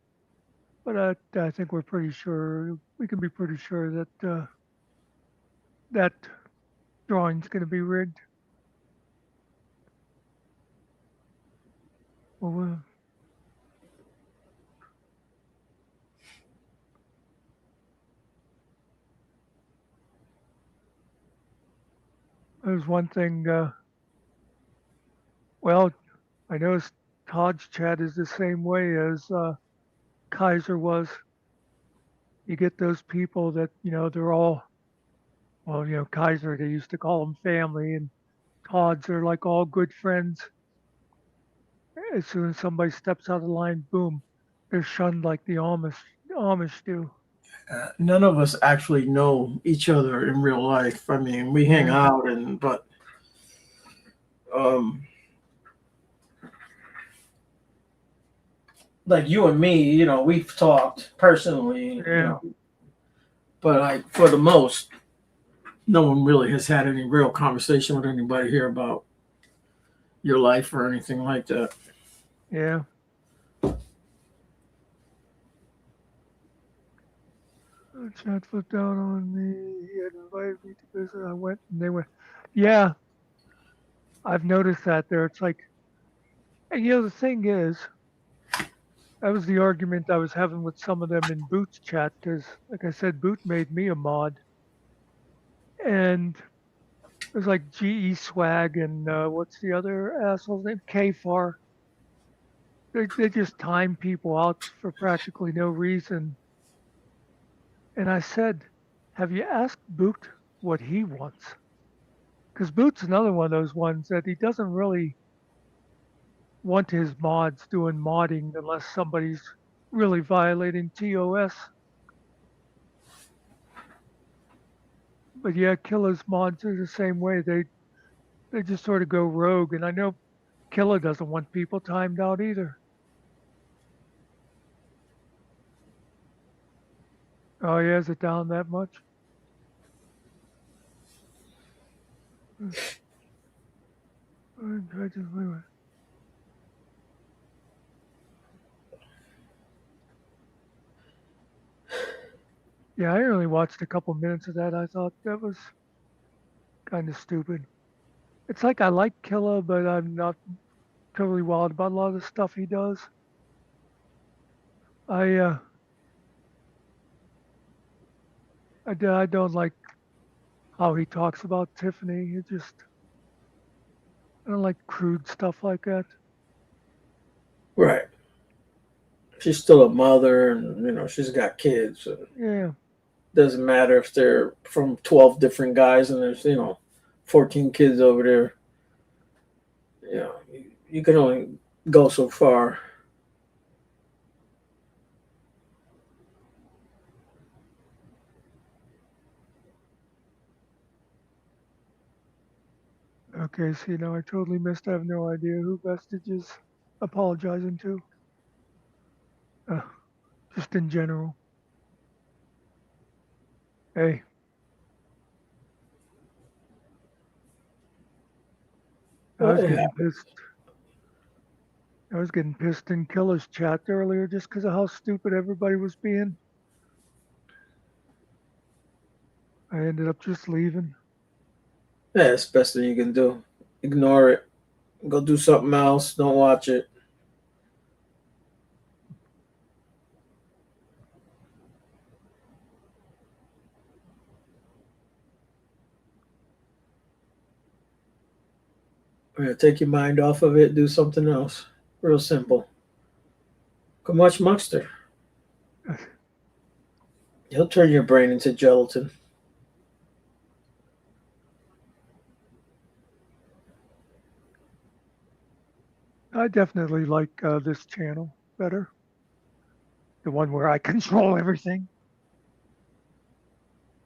But I think we're pretty sure, we can be pretty sure that that drawing's going to be rigged. Well, there's one thing. Well, I noticed Todd's chat is the same way as Kaiser was. You get those people that, they're all, well, Kaiser, they used to call them family, and Todd's are like all good friends. As soon as somebody steps out of line, boom, they're shunned like the Amish do. None of us actually know each other in real life. I mean, we hang Yeah. out but um like you and me, we've talked personally, Yeah. but like for the most, no one really has had any real conversation with anybody here about your life or anything like that. Yeah. The chat flipped out on me. He had invited me to visit. I went, and they went, yeah, I've noticed that there. It's like, and the thing is, that was the argument I was having with some of them in Boot's chat because, like I said, Boot made me a mod, and there's like GE Swag and what's the other asshole's name? KFAR. They just time people out for practically no reason. And I said, have you asked Boot what he wants? Because Boot's another one of those ones that he doesn't really want his mods doing modding unless somebody's really violating TOS. But yeah, Killa's mods are the same way. They just sort of go rogue, and I know Killa doesn't want people timed out either. Oh yeah, is it down that much? I just wait. Yeah, I only watched a couple minutes of that. I thought that was kind of stupid. It's like I like Killa, but I'm not totally wild about a lot of the stuff he does. I I don't like how he talks about Tiffany. I don't like crude stuff like that. Right. She's still a mother, and she's got kids. So Yeah, doesn't matter if they're from 12 different guys and there's 14 kids over there. You can only go so far. okay, see, now I totally missed. I have no idea who Vestige is apologizing to. Uh, just in general. Hey, I was What getting happened? pissed. I was getting pissed in Killer's chat earlier just because of how stupid everybody was being. I ended up just leaving. Yeah, it's the best thing you can do. Ignore it. Go do something else. Don't watch it. Yeah, take your mind off of it. Do something else. Real simple. Go watch Muckster. He'll turn your brain into gelatin. I definitely like this channel better. The one where I control everything.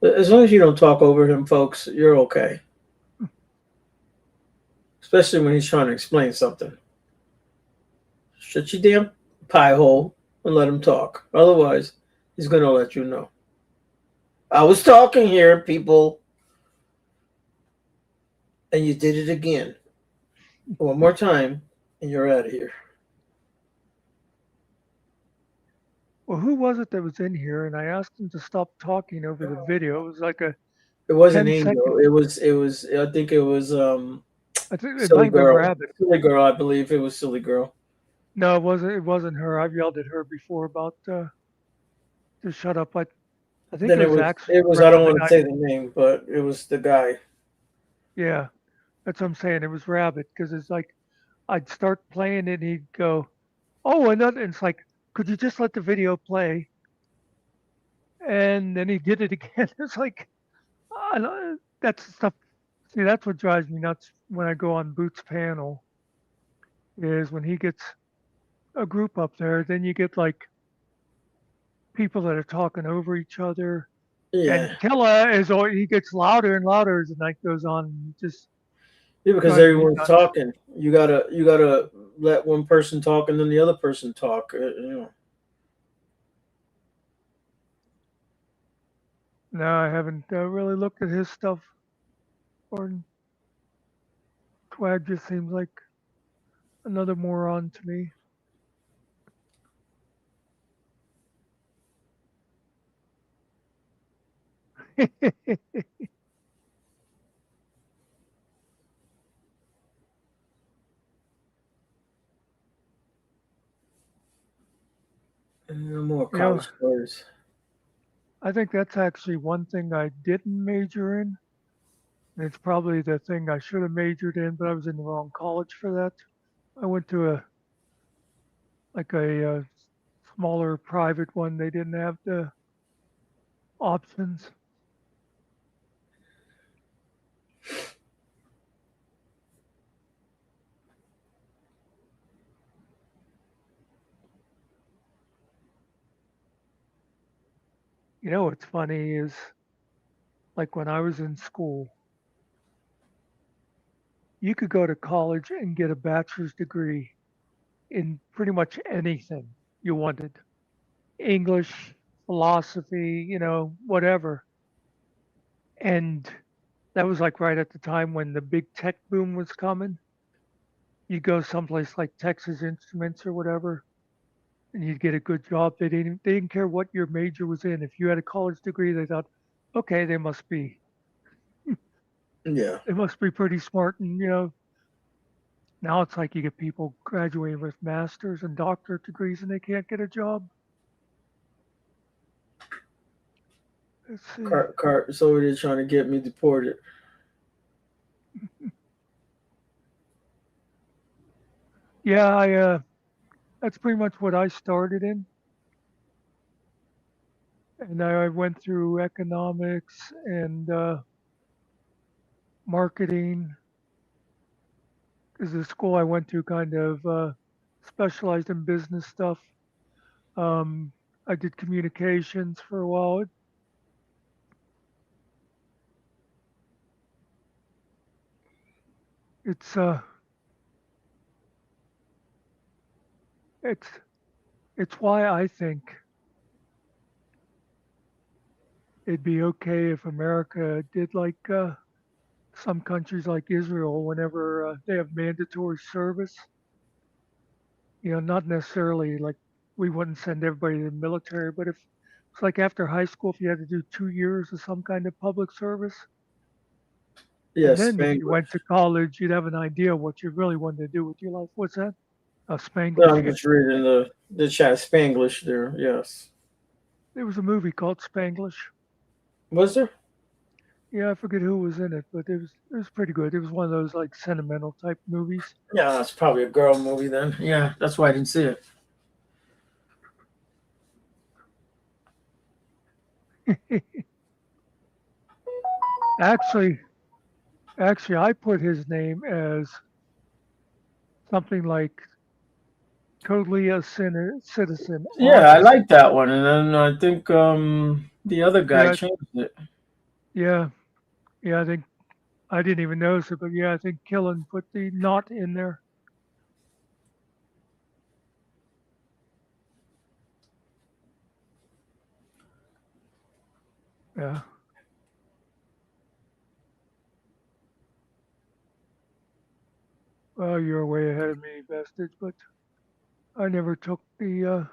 As long as you don't talk over him, folks, you're okay. Especially when he's trying to explain something. Shut your damn pie hole and let him talk. Otherwise, he's going to let you know. I was talking here, people, and you did it again. One more time, and you're out of here. Well, who was it that was in here? And I asked him to stop talking over the video. It was like a It wasn't 10-second. Angel. It was. I think it was I think it Silly might have been Girl. Rabbit. Silly Girl, I believe it was Silly Girl. No, it wasn't. It wasn't her. I've yelled at her before about to shut up. I think Then it was actually it was. I don't Rabbit. want to say the name, but it was the guy. Yeah, that's what I'm saying. It was Rabbit because it's like I'd start playing it and he'd go, "Oh, another." And it's like, could you just let the video play? And then he did it again. It's like, I don't, that's the stuff. See, that's what drives me nuts when I go on Boots' panel. Is when he gets a group up there, then you get like people that are talking over each other. Yeah. And Killa is always, he gets louder and louder as the night goes on. And it just Yeah, because drives me everyone's nuts. talking. You gotta let one person talk and then the other person talk. No, I haven't really looked at his stuff. Or Twag just seems like another moron to me. No more You know, college stories. I think that's actually one thing I didn't major in. And it's probably the thing I should have majored in, but I was in the wrong college for that. I went to a smaller private one. They didn't have the options. You know what's funny is like when I was in school, you could go to college and get a bachelor's degree in pretty much anything you wanted. English, philosophy, whatever. And that was like right at the time when the big tech boom was coming. You go someplace like Texas Instruments or whatever, and you'd get a good job. They didn't care what your major was in. If you had a college degree, they thought, okay, Yeah. they must be pretty smart. And now it's like you get people graduating with masters and doctorate degrees and they can't get a job. Let's see. Cart is over there trying to get me deported. Yeah, that's pretty much what I started in. And I went through economics and marketing because the school I went to kind of specialized in business stuff. Um, I did communications for a while. It's uh, it's it's why I think it'd be okay if America did like some countries like Israel whenever they have mandatory service. Not necessarily like we wouldn't send everybody to the military, but if It's like after high school, if you had to do 2 years of some kind of public service. Yeah, And then if you Spanglish. went to college, you'd have an idea what you really wanted to do with your life. What's that? No, Spanglish. I'm Yeah. just reading the chat. Spanglish there. Yes. There was a movie called Spanglish. Was there? Yeah, I forget who was in it, but it was pretty good. It was one of those like sentimental type movies. Yeah, that's probably a girl movie then. Yeah, that's why I didn't see it. Actually, I put his name as something like totally a citizen Yeah, I honest. like that one. And then I think the other guy Yeah, changed it. yeah, yeah. I think I didn't even notice it, but yeah, I think Killen put the not in there. Yeah. Well, you're way ahead of me, Vestige, but I never took the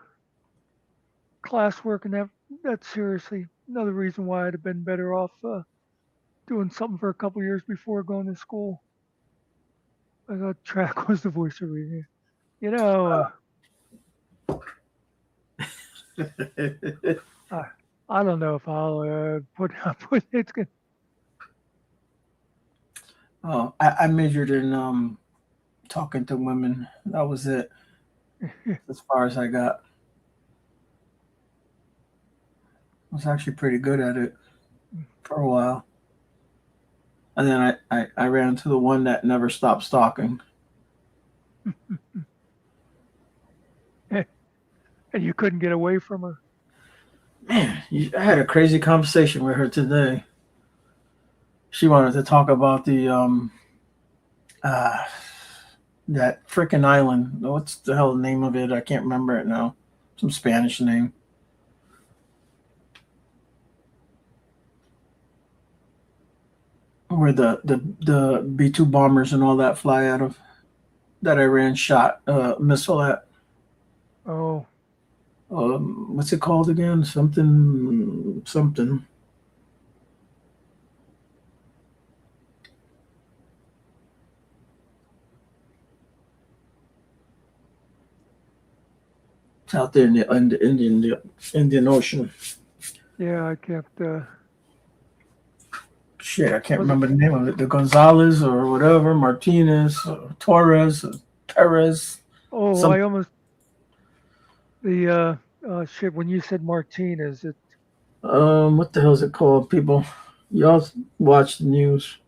classwork and that seriously. Another reason why I'd have been better off doing something for a couple years before going to school. I thought track was the voice of reason. You know, I, I don't know if I'll put it's good. Oh, I majored in talking to women. That was it. As far as I got. I was actually pretty good at it for a while. And then I ran into the one that never stopped stalking. And you couldn't get away from her. Man, I had a crazy conversation with her today. She wanted to talk about the that freaking island. What's the hell the name of it? I can't remember it now. Some Spanish name. Where the B-2 bombers and all that fly out of, that Iran shot a missile at. Oh, What's it called again? Something. It's out there in the Indian Ocean. yeah, I can't. Shit, I can't Was it? remember the name of it. The Gonzalez or whatever, Martinez, Torres, Perez. Oh, Some I almost the shit when you said Martinez. It what the hell is it called? People, y'all watch the news.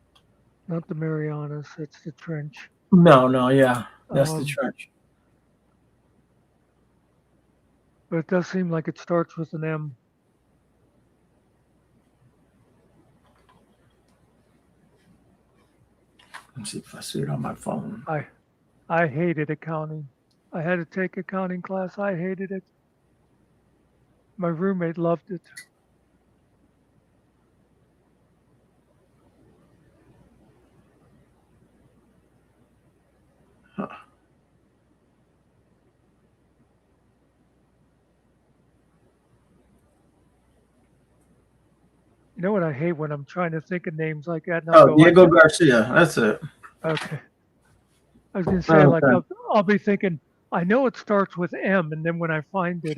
not the Marianas. It's the trench. No, yeah, that's the Um, trench. but it does seem like it starts with an M. Let's see if I see it on my phone. I hated accounting. I had to take accounting class. I hated it. My roommate loved it. Huh. You know what I hate when I'm trying to think of names like that and I'll Oh, go like, Diego Garcia. That's it. okay. I was gonna say like Okay. I'll be thinking I know it starts with M, and then when I find it,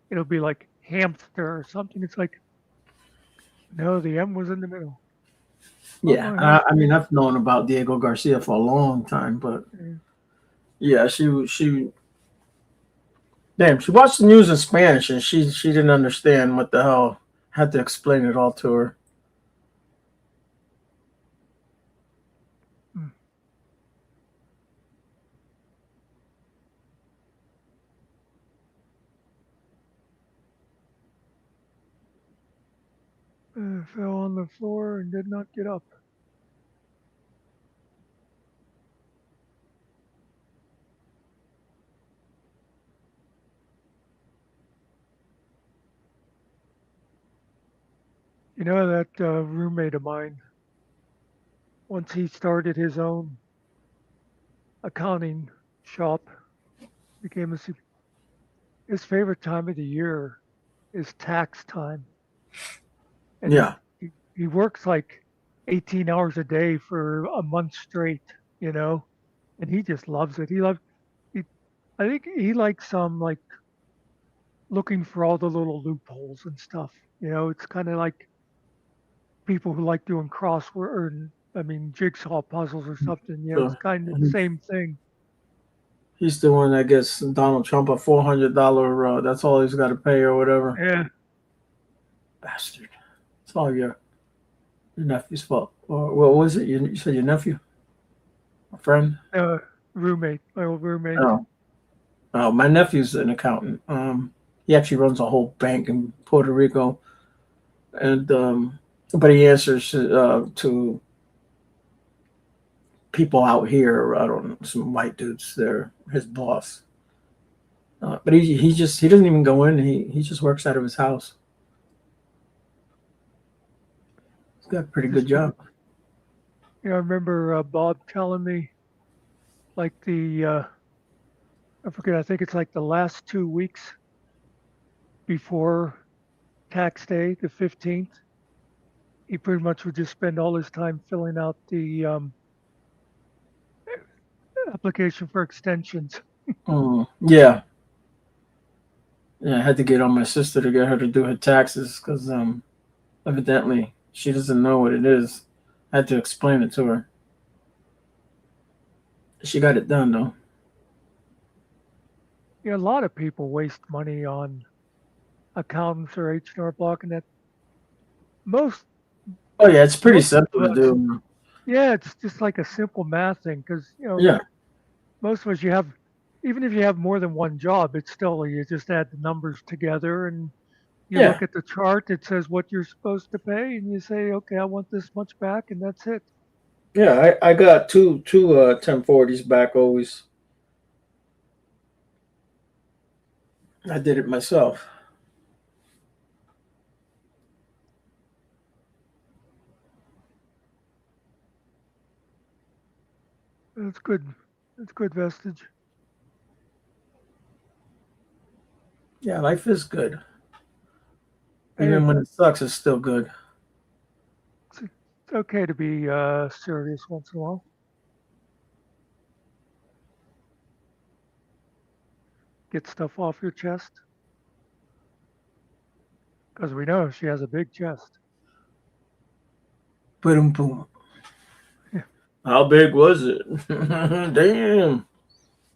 it'll be like hamster or something. It's like no, the M was in the middle. Oh, Yeah, no, I mean, I've known about Diego Garcia for a long time, but yeah, damn, she watched the news in Spanish and she didn't understand what the hell. Had to explain it all to her. Fell on the floor and did not get up. You know that roommate of mine. Once he started his own accounting shop, became his favorite time of the year is tax time, and Yeah. he works like 18 hours a day for a month straight, you know, and he just loves it. He, I think he likes like looking for all the little loopholes and stuff. You know, it's kind of like people who like doing crossword, or, I mean, jigsaw puzzles or something. You know, it's So kind of the same thing. he's the one that gets Donald Trump a $400. That's all he's got to pay or whatever. Yeah, Bastard. It's all your nephew's fault. Or what was it? You said your nephew, a friend. roommate, my old roommate. Oh, oh, my nephew's an accountant. He actually runs a whole bank in Puerto Rico, and but he answers to people out here. I don't know, some white dudes. They're his boss. But he doesn't even go in. He just works out of his house. He's got a pretty good job. You know, I remember Bob telling me like I forget, I think it's like the last 2 weeks before tax day, the 15th, he pretty much would just spend all his time filling out the application for extensions. Yeah, yeah. I had to get on my sister to get her to do her taxes because evidently she doesn't know what it is. I had to explain it to her. She got it done though. You know, a lot of people waste money on accountants or H&R Block, and that most Oh yeah, it's pretty most simple of to us, do. yeah, it's just like a simple math thing because you know Yeah, most of us, you have, even if you have more than one job, it's still, you just add the numbers together and you yeah, look at the chart, it says what you're supposed to pay, and you say, okay, I want this much back, and that's it. yeah. I got two 1040s back always. I did it myself. That's good. That's good vestige. Yeah, life is good. Hey, Even when it sucks, it's still good. it's okay to be serious once in a while. Get stuff off your chest, because we know she has a big chest. Boom, boom. Yeah. How big was it? Damn.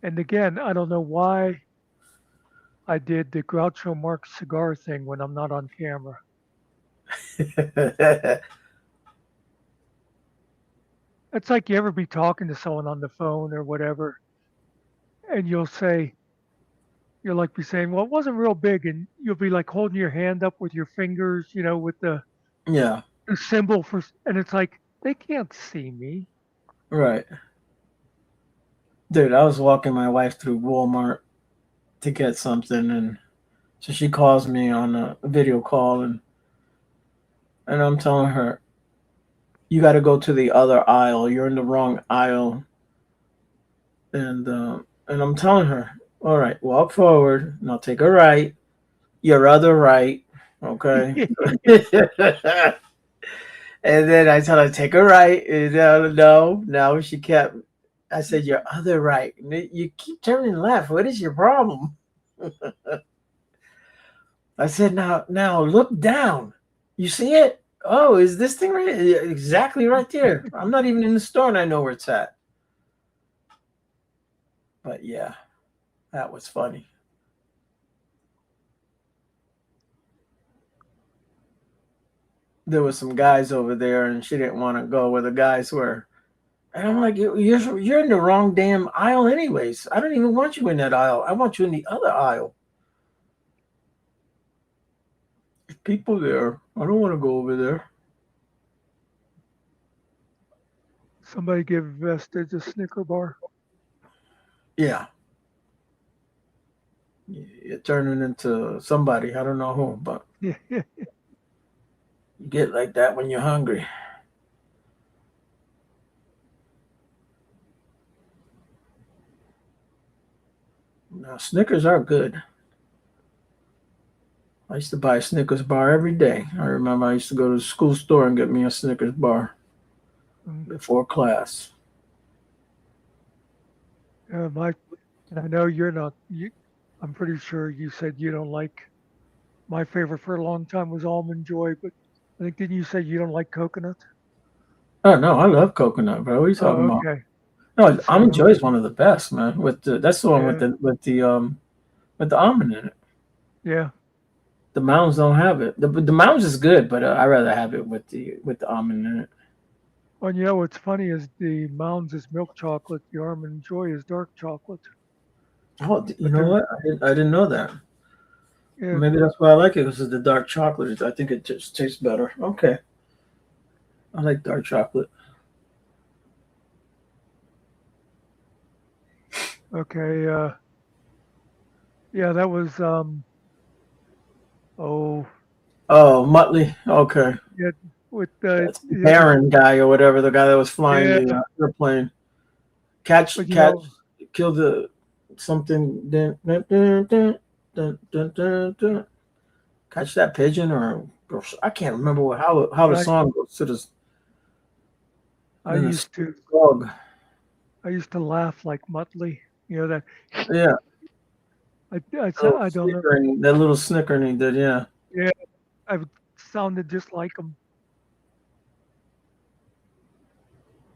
And again, I don't know why I did the Groucho Marx cigar thing when I'm not on camera. It's like you ever be talking to someone on the phone or whatever, and you'll say, you'll like be saying, well, it wasn't real big. And you'll be like holding your hand up with your fingers, you know, with Yeah, the symbol for, and it's like, they can't see me. right. Dude, I was walking my wife through Walmart to get something, and so she calls me on a video call, and I'm telling her, you got to go to the other aisle. You're in the wrong aisle. And I'm telling her, all right, walk forward. Now take a right. Your other right. Okay. And then I tell her, take a right. And no. She kept, I said, your other right. You keep turning left. What is your problem? I said, now look down. You see it? Oh, is this thing right? Yeah, exactly right there. I'm not even in the store and I know where it's at. But yeah, that was funny. There was some guys over there and she didn't want to go where the guys were. And I'm like, you're in the wrong damn aisle anyways. I don't even want you in that aisle. I want you in the other aisle. There's people there. I don't want to go over there. Somebody give Vestige a Snicker bar. Yeah. You're turning into somebody. I don't know who, but Yeah. you get like that when you're hungry. Now, Snickers are good. I used to buy a Snickers bar every day. I remember I used to go to the school store and get me a Snickers bar before class. And I know you're not. I'm pretty sure you said you don't like. My favorite for a long time was almond joy, but I think didn't you say you don't like coconut? Oh no, I love coconut, bro. What are you talking Oh, about? okay. No, almond So joy is one of the best, man. That's the one yeah, with the almond in it. yeah. The Mounds don't have it. The Mounds is good, but I rather have it with the almond in it. Well, you know what's funny is the Mounds is milk chocolate, the almond joy is dark chocolate. Oh, you But know they're what? I didn't know that. yeah, Maybe that's why I like it because of the dark chocolate. I think it just tastes better. Okay, I like dark chocolate. okay. Yeah, that was oh Oh, Muttley. Okay, yeah with that's yeah, Baron guy or whatever, the guy that was flying yeah, the airplane. but Catch, kill the something. Dun, dun, dun, dun, dun, dun, dun. Catch that pigeon, or I can't remember how the I song goes to this. I Then the used to dog. I used to laugh like Muttley. You know that Yeah, I don't know. that little snickering he did. Yeah, Yeah, I sounded just like him.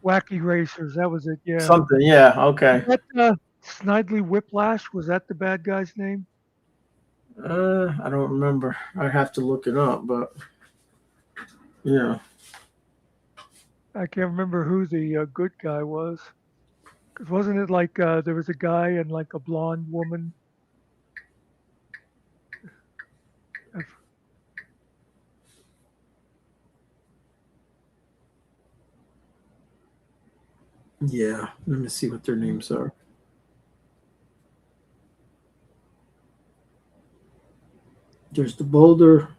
Wacky Racers, that was it. Yeah. something. Yeah, Was okay. that Snidely Whiplash? Was that the bad guy's name? I don't remember. I have to look it up, but yeah, I can't remember who the good guy was. Because wasn't it like there was a guy and like a blonde woman? I f- yeah. Let me see what their names are. There's the Boulder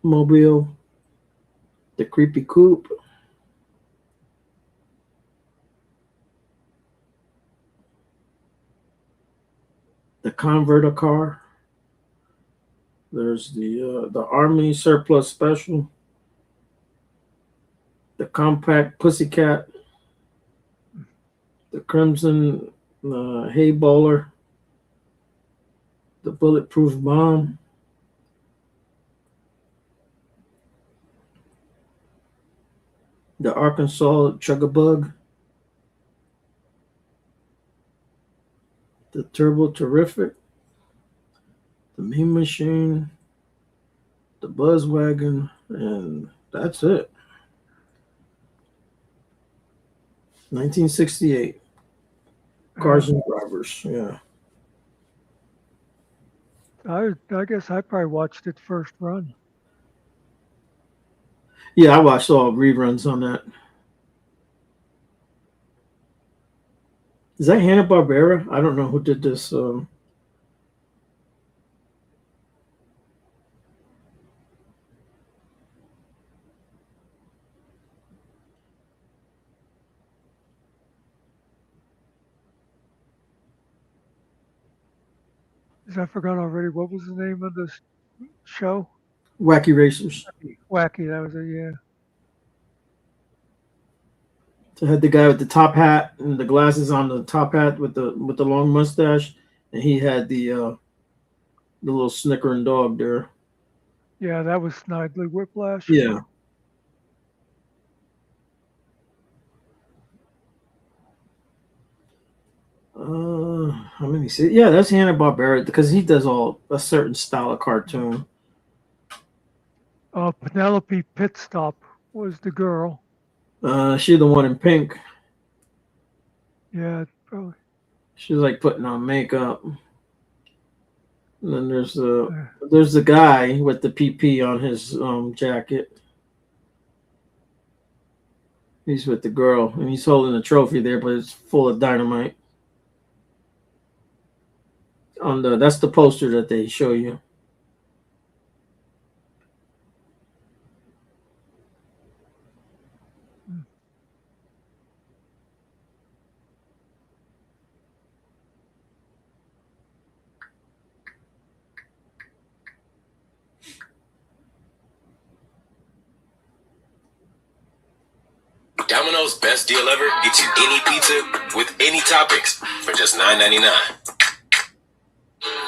Mobile, the Creepy Coupe, the Converter car. There's the Army Surplus Special, the Compact Pussycat, the Crimson Hay Bowler, the Bulletproof Bomb, the Arkansas Chugabug, the Turbo Terrific, the Mean Machine, the Buzzwagon, and that's it. 1968. uh, Cars and Drivers. Yeah. I guess I probably watched it first run. Yeah, I watched all reruns on that. Is that Hanna-Barbera? I don't know who did this. I forgot already. What was the name of this show? Wacky Racers. Wacky. That was it. Yeah. So I had the guy with the top hat and the glasses on the top hat with the long mustache, and he had the little snickering dog there. Yeah, that was Snidely Whiplash. Yeah. How many see? Yeah, that's Hanna Barbera because he does all a certain style of cartoon. Penelope Pitstop was the girl. She the one in pink. Yeah, probably. She's like putting on makeup. And then Uh, there's the guy with the PP on his jacket. He's with the girl and he's holding a trophy there, but it's full of dynamite. That's the poster that they show you. Domino's best deal ever gets you any pizza with any toppings for just $9.99.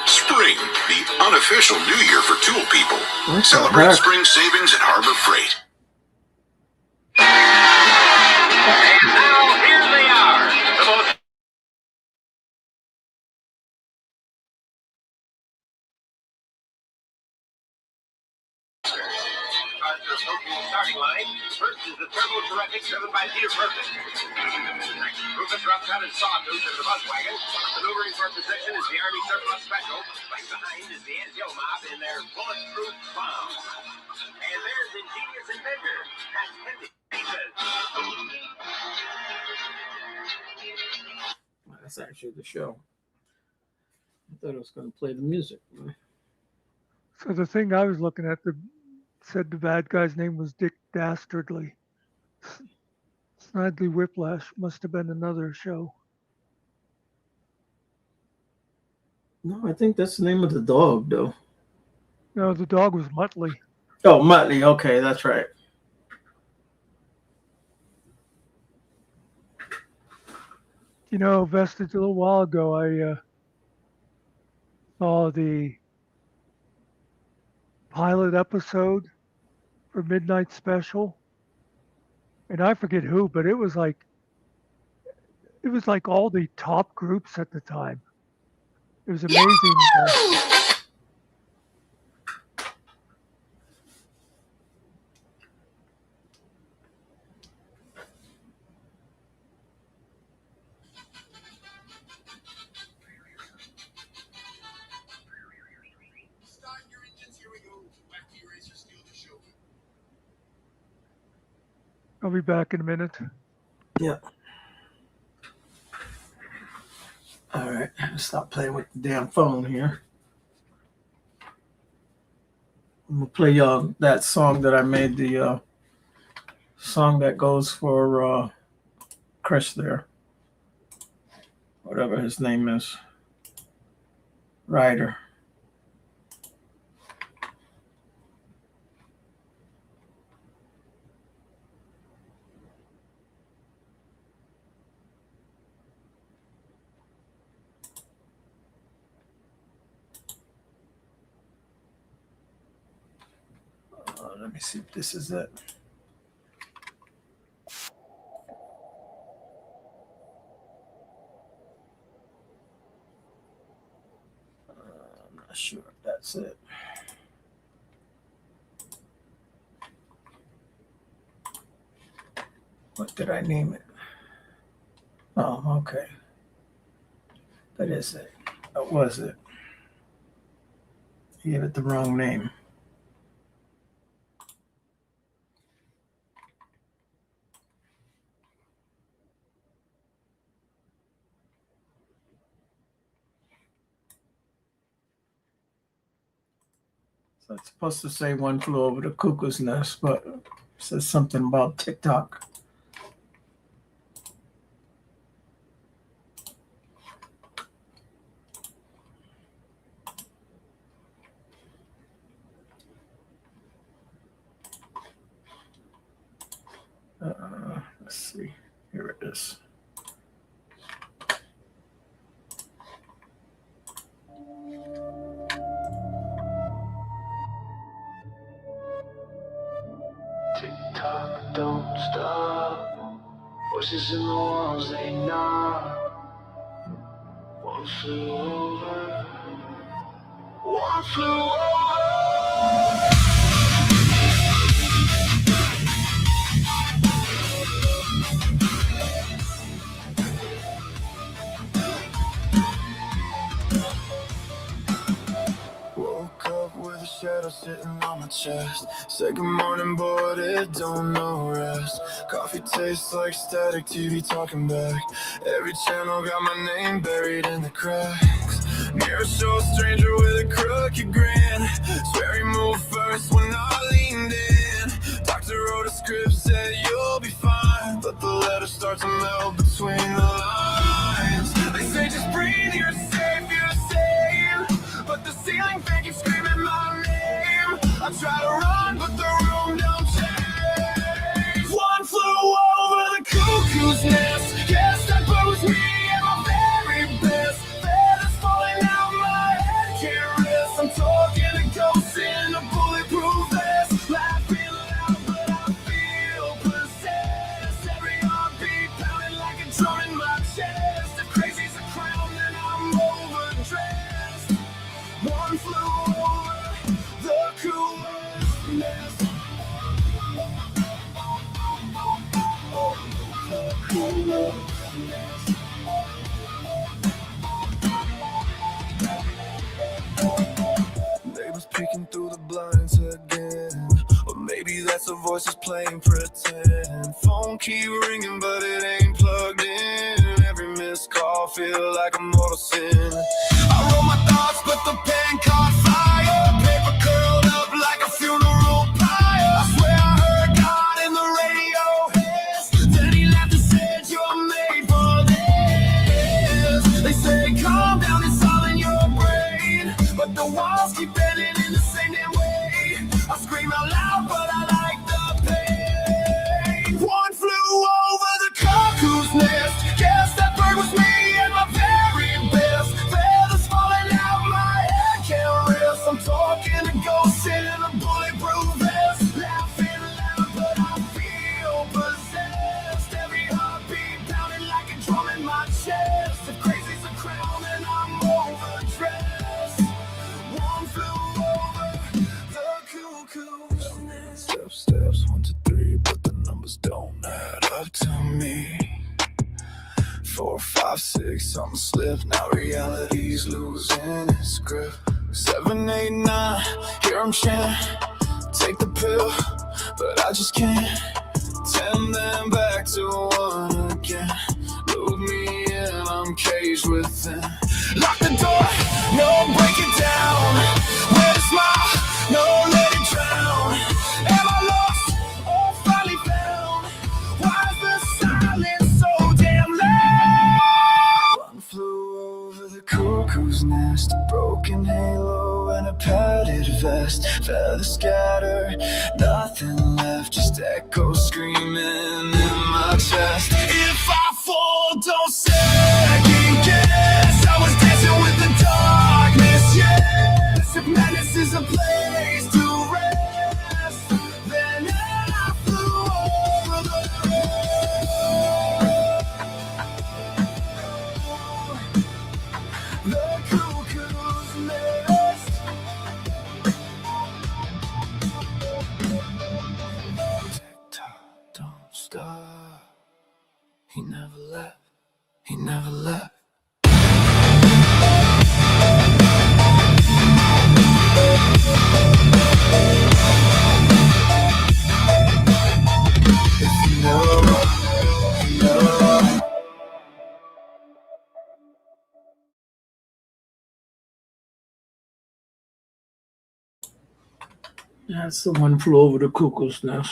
Spring, the unofficial new year for tool people. Celebrate spring savings at Harbor Freight. And now, here they are. The most starting line. First is the Turbo Terrific, driven by Deer Perfect. Next, Rufus Roughcut and Sawtooth is the Buzz Wagon. Maneuvering for position is the Army Surplus Special. Right behind is the Antill Mob in their bulletproof bomb. And there's Ingenious Inventor. That's Henry. That's actually the show. I thought I was going to play the music. So the thing I was looking at said the bad guy's name was Dick Dastardly. Snidely Whiplash must have been another show. No, I think that's the name of the dog, though. No, the dog was Muttley. Oh, Muttley. Okay, that's right. You know, Vestige, a little while ago, I saw the pilot episode for Midnight Special, and I forget who, but it was like all the top groups at the time. It was amazing. I'll be back in a minute. Yeah. All right. Stop playing with the damn phone here. I'm going to play y'all that song that I made, the song that goes for Chris there. Whatever his name is. Ryder. Let me see if this is it. I'm not sure if that's it. What did I name it? Oh, okay. That is it. That was it. I gave it the wrong name. So it's supposed to say One Flew Over the Cuckoo's Nest, but it says something about TikTok. Let's see. Here it is. TikTok don't stop. Voices in the walls, they knock. One flew over. One flew over. Woke up with a shadow sitting on my chest. Said good morning, but it don't know rest. Coffee tastes like static, TV talking back. Every channel got my name buried in the cracks. Mirror show a stranger with a crooked grin. Swear he moved first when I leaned in. Doctor wrote a script, said you'll be fine, but the letters start to melt between the lines. They say just breathe, you're safe, but the ceiling fan keeps screaming my name. I try to run, but the room don't change. One flew over the Neighbors peeking through the blinds again, or maybe that's the voices playing pretend. Phone keep ringing, but it ain't plugged in. Every missed call feel like a mortal sin. I wrote my thoughts, but the pen caught fire. Paper curled up like a funeral pyre. I swear I heard God in the radio hiss. Then he laughed and said, "You're made for this." They say, "Calm down, it's all in your brain," but the walls keep bending in the same damn way. I scream out loud, but I like the pain. One flew over the cuckoo's nest. Guess that bird was me at my very best. Feathers falling out, my head can't rest. I'm talking to ghosts in a bulletproof vest. Laughing loud, but I feel possessed. Every heartbeat pounding like a drum in my chest. If crazy's a crown, then I'm overdressed. One flew over the cuckoo's nest. Steps, 1, 2, 3, but the numbers don't add up to me. 4, 5, 6, something slipped. Now reality's losing its grip. 7, 8, 9, here I'm chant. Take the pill, but I just can't. 10, then back to 1 again. Loop me in, I'm caged within. Lock the door, no break it down. Where to smile, no let it drown. Am I lost or finally found? Why is the silence so damn loud? One flew over the cuckoo's nest. A broken halo and a padded vest. Feathers scatter, nothing left. Just echoes screaming in my chest. If I fall, don't second guess. I was dancing with the darkness, yes. If madness is a place to rest, then I flew over the cuckoo's nest. Tick-tock, don't stop. He never left. He never left. If you know, you know. Yeah, someone flew over the cuckoo's nest.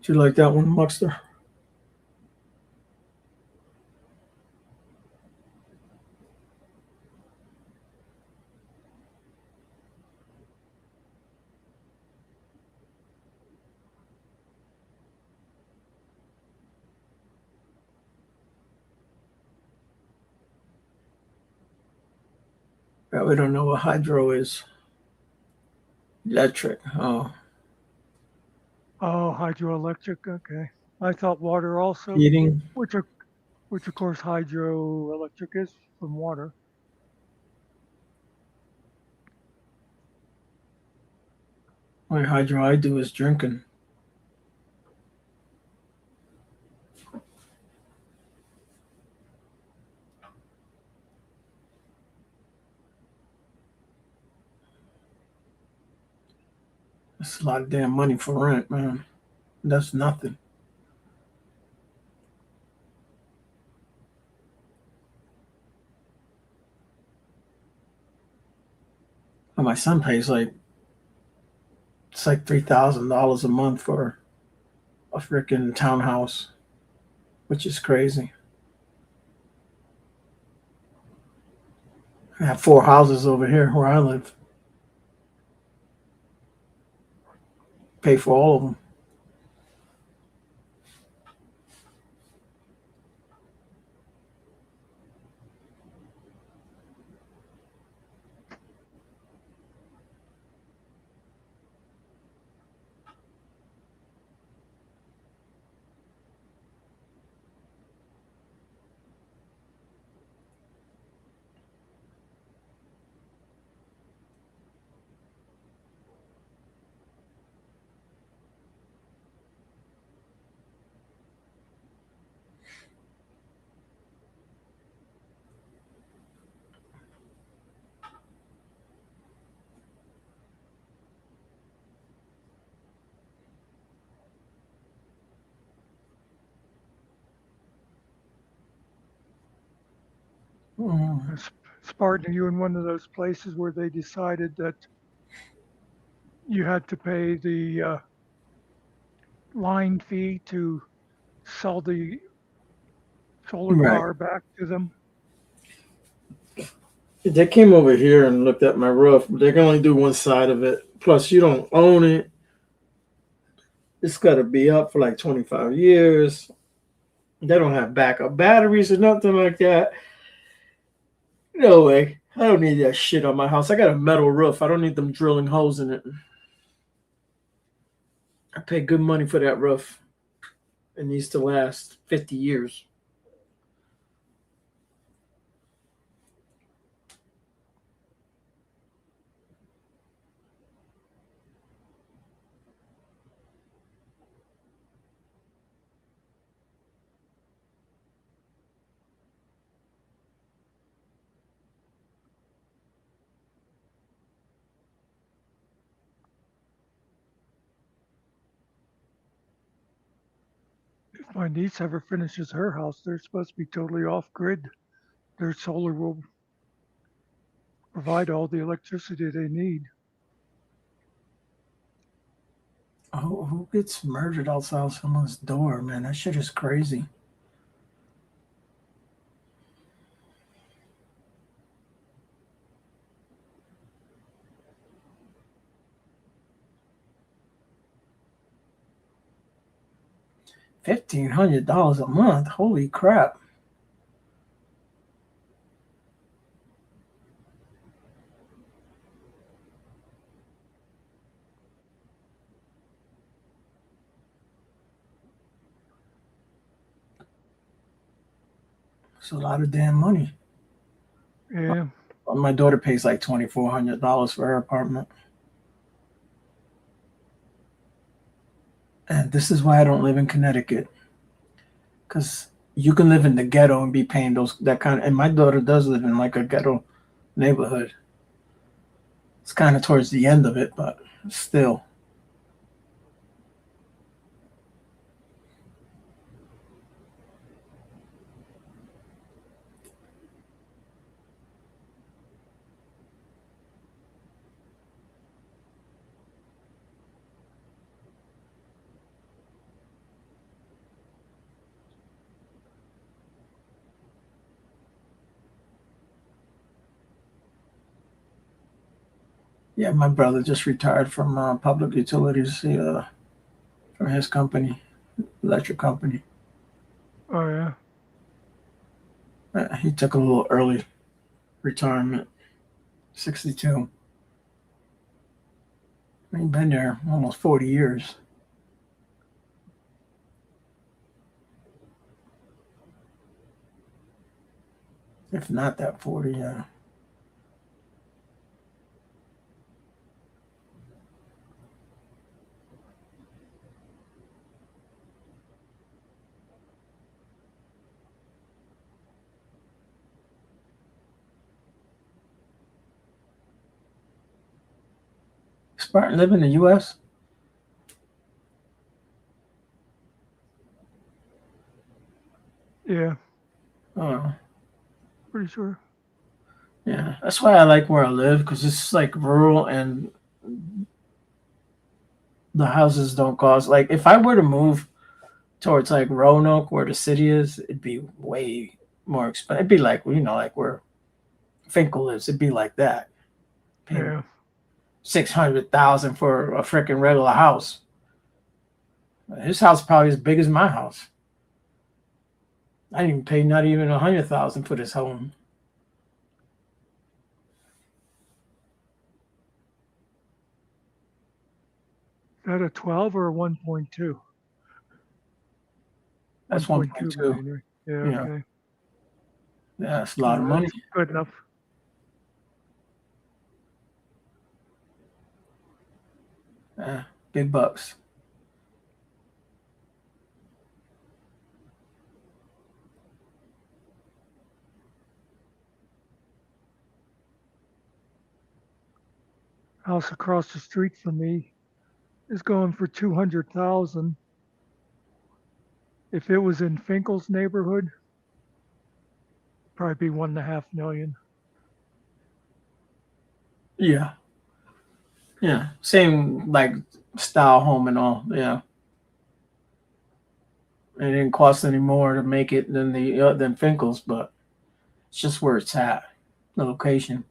Do you like that one, Muckster? Yeah, we don't know what hydro is. Electric. Oh, Oh, hydroelectric. Okay. I thought water also, heating. which of course hydroelectric is from water. Only hydro I do is drinking. That's a lot of damn money for rent, man. That's nothing. And my son pays like $3,000 a month for a freaking townhouse, which is crazy. I have 4 houses over here where I live. Pay for all of them. Spartan, are you in one of those places where they decided that you had to pay the line fee to sell the solar Right. power back to them? They came over here and looked at my roof, but they can only do one side of it. Plus, you don't own it. It's got to be up for like 25 years. They don't have backup batteries or nothing like that. No way. I don't need that shit on my house. I got a metal roof. I don't need them drilling holes in it. I paid good money for that roof. It needs to last 50 years. If my niece ever finishes her house, they're supposed to be totally off grid. Their solar will provide all the electricity they need. Oh, who gets murdered outside someone's door, man? That shit is crazy. $1,500 a month. Holy crap. It's a lot of damn money. Yeah. My daughter pays like $2,400 for her apartment. And this is why I don't live in Connecticut. Because you can live in the ghetto and be paying that kind of, and my daughter does live in like a ghetto neighborhood. It's kind of towards the end of it, but still. Yeah, my brother just retired from public utilities for his company, electric company. Oh, yeah. He took a little early retirement, 62. He's been there almost 40 years. If not that 40, yeah. Spartan live in the U.S.? Yeah. Oh. Pretty sure. Yeah, that's why I like where I live, because it's like rural and the houses don't cost. Like if I were to move towards like Roanoke, where the city is, it'd be way more expensive. It'd be like, like where Finkel lives, it'd be like that. Yeah. 600,000 for a freaking regular house. His house is probably as big as my house. I didn't even pay not even 100,000 for this home. Is that a 12 or a 1.2? That's 1.2. million, right? Yeah, Yeah. okay. Yeah, that's a lot of money. Good enough. Yeah, big bucks. House across the street from me is going for 200,000. If it was in Finkel's neighborhood, probably be 1.5 million. Yeah. Yeah. Same like style home and all. Yeah. It didn't cost any more to make it than Finkel's, but it's just where it's at, the location.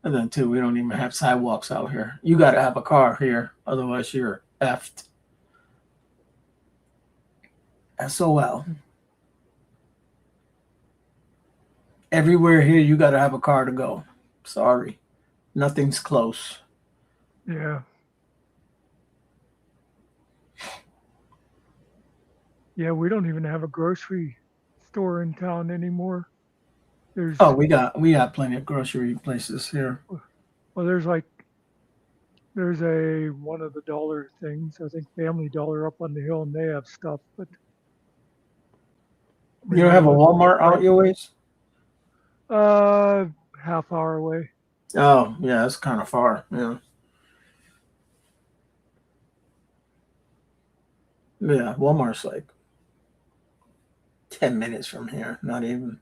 And then too, we don't even have sidewalks out here. You got to have a car here, otherwise you're effed. SOL. Everywhere here, you got to have a car to go. Sorry, nothing's close. Yeah. Yeah, we don't even have a grocery store in town anymore. There's we got plenty of grocery places here. Well, there's a one of the dollar things. I think Family Dollar up on the hill, and they have stuff. But You don't have a Walmart out your ways? Half hour away. Oh, yeah, that's kind of far. Yeah. Yeah, Walmart's like 10 minutes from here, not even.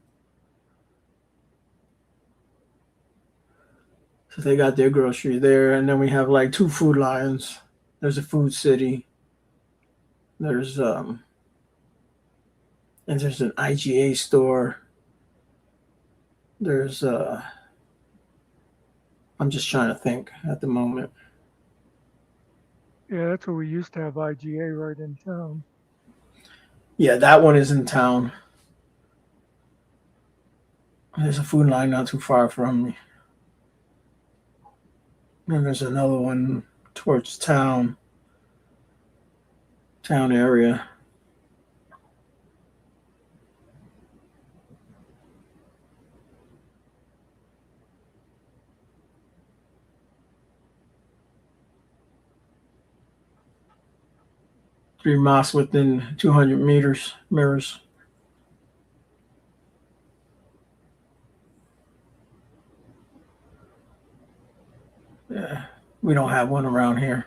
So they got their grocery there, and then we have like 2 Food Lions. There's a Food City. There's and there's an IGA store. There's I'm just trying to think at the moment. Yeah, that's where we used to have IGA right in town. Yeah, that one is in town. There's a Food Line not too far from me. And there's another one towards town area. Three mosques within 200 mirrors. Yeah, we don't have one around here.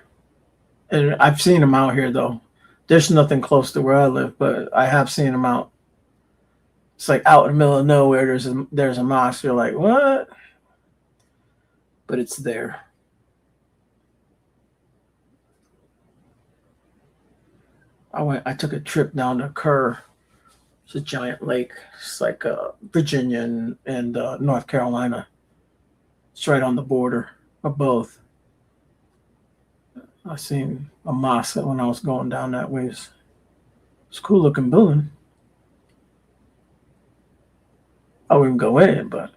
And I've seen them out here, though. There's nothing close to where I live, but I have seen them out. It's like out in the middle of nowhere, there's a mosque. You're like, what? But it's there. I took a trip down to Kerr. It's a giant lake. It's like Virginia and North Carolina. It's right on the border of both. I seen a mosque when I was going down that way. It's a cool looking building. I wouldn't go in it, but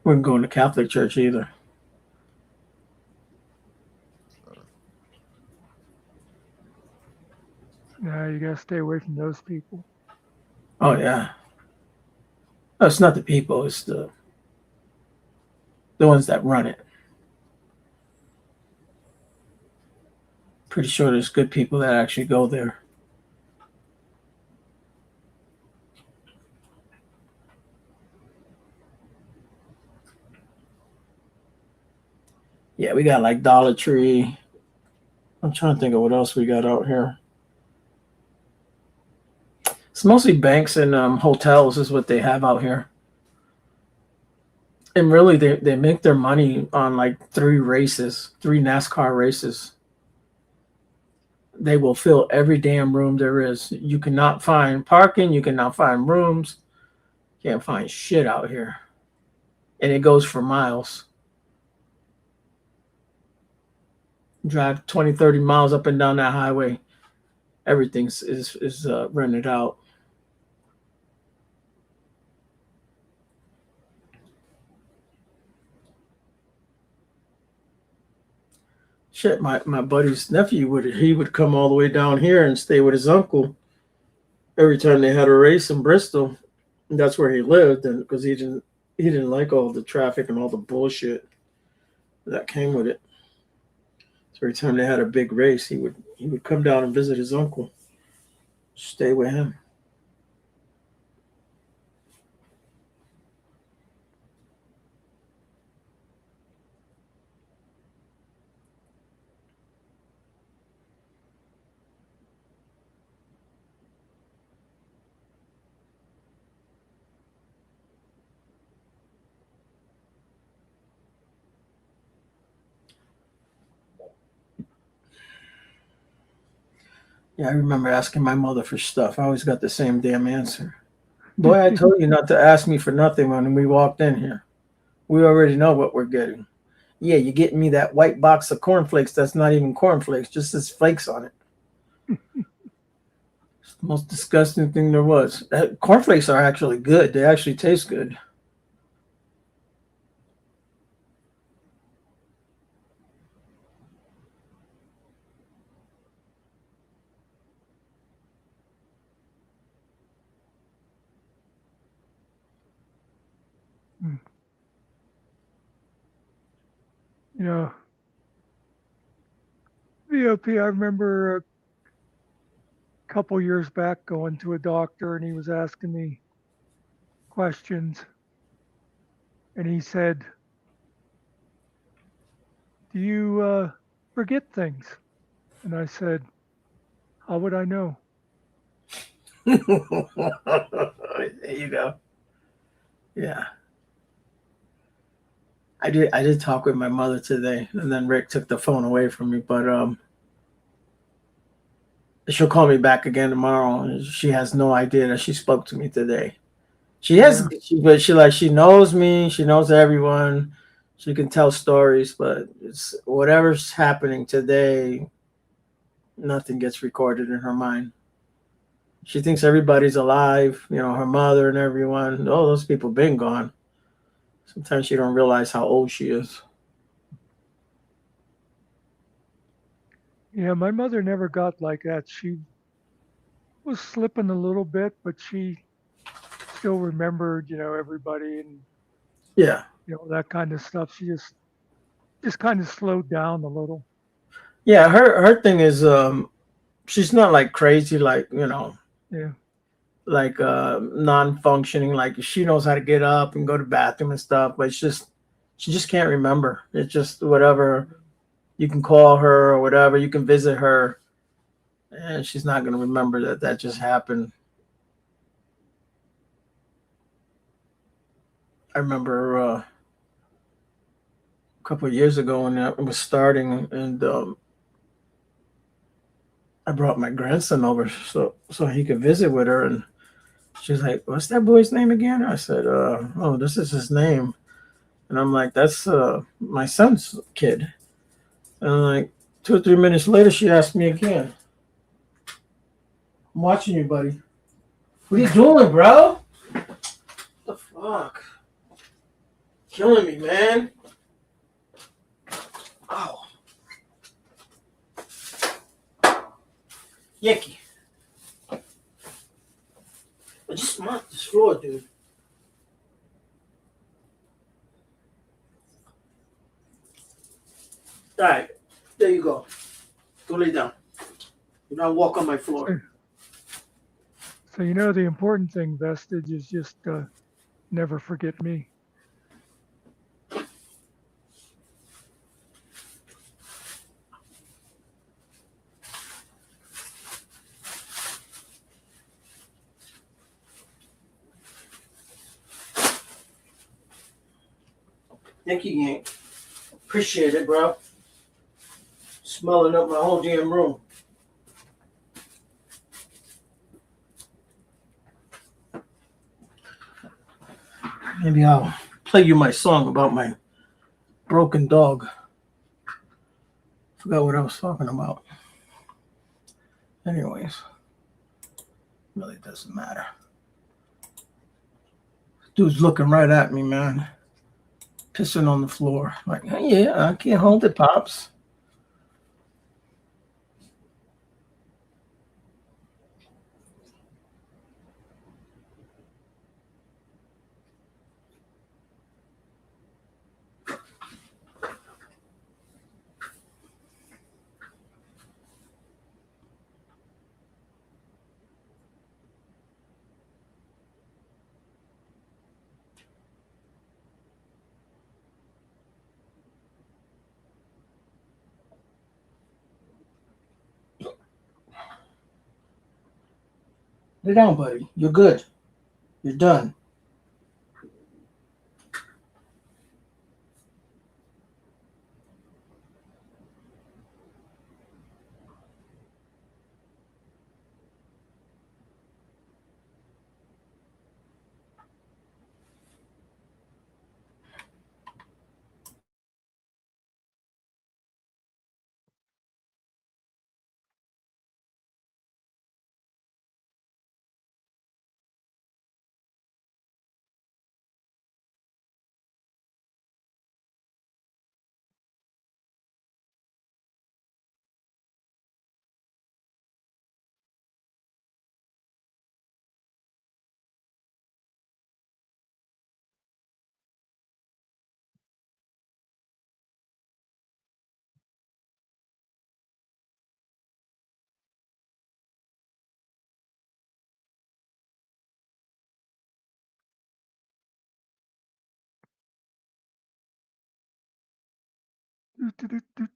wouldn't go in the Catholic church either. Yeah, you gotta stay away from those people. Oh yeah. No, it's not the people, it's the ones that run it. Pretty sure there's good people that actually go there. Yeah, we got like Dollar Tree. I'm trying to think of what else we got out here. It's mostly banks and hotels is what they have out here. And really, they make their money on like 3 NASCAR races. They will fill every damn room there is. You cannot find parking. You cannot find rooms. Can't find shit out here. And it goes for miles. Drive 20, 30 miles up and down that highway. Everything is rented out. Shit, my buddy's nephew would come all the way down here and stay with his uncle every time they had a race in Bristol. And that's where he lived, and because he didn't like all the traffic and all the bullshit that came with it. So every time they had a big race, he would come down and visit his uncle, stay with him. Yeah, I remember asking my mother for stuff. I always got the same damn answer. Boy, I told you not to ask me for nothing when we walked in here. We already know what we're getting. Yeah, you're getting me that white box of cornflakes that's not even cornflakes, just says flakes on it. It's the most disgusting thing there was. Cornflakes are actually good. They actually taste good. You know, VOP, I remember a couple years back going to a doctor and he was asking me questions. And he said, "Do you forget things?" And I said, "How would I know?" There you go. Yeah. I did talk with my mother today, and then Rick took the phone away from me, but she'll call me back again tomorrow, and she has no idea that she spoke to me today. But she knows me, she knows everyone, she can tell stories, but it's whatever's happening today, nothing gets recorded in her mind. She thinks everybody's alive, her mother and everyone. Oh, those people been gone. Sometimes she don't realize how old she is. Yeah, my mother never got like that. She was slipping a little bit, but she still remembered, everybody and Yeah. That kind of stuff. She just kind of slowed down a little. Yeah, her thing is she's not like crazy, like Yeah. like non-functioning, like she knows how to get up and go to the bathroom and stuff, but she just can't remember. It's just whatever, you can call her or whatever, you can visit her, and she's not going to remember that just happened. I remember a couple of years ago when it was starting, and I brought my grandson over so he could visit with her, and she's like, "What's that boy's name again?" I said, "Oh, this is his name." And I'm like, "That's my son's kid." And like 2 or 3 minutes later, she asked me again. "I'm watching you, buddy. What are you doing, bro? What the fuck? Killing me, man." Oh. Yankee. I just mop this floor, dude. All right. There you go. Go lay down. Do not walk on my floor. So the important thing, Vestige, is just never forget me. Thank you, Yank. Appreciate it, bro. Smelling up my whole damn room. Maybe I'll play you my song about my broken dog. Forgot what I was talking about. Anyways, really doesn't matter. Dude's looking right at me, man. Pissing on the floor. Like, hey, yeah, I can't hold it, Pops. Lay down, buddy. You're good. You're done.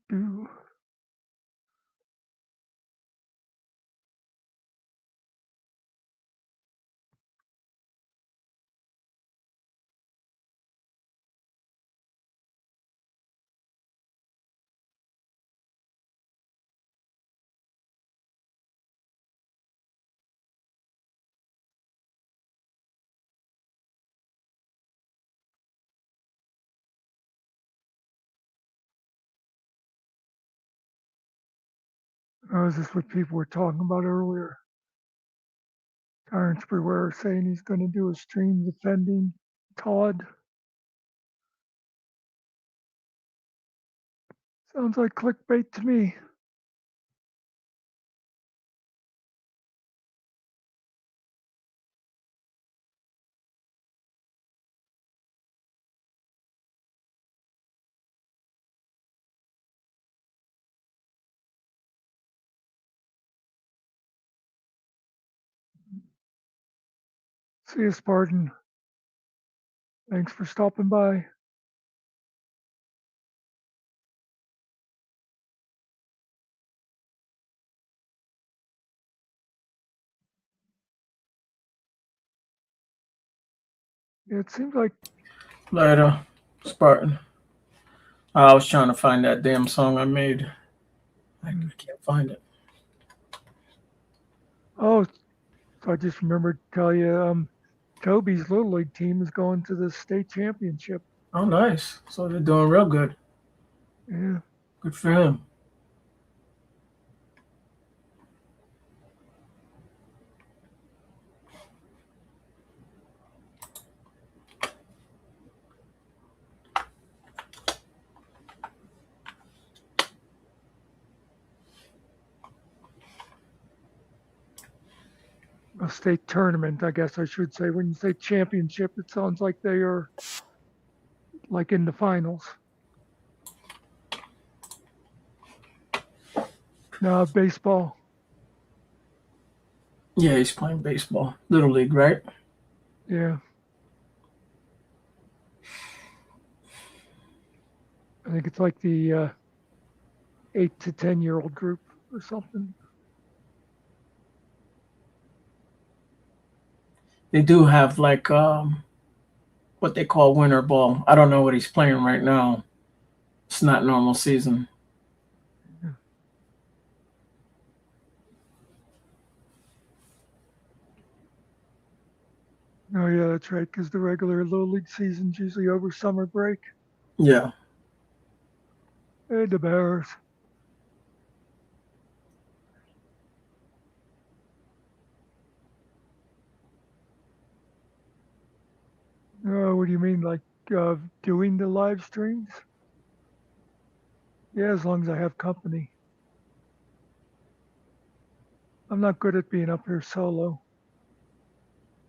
Do. Oh, is this what people were talking about earlier? Tyrants Beware saying he's going to do a stream defending Todd. Sounds like clickbait to me. See you, Spartan. Thanks for stopping by. Yeah, it seems like Later, Spartan. I was trying to find that damn song I made. I can't find it. so I just remembered to tell you, Toby's Little League team is going to the state championship. Oh, nice. So they're doing real good. Yeah. Good for him. A state tournament, I guess I should say. When you say championship, it sounds like they are like in the finals. No, baseball. Yeah, he's playing baseball. Little League, right? Yeah. I think it's like the 8 to 10-year-old group or something. They do have like, what they call winter ball. I don't know what he's playing right now. It's not normal season. Oh yeah, that's right. Because the regular little league season's usually over summer break. Yeah. Hey, the Bears. What do you mean, like doing the live streams? Yeah, as long as I have company. I'm not good at being up here solo.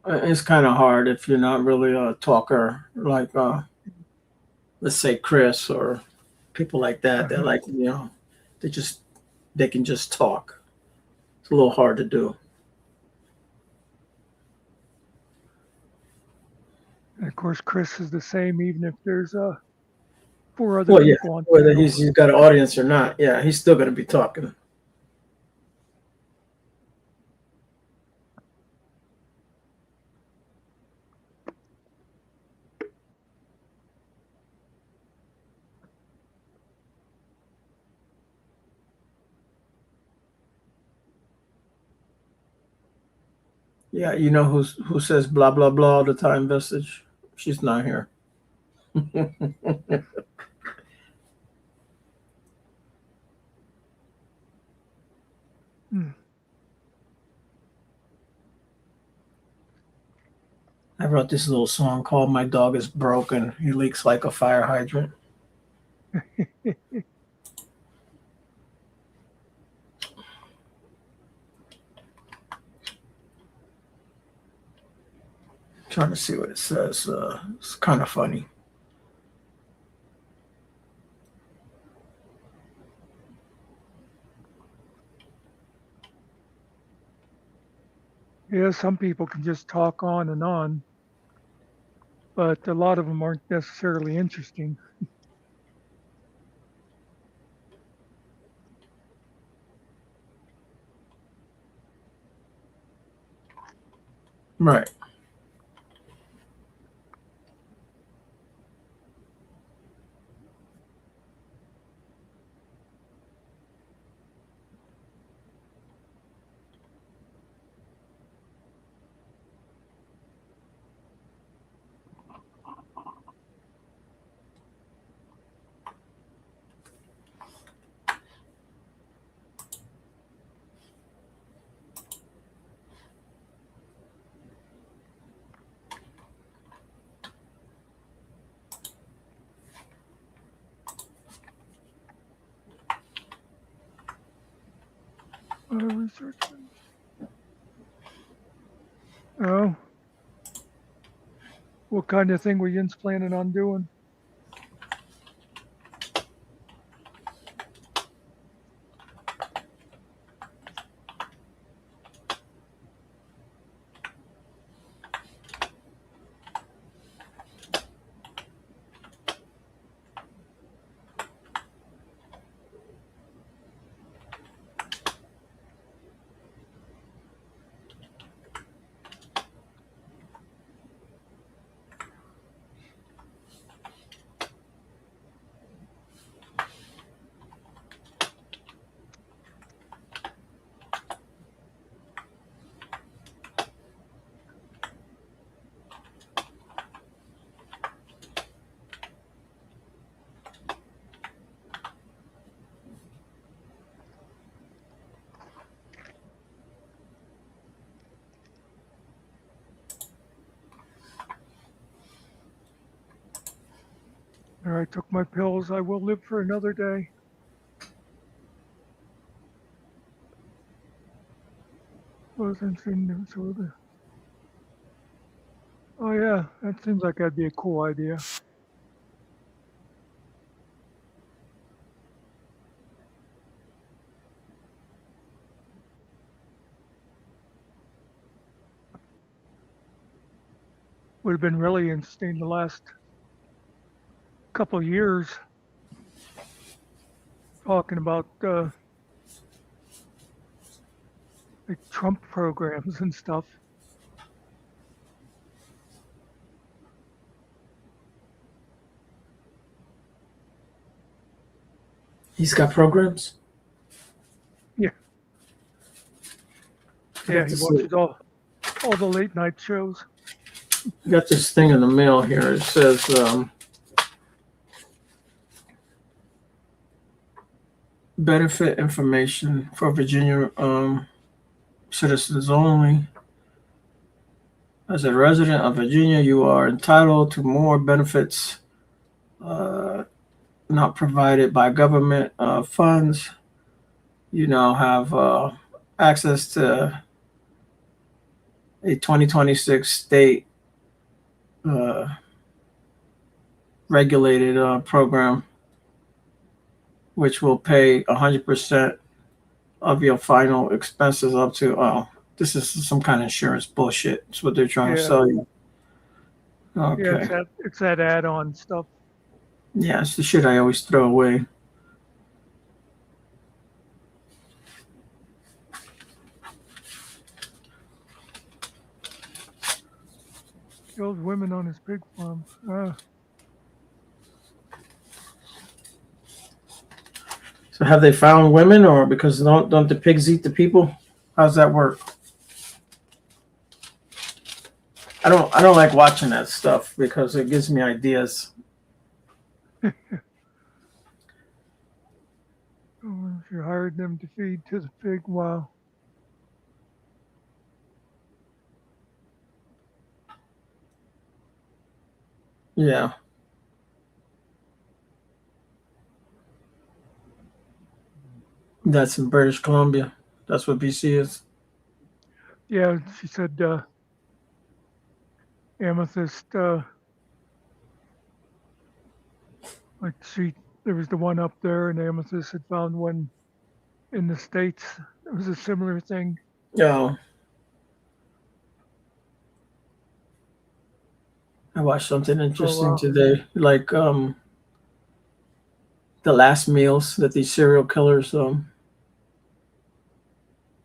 It's kind of hard if you're not really a talker, like let's say Chris or people like that. They're like, they can just talk. It's a little hard to do. And of course, Chris is the same, even if there's 4 other people on whether panel. he's got an audience or not, yeah, he's still going to be talking. Yeah, you know who says blah blah blah all the time, Vestige? She's not here. I wrote this little song called "My Dog Is Broken. He Leaks Like a Fire Hydrant." Trying to see what it says. It's kind of funny. Yeah, some people can just talk on and on, but a lot of them aren't necessarily interesting. Right. Research. Oh, what kind of thing were Yin's planning on doing? All right, took my pills. I will live for another day. Wasn't in Minnesota. Oh yeah, that seems like that'd be a cool idea. Would have been really interesting the last couple of years talking about like Trump programs and stuff. He's got programs. Yeah. I Yeah, got he this, watches all the late night shows. I got this thing in the mail here. It says benefit information for Virginia citizens only. As a resident of Virginia, you are entitled to more benefits not provided by government funds. You now have access to a 2026 state regulated program, which will pay 100% of your final expenses up to, this is some kind of insurance bullshit. It's what they're trying to sell you. Okay. Yeah, it's that add-on stuff. Yeah, it's the shit I always throw away. The old women on his pig farm. So have they found women, or because don't the pigs eat the people? How's that work? I don't like watching that stuff because it gives me ideas. If you hired them to feed to the pig, wow. Yeah. That's in British Columbia. That's what BC is. Yeah, she said Amethyst, like there was the one up there, and Amethyst had found one in the States. It was a similar thing. Yeah. I watched something interesting today, like the last meals that these serial killers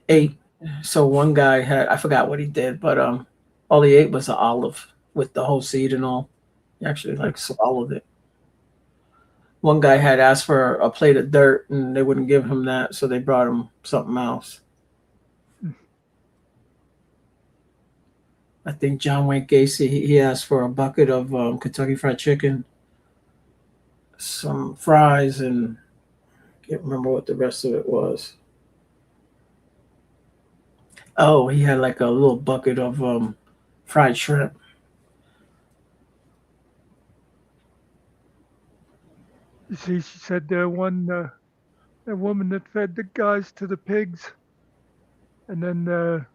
ate. So one guy had, I forgot what he did, but all he ate was an olive with the whole seed and all. He actually like swallowed it. One guy had asked for a plate of dirt and they wouldn't give him that, so they brought him something else. I think John Wayne Gacy, he asked for a bucket of Kentucky Fried Chicken, some fries, and I can't remember what the rest of it was. Oh, he had like a little bucket of fried shrimp. You see, she said that woman that fed the guys to the pigs, and then the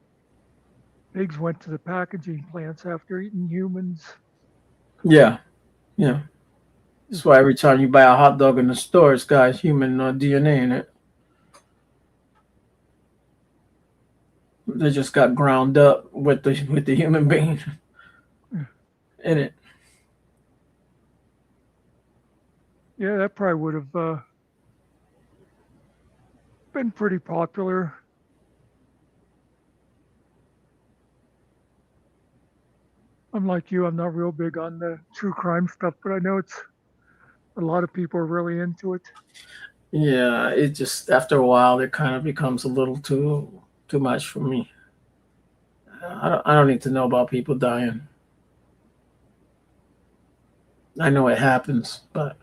pigs went to the packaging plants after eating humans. Yeah, yeah. That's why every time you buy a hot dog in the store, it's got human DNA in it. They just got ground up with the human being in it. Yeah, that probably would have been pretty popular. Unlike you, I'm not real big on the true crime stuff, but I know a lot of people are really into it. Yeah, it just after a while it kind of becomes a little too much for me. I don't need to know about people dying. I know it happens, but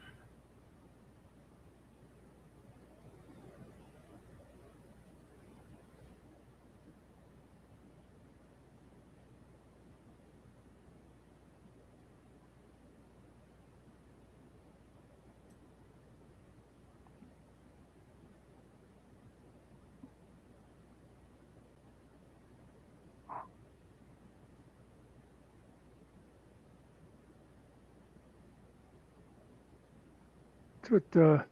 It's what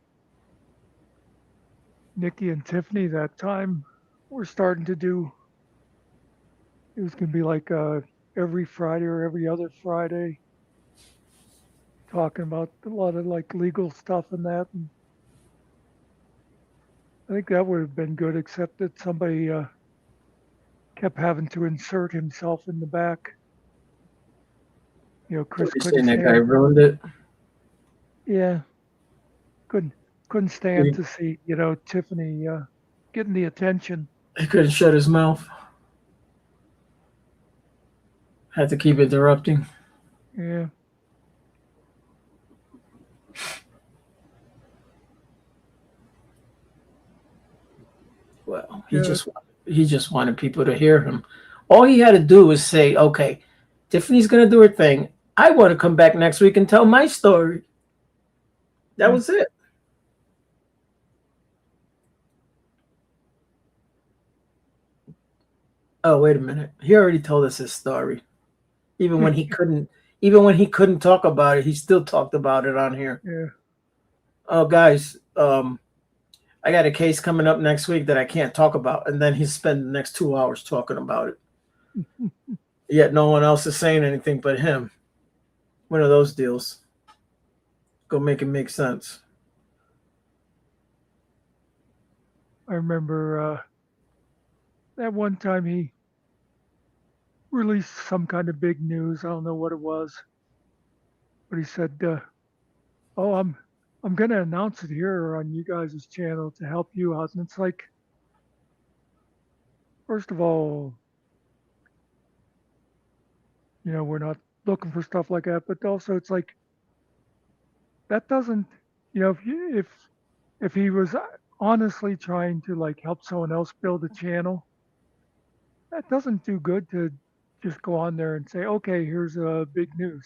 Nikki and Tiffany that time were starting to do. It was going to be like every Friday or every other Friday, talking about a lot of like legal stuff and that. And I think that would have been good, except that somebody kept having to insert himself in the back. You know, Chris you're couldn't saying that guy stand. ruined it. Yeah, couldn't couldn't stand to see, Tiffany getting the attention. He couldn't shut his mouth. Had to keep interrupting. Yeah. Well, he just wanted people to hear him. All he had to do was say, "Okay, Tiffany's gonna do her thing. I want to come back next week and tell my story." That was it. Oh, wait a minute. He already told us his story. Even when he couldn't talk about it, he still talked about it on here. Yeah. Oh, guys, I got a case coming up next week that I can't talk about, and then he's spending the next 2 hours talking about it. Yet no one else is saying anything but him. One of those deals. Go make it make sense. I remember that one time he released some kind of big news. I don't know what it was, but he said, "Oh, I'm going to announce it here on you guys' channel to help you out." And it's like, first of all, we're not looking for stuff like that, but also it's like that doesn't, if he was honestly trying to like help someone else build a channel, that doesn't do good to just go on there and say, "Okay, here's a big news."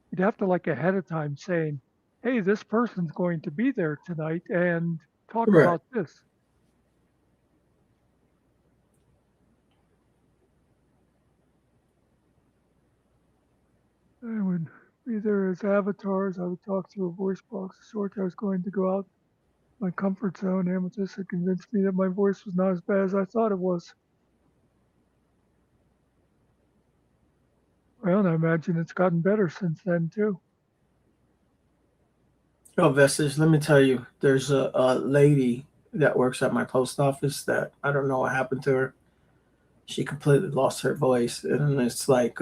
You'd have to like ahead of time saying, "Hey, this person's going to be there tonight and talk Right. about this." I would be there as avatars. I would talk through a voice box of sorts. I was going to go out my comfort zone. Amethyst had convinced me that my voice was not as bad as I thought it was. Well, and I imagine it's gotten better since then too. Oh, Vestige, let me tell you, there's a lady that works at my post office that I don't know what happened to her. She completely lost her voice. And it's like,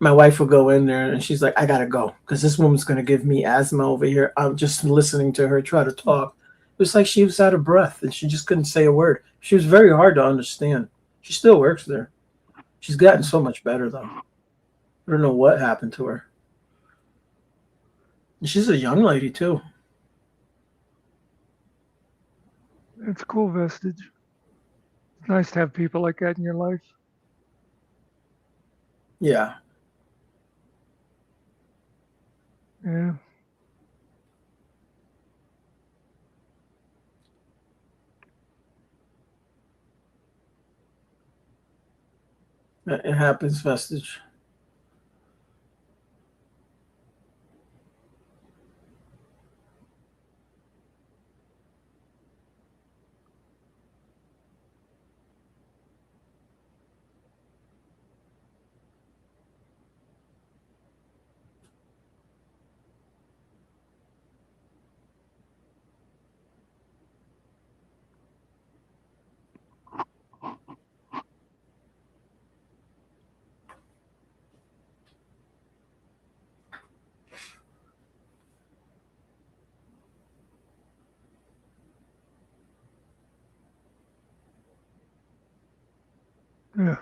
my wife will go in there and she's like, "I gotta go because this woman's gonna give me asthma over here. I'm just listening to her try to talk." It was like she was out of breath and she just couldn't say a word. She was very hard to understand. She still works there. She's gotten so much better though. I don't know what happened to her. And she's a young lady too. It's cool, Vestige. It's nice to have people like that in your life. Yeah. Yeah. It happens, Vestige. Yeah.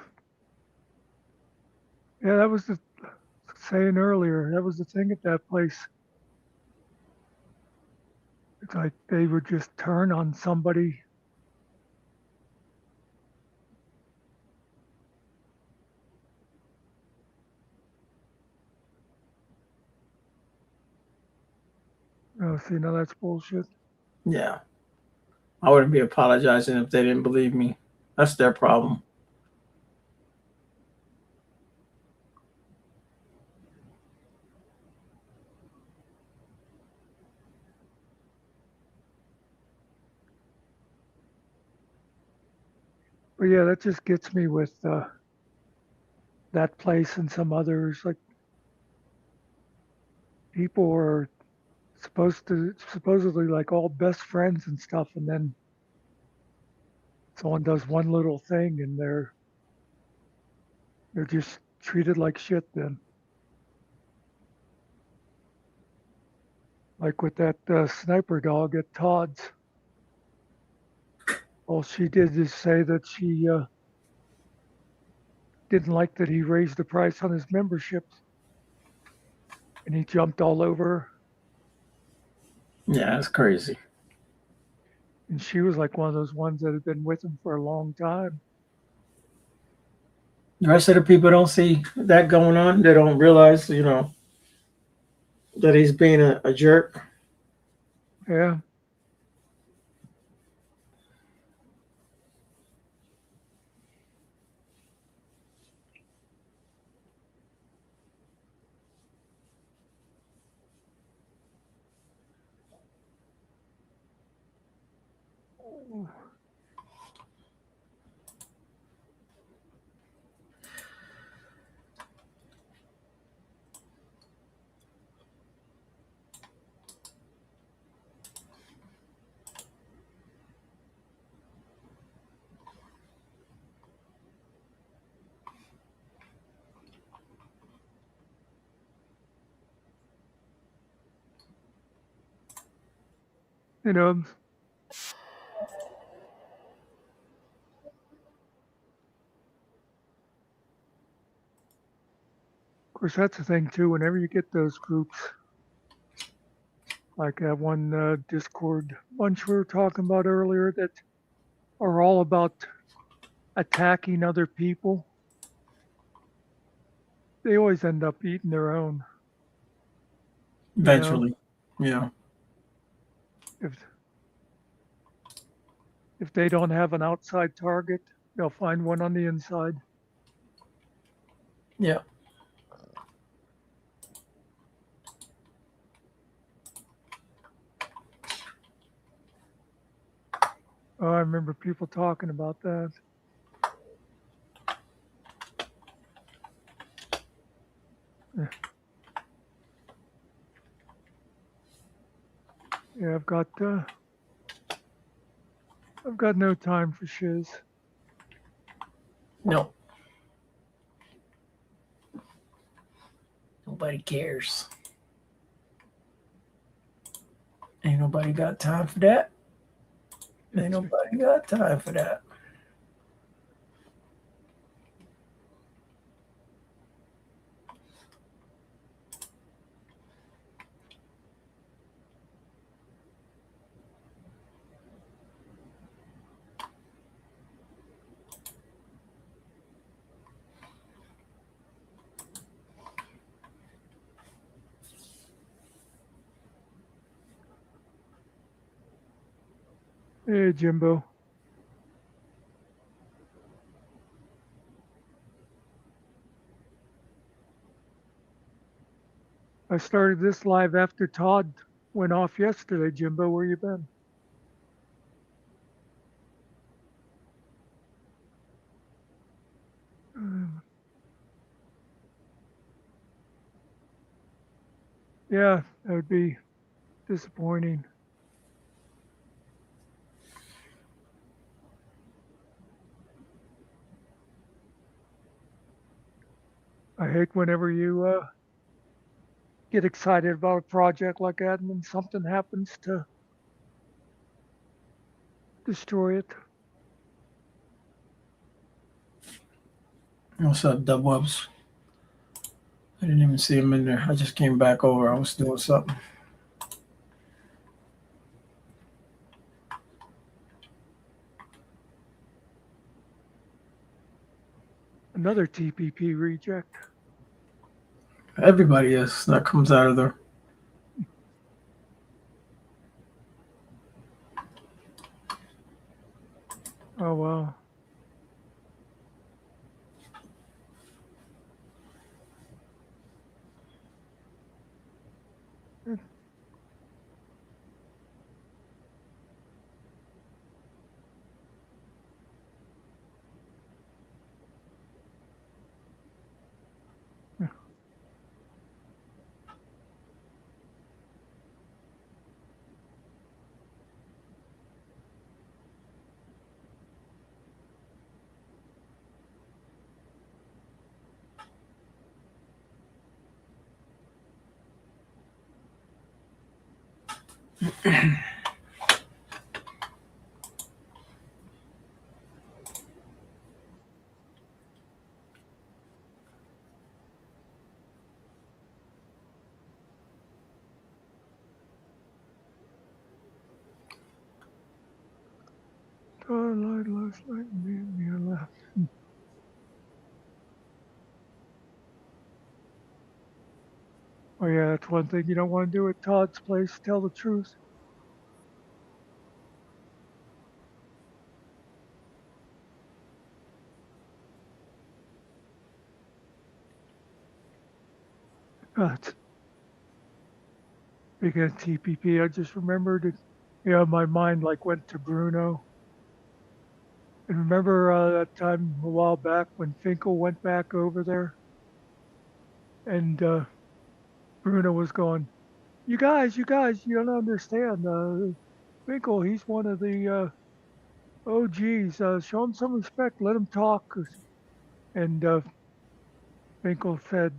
Yeah, that was the saying earlier. That was the thing at that place. It's like they would just turn on somebody. Oh, see, now that's bullshit. Yeah. I wouldn't be apologizing if they didn't believe me. That's their problem. But yeah, that just gets me with that place and some others. Like people are supposedly like all best friends and stuff, and then someone does one little thing and they're just treated like shit then. Like with that sniper dog at Todd's. All she did is say that she didn't like that he raised the price on his memberships, and he jumped all over her. Yeah, that's crazy. And she was like one of those ones that had been with him for a long time. The rest of the people don't see that going on. They don't realize, that he's being a jerk. Yeah. You know, of course, that's the thing too. Whenever you get those groups, like that one Discord bunch we were talking about earlier, that are all about attacking other people, they always end up eating their own. Eventually. Yeah. If they don't have an outside target, they'll find one on the inside. Yeah. Oh, I remember people talking about that. Yeah, I've got no time for shiz. No. Nobody cares. Ain't nobody got time for that. Ain't nobody got time for that. Hey, Jimbo. I started this live after Todd went off yesterday. Jimbo, where you been? Yeah, that would be disappointing. I hate whenever you get excited about a project like that and then something happens to destroy it. What's up, Dubwebs? I didn't even see him in there. I just came back over. I was doing something. Another TPP reject. Everybody is. That comes out of there. Oh, wow. Starlight last night made me laugh. Oh yeah, that's one thing you don't want to do at Todd's place. Tell the truth. But speaking of TPP, I just remembered it. Yeah, my mind like went to Bruno. And remember that time a while back when Finkel went back over there and Bruno was going, you guys, you don't understand. Finkel, he's one of the OGs. Show him some respect. Let him talk. And Finkel said,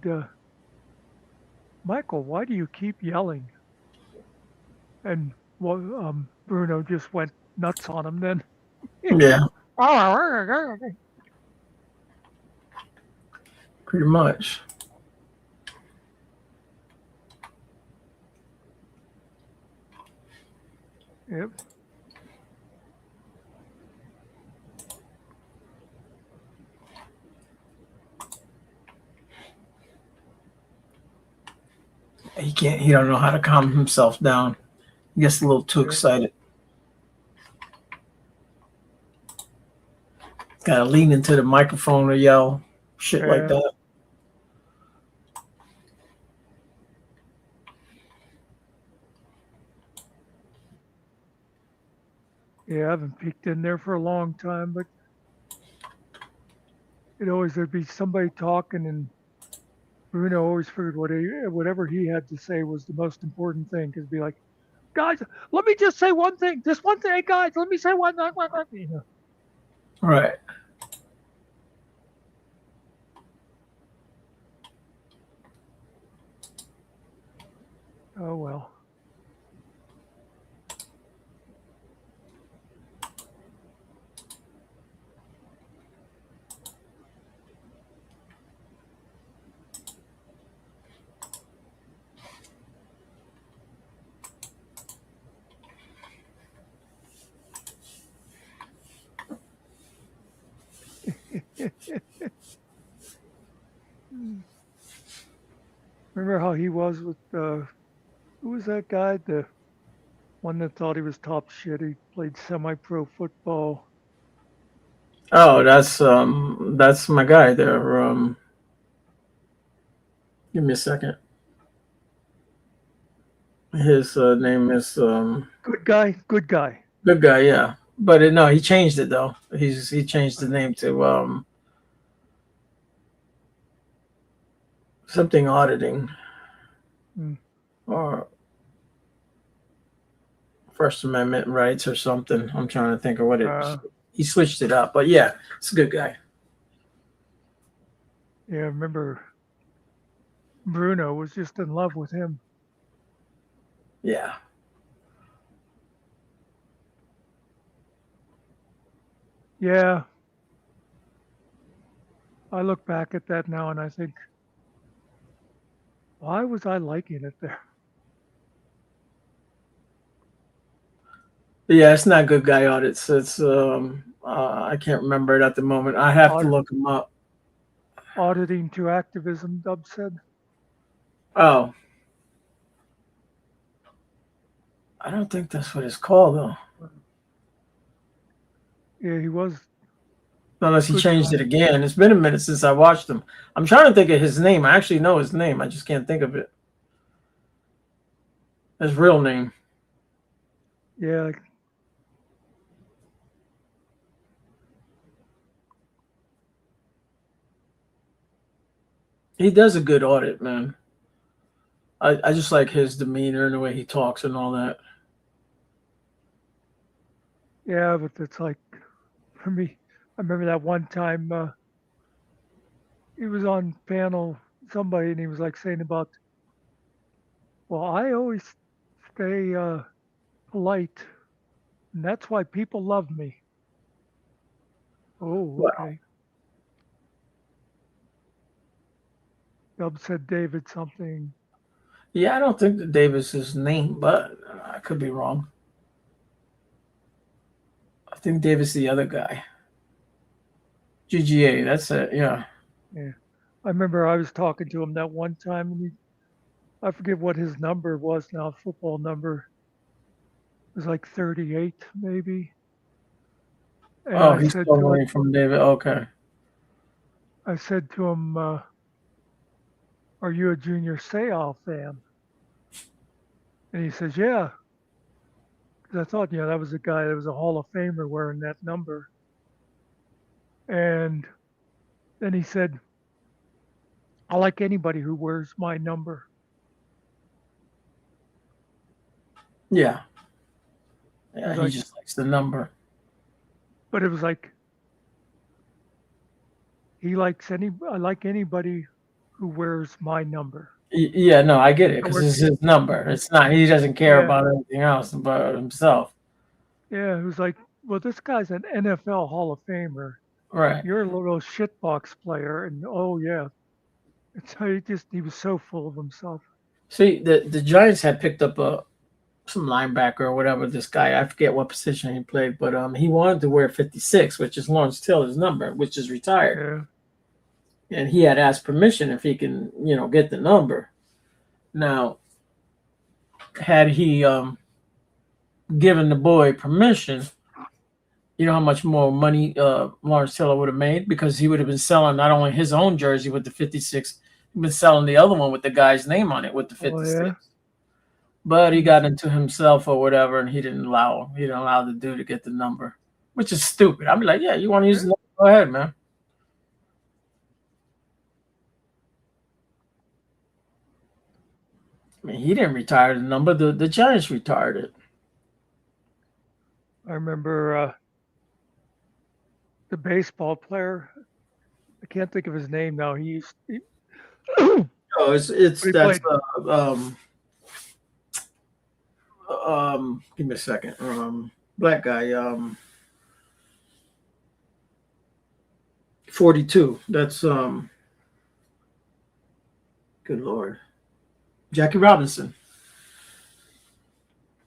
Michael, why do you keep yelling? And well, Bruno just went nuts on him then. Yeah, pretty much. Yep. He can't. He don't know how to calm himself down. He gets a little too excited. Gotta lean into the microphone or yell shit like that. Yeah, I haven't peeked in there for a long time, but there'd be somebody talking, and Bruno always figured whatever he had to say was the most important thing. Because be like, guys, let me just say one thing. Just one thing, guys. Let me say one. Right. Oh well. Remember how he was with who was that guy? The one that thought he was top shit. He played semi-pro football. Oh, that's my guy there. Give me a second. His name is Good guy. Good guy. Good guy. Yeah, but no, he changed it though. He changed the name to something auditing or First Amendment rights or something. I'm trying to think of what it. He switched it up, but yeah, it's a good guy. Yeah, remember Bruno was just in love with him. Yeah. Yeah. I look back at that now and I think, why was I liking it there? Yeah, it's not good guy audits. It's I can't remember it at the moment. I have to look him up. Auditing to activism, Dub said. Oh. I don't think that's what it's called though. Yeah, he was. Unless he changed it again. It's been a minute since I watched him. I'm trying to think of his name. I actually know his name. I just can't think of it. His real name. Yeah. He does a good audit, man. I just like his demeanor and the way he talks and all that. Yeah, but it's like, for me, I remember that one time he was on panel, somebody, and he was like saying about, well, I always stay polite, and that's why people love me. Oh, Well, okay. Dub said David something. yeah, I don't think that Davis is name, but I could be wrong. I think Davis the other guy. GGA, that's it. Yeah. Yeah. I remember I was talking to him that one time, and I forget what his number was now, football number. It was like 38, maybe. And Oh, he's still learning from David. Okay. I said to him, "Are you a Junior Seau fan?" And he says, "Yeah." 'Cause I thought, that was a guy that was a Hall of Famer wearing that number. And then he said, "I like anybody who wears my number." Yeah. It Yeah, was he like, just likes the number. but it was like I like anybody who wears my number. Yeah, no, I get it I because work, it's his number. It's not. He doesn't care yeah, about anything else but himself. yeah. It was like, well, this guy's an NFL Hall of Famer. Right. You're a little shitbox player, and oh yeah, it's how he was so full of himself. See, the Giants had picked up some linebacker or whatever. This guy, I forget what position he played, but he wanted to wear 56, which is Lawrence Taylor's number, which is retired. Yeah, And he had asked permission if he can, get the number. Now, had he given the boy permission, you know how much more money Lawrence Taylor would have made, because he would have been selling not only his own jersey with the 56, he'd been selling the other one with the guy's name on it with the 56. oh yeah. But he got into himself or whatever, and he didn't allow the dude to get the number, which is stupid. I'd be like, yeah, you want to use the number? Go ahead, man. I mean, he didn't retire the number. The Giants retired it. I remember the baseball player. I can't think of his name now. Oh, it's he that's played. give me a second. Black guy, 42. That's good Lord. Jackie Robinson.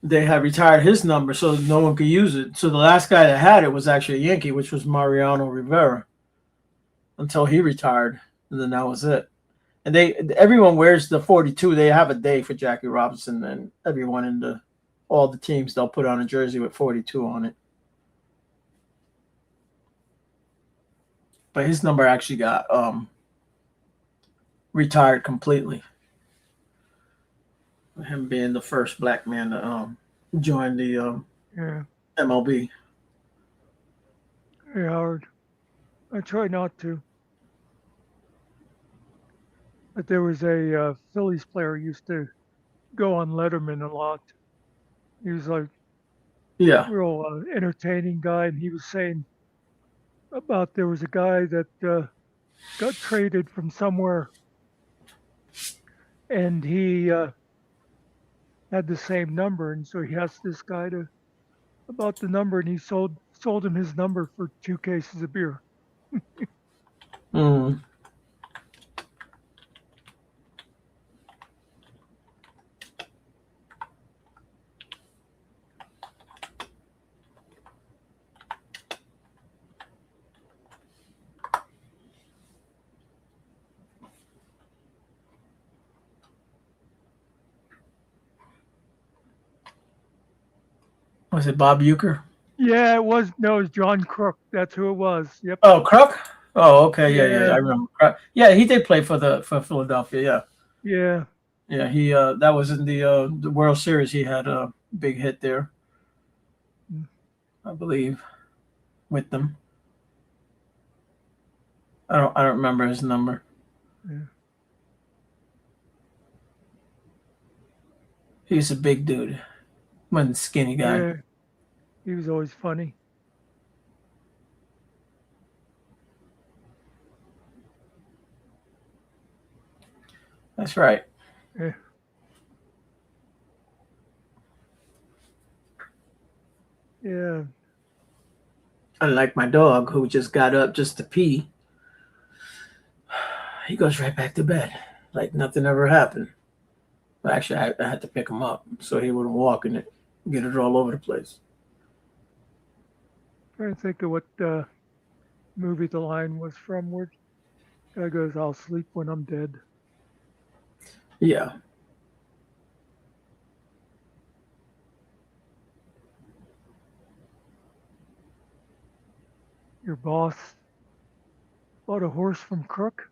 They had retired his number so no one could use it. So the last guy that had it was actually a Yankee, which was Mariano Rivera, until he retired, and then that was it. And everyone wears the 42. They have a day for Jackie Robinson, and everyone in all the teams, they'll put on a jersey with 42 on it. But his number actually got retired completely. Him being the first black man to join the MLB. Hey Howard, I try not to. But there was a Phillies player who used to go on Letterman a lot. He was like real entertaining guy, and he was saying about there was a guy that got traded from somewhere, and he had the same number, and so he asked this guy about the number, and he sold him his number for 2 cases of beer. Was it Bob Uecker? Yeah, it was. No, it was John Crook. That's who it was. Yep. Oh, Crook. Oh, okay. Yeah. I remember. Yeah, he did play for Philadelphia. Yeah. Yeah. He that was in the World Series. He had a big hit there, I believe, with them. I don't remember his number. Yeah. He's a big dude, wasn't a skinny guy. Yeah. He was always funny. That's right. Yeah. Yeah. Unlike my dog, who just got up just to pee, he goes right back to bed, like nothing ever happened. But actually, I had to pick him up so he wouldn't walk in it, get it all over the place. Trying to think of what movie the line was from where guy goes, "I'll sleep when I'm dead." Yeah. Your boss bought a horse from Crook.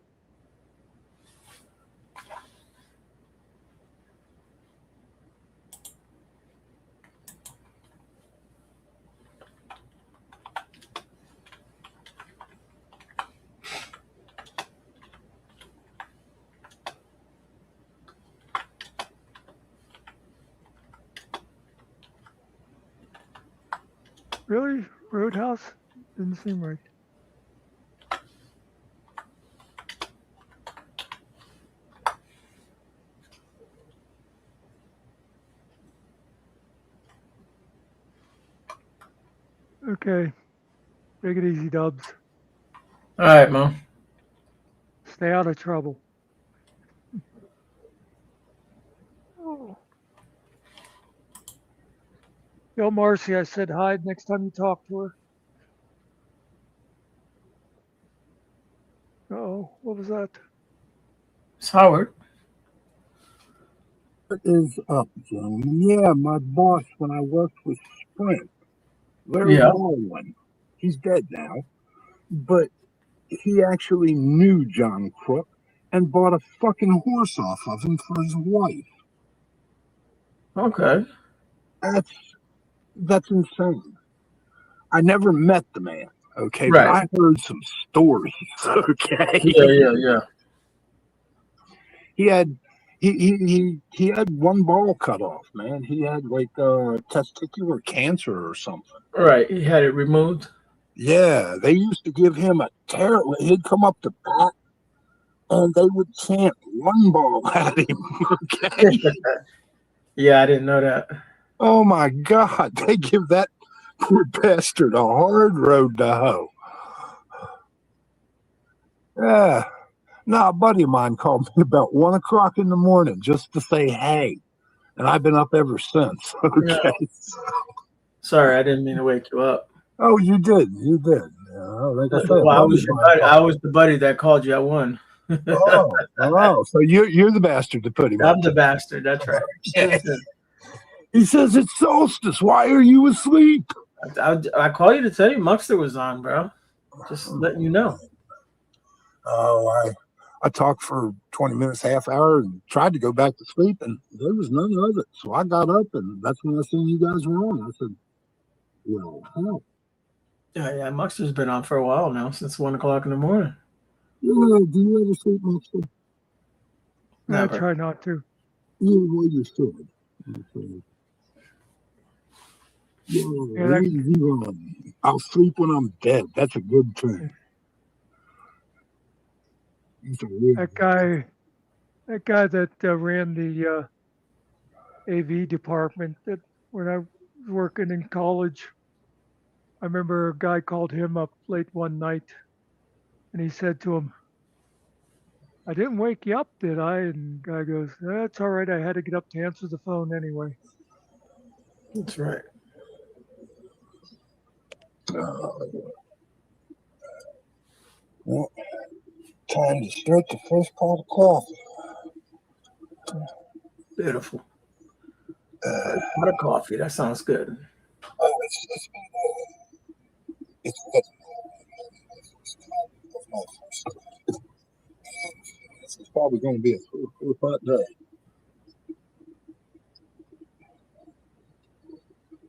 Really? Roadhouse? Didn't seem right. Okay. Take it easy, Dubs. All right, Mo. Stay out of trouble. Oh. Tell Marcy I said hi next time you talk to her. Oh, what was that? It's Howard. What is up, gentlemen? Yeah, my boss when I worked with Sprint, Larry Yeah. Baldwin, he's dead now, but he actually knew John Crook and bought a fucking horse off of him for his wife. Okay. That's insane. I never met the man, okay, but Right. I heard some stories, okay. Yeah. He had one ball cut off, man. He had like testicular cancer or something. Right. He had it removed. Yeah, they used to give him a terrible. He'd come up to bat, and they would chant one ball at him. Okay. Yeah, I didn't know that. Oh my God, they give that poor bastard a hard road to hoe. Yeah. No, a buddy of mine called me about 1 o'clock in the morning just to say hey, and I've been up ever since. Okay. Yeah. Sorry, I didn't mean to wake you up. Oh, you did. You did. Like I said, Well, I was the buddy that called you at 1. Oh, so you're the bastard to put him up. I'm the bastard. That's right. He says it's solstice. Why are you asleep? I call you to tell you Muckster was on, bro. Just letting you know. Oh, I talked for 20 minutes, half hour, and tried to go back to sleep, and there was none of it. So I got up, and that's when I seen you guys were on. I said, well, hell. Yeah, Muckster's been on for a while now, since 1 o'clock in the morning. Yeah, do you ever sleep, Muckster? I try not to. Well, you should. I'll sleep when I'm dead. That's a good thing. That guy that ran the AV department that when I was working in college, I remember a guy called him up late one night and he said to him, "I didn't wake you up, did I?" And the guy goes, "That's all right. I had to get up to answer the phone anyway." That's right. Well, time to start the first pot of coffee. Beautiful. Pot of coffee. That sounds good. Oh, this is probably going to be a 4 pot day.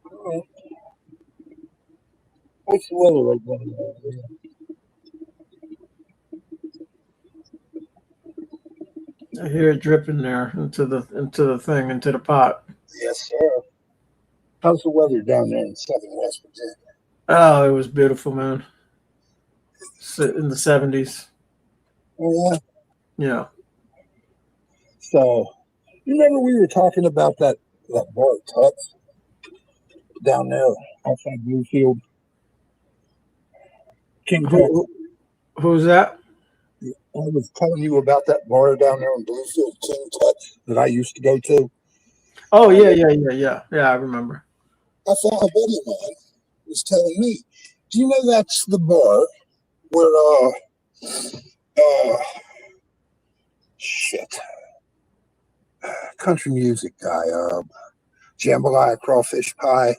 All right. What's the weather right now? I hear it dripping there into the pot. Yes, sir. How's the weather down there in southern West Virginia? Oh, it was beautiful, man. In the 70s. Oh, yeah. Yeah. So, you remember we were talking about that bar Tuts down there outside Bluefield. King Tut. Who's that? I was telling you about that bar down there in Bluefield, King Tut, that I used to go to. Oh yeah. I remember. I thought a buddy of mine was telling me, do you know that's the bar where shit, country music guy, jambalaya, crawfish pie,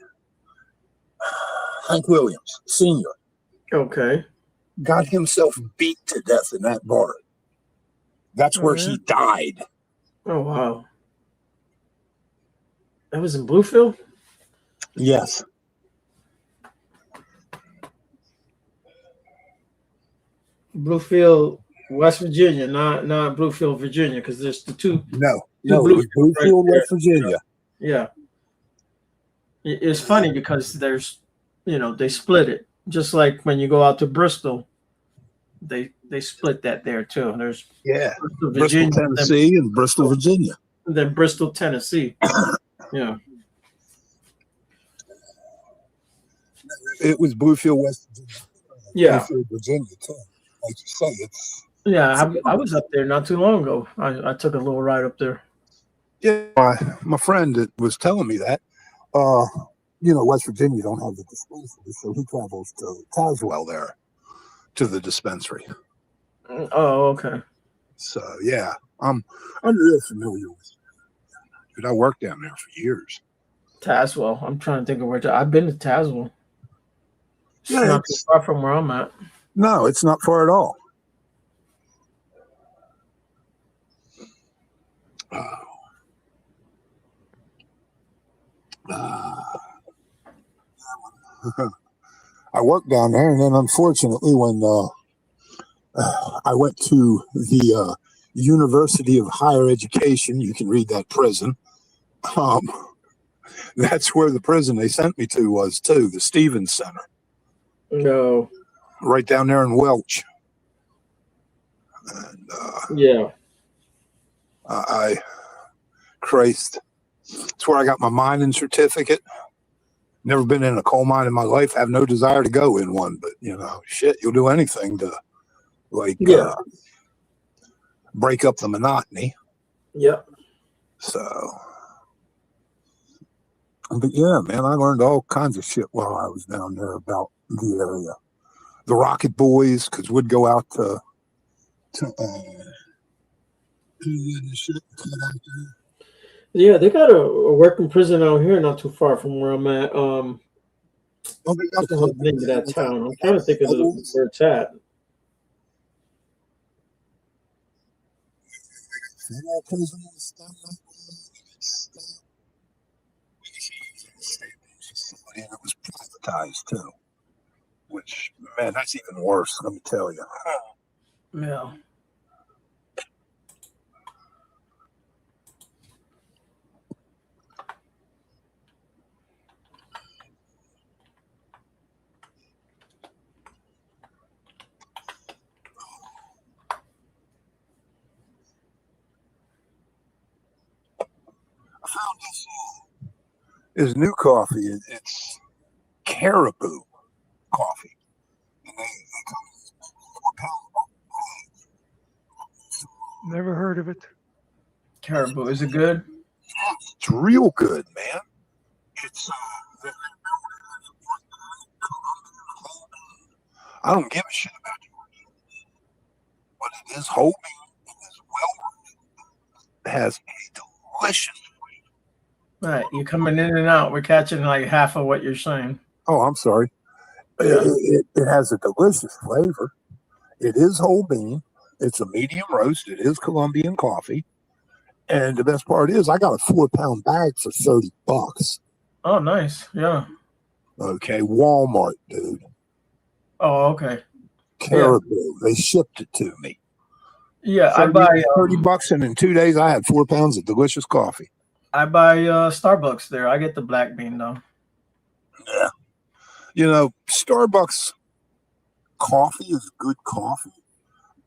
Hank Williams, Sr. Okay. got himself beat to death in that bar. That's where he died. Oh wow. That was in Bluefield? Yes. Bluefield, West Virginia, not Bluefield, Virginia, because there's the two. No, Bluefield Bluefield, West Virginia. Yeah. It's funny because there's, they split it. Just like when you go out to Bristol, they split that there too. There's Bristol, Virginia, Tennessee, and Bristol, Virginia. Then Bristol, Tennessee. Yeah. It was Bluefield, West Virginia. Yeah. Bluefield, Virginia too. Like you say, it's. Yeah, I was up there not too long ago. I took a little ride up there. Yeah, my friend that was telling me that, West Virginia don't have the dispensary, so he travels to Tazewell there, to the dispensary. Oh, okay. So yeah, I'm real familiar with it. Dude, I worked down there for years. Tazewell. I'm trying to think of where I've been to Tazewell. It's not too far from where I'm at. No, it's not far at all. I worked down there, and then unfortunately, when I went to the University of Higher Education, you can read that prison. That's where the prison they sent me to was too, the Stevens Center. No. Right down there in Welch. And, yeah. Christ. It's where I got my mining certificate. Never been in a coal mine in my life. I have no desire to go in one, but shit, you'll do anything to break up the monotony. Yep. So, but yeah, man, I learned all kinds of shit while I was down there about the area. The Rocket Boys, because we'd go out to shit out there. Yeah, they got a working prison out here, not too far from where I'm at. What's the name of that town? I'm trying to think of where it's at. And it was privatized too, which, man, that's even worse, let me tell you. Yeah. I found this new coffee. It's Caribou coffee. And they come in 4 pound. Never heard of it. Caribou, is it good? It's real good, man. It's I don't give a shit about you, but it is whole bean. It is well roasted. It has a delicious flavor. All right, you're coming in and out. We're catching like half of what you're saying. Oh, I'm sorry. Yeah. It has a delicious flavor. It is whole bean. It's a medium roast. It is Colombian coffee. And the best part is I got a 4 pound bag for $30. Oh, nice. Yeah. Okay. Walmart, dude. Oh, okay. Caribou. Yeah. They shipped it to me. Yeah, I buy $30, and in 2 days I had 4 pounds of delicious coffee. I buy Starbucks there. I get the black bean though. Yeah. Starbucks coffee is good coffee,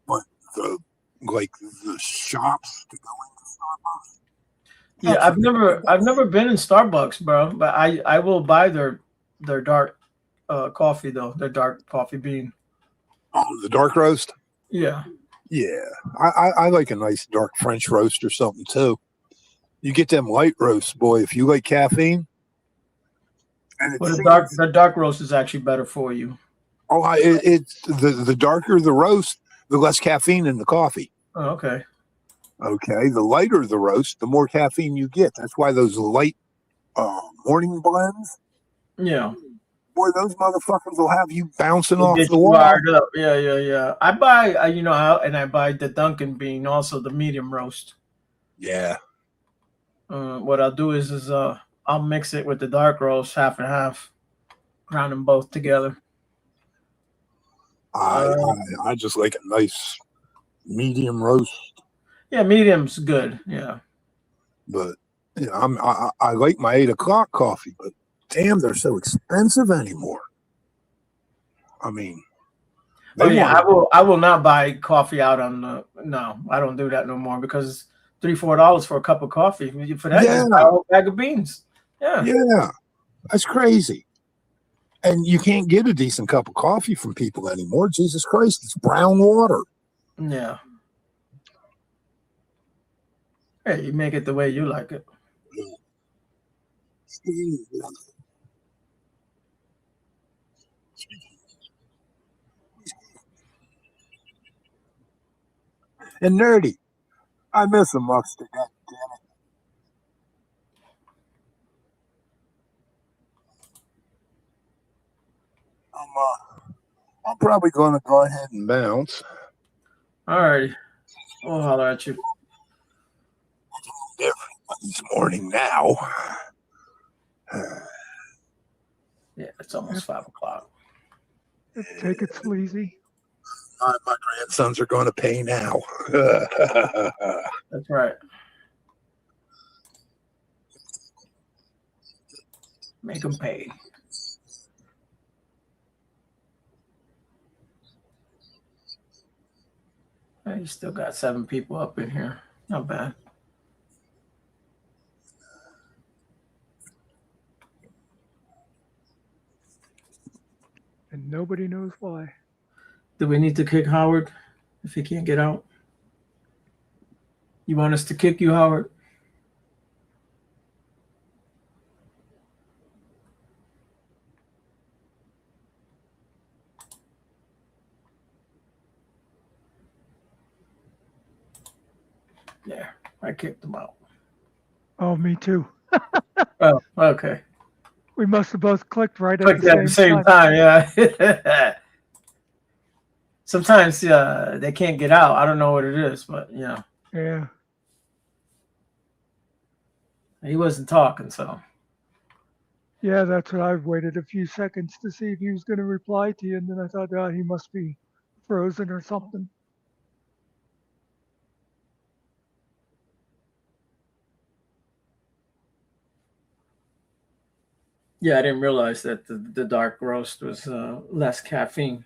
but the shops to go into Starbucks. Yeah, I've never been in Starbucks, bro, but I will buy their their dark coffee though. Their dark coffee bean. Oh, the dark roast. Yeah. Yeah, I like a nice dark French roast or something too. You get them light roasts, boy. If you like caffeine, and it Well, seems, the dark roast is actually better for you. oh, it's the darker the roast, the less caffeine in the coffee. Oh, okay. Okay, the lighter the roast, the more caffeine you get. That's why those light morning blends, Yeah. boy, those motherfuckers will have you bouncing It off gets the you wall. wired up. Yeah. I buy, I buy the Dunkin' bean, also the medium roast. Yeah. What I'll do is I'll mix it with the dark roast, half and half, ground them both together. I just like a nice medium roast. Yeah, medium's good. Yeah. But you know, I like my 8 o'clock coffee, but damn, they're so expensive anymore. I mean, I will not buy coffee out on the. No, I don't do that no more because it's $3-4 for a cup of coffee. For that, just buy a whole bag of beans. Yeah, that's crazy. And you can't get a decent cup of coffee from people anymore. Jesus Christ, it's brown water. Yeah. Hey, you make it the way you like it. And nerdy. I miss a Muckster. God damn it. I'm probably going to go ahead and bounce. All right. We'll holler at you. Everybody's morning now. Yeah, it's almost 5 o'clock. Take it sleazy. My grandsons are going to pay now. That's right. Make them pay. Hey, you still got 7 people up in here. Not bad. And nobody knows why. Do we need to kick Howard if he can't get out? You want us to kick you, Howard? Yeah, I kicked him out. Oh, me too. Oh, okay. We must have both clicked right Clicked at the same time. Yeah. Sometimes they can't get out. I don't know what it is, but yeah. Yeah. He wasn't talking, so. Yeah, that's what I've waited a few seconds to see if he was going to reply to you, and then I thought, oh, he must be frozen or something. Yeah, I didn't realize that the dark roast was less caffeine.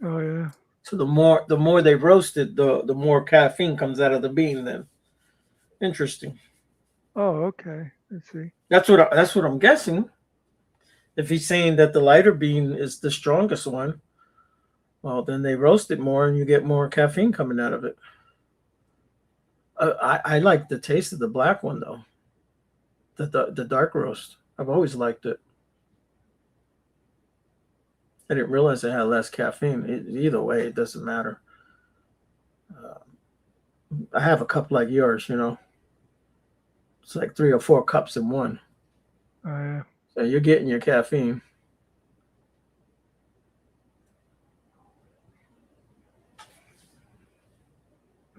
Oh yeah. So the more they roast it, the more caffeine comes out of the bean. Then, interesting. Oh, okay. Let's see. That's what I'm guessing. If he's saying that the lighter bean is the strongest one, well, then they roast it more, and you get more caffeine coming out of it. I like the taste of the black one though. The dark roast. I've always liked it. I didn't realize it had less caffeine. Either way, it doesn't matter. I have a cup like yours, It's like 3 or 4 cups in one. Oh yeah. So you're getting your caffeine.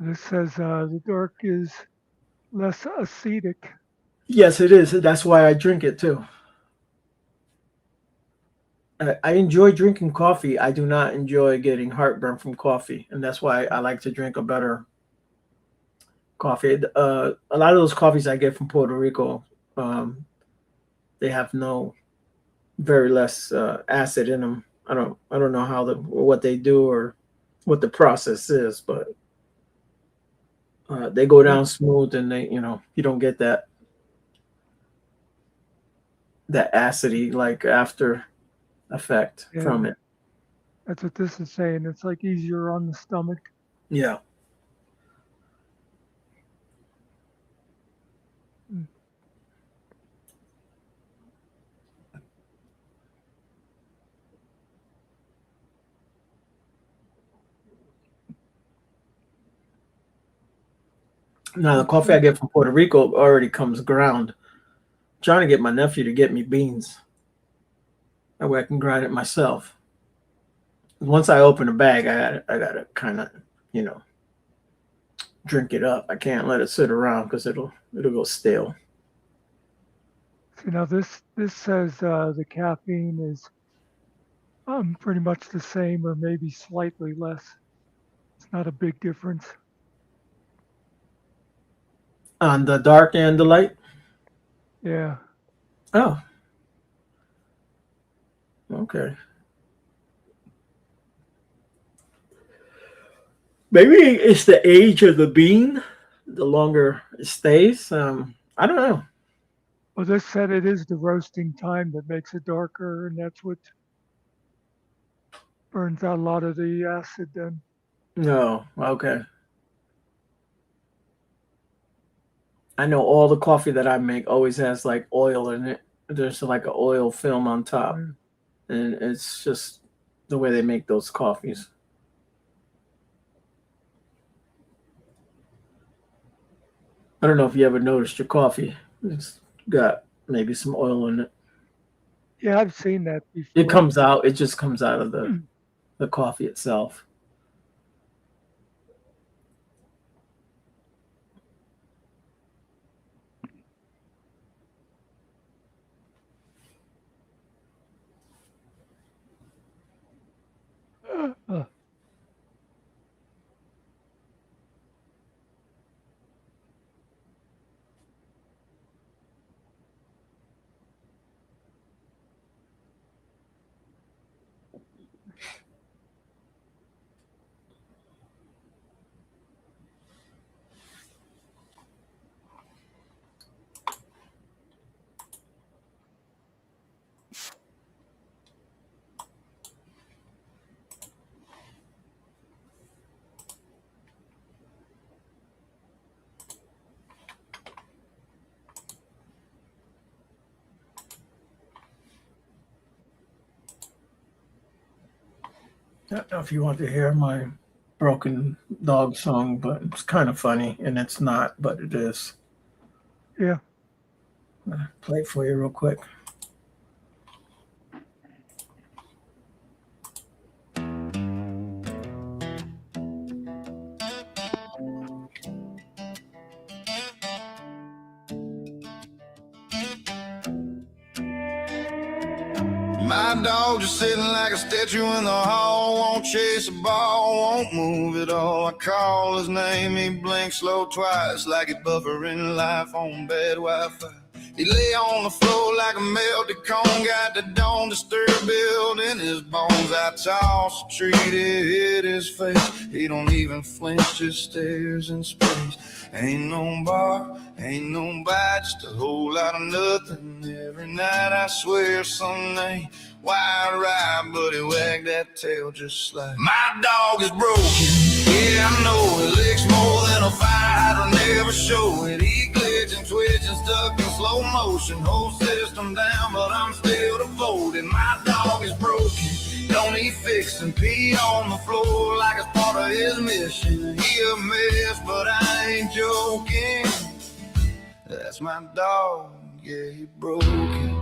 This says the dark is less acidic. Yes, it is. That's why I drink it too. I enjoy drinking coffee. I do not enjoy getting heartburn from coffee, and that's why I like to drink a better coffee. A lot of those coffees I get from Puerto Rico, they have very less acid in them. I don't know what they do or what the process is, but they go down smooth, and you don't get that. that acidity, like after effect from Yeah. it. That's what this is saying. It's like easier on the stomach. Yeah. Mm. Now the coffee I get from Puerto Rico already comes ground. I'm trying to get my nephew to get me beans. That way I can grind it myself. Once I open a bag, I gotta kind of, you know, drink it up. I can't let it sit around because it'll go stale. See, now this says the caffeine is pretty much the same or maybe slightly less. It's not a big difference. On the dark and the light? Yeah. Oh. Okay. Maybe it's the age of the bean. The longer it stays. I don't know. Well, this said it is the roasting time that makes it darker, and that's what burns out a lot of the acid then. No. Okay. I know all the coffee that I make always has like oil in it. There's like an oil film on top. Mm. And it's just the way they make those coffees. I don't know if you ever noticed your coffee. It's got maybe some oil in it. Yeah, I've seen that before. It comes out. It just comes out of the coffee itself. I don't know if you want to hear my broken dog song, but it's kind of funny, and it's not, but it is. Yeah. I'll play it for you real quick. My dog just sitting like a statue in the hall. Won't chase a ball, won't move at all. I call his name, he blinks slow twice, like he buffering life on bad Wi-Fi. He lay on the floor like a melted cone, got the don't disturb build in his bones. I toss a treat, it hit his face. He don't even flinch, just stares in space. Ain't no bar, ain't no bite, just a whole lot of nothing. Every night I swear some name, wide right, but he wagged that tail just like my dog is broken. Yeah, I know it licks more than a fight, I'll never show it. He glitching, twitching, stuck in slow motion, whole system down, but I'm still devoted. My dog is broken. Don't need fixing, pee on the floor like it's part of his mission. He a mess, but I ain't joking. That's my dog, yeah, he broken.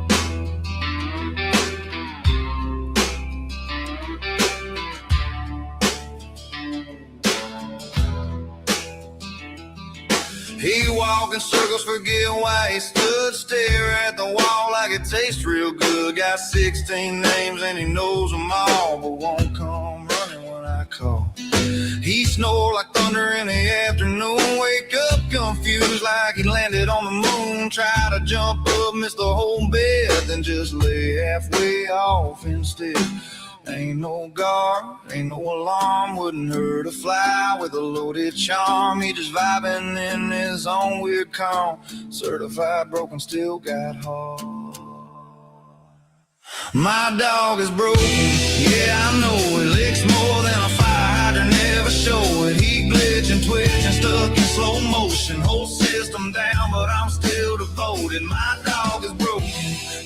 He walk in circles, forget why he stood. Stare at the wall like it tastes real good. Got 16 names and he knows them all, but won't come running when I call. He snore like thunder in the afternoon. Wake up confused like he landed on the moon. Try to jump up, miss the whole bed, then just lay halfway off instead. Ain't no guard, ain't no alarm, wouldn't hurt a fly with a loaded charm. He just vibing in his own weird calm. Certified broken, still got heart. My dog is broken, yeah, I know it. Licks more than a fire hydrant, never show it. He glitch and twitch and stuck in slow motion. Whole system down, but I'm still devoted. My dog is broken,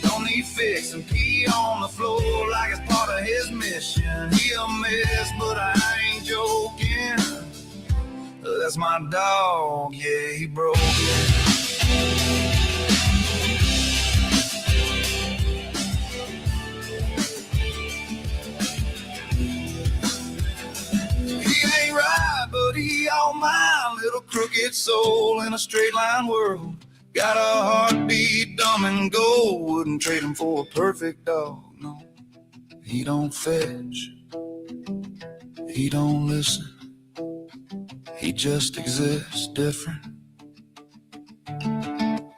don't need fixing. Pee on the floor like it's part of his mission. He a mess, but I ain't joking. That's my dog, yeah, he broke. He ain't right, but he all mine. Little crooked soul in a straight line world. Got a heartbeat, dumb and gold. Wouldn't trade him for a perfect dog, no. He don't fetch, he don't listen. He just exists different.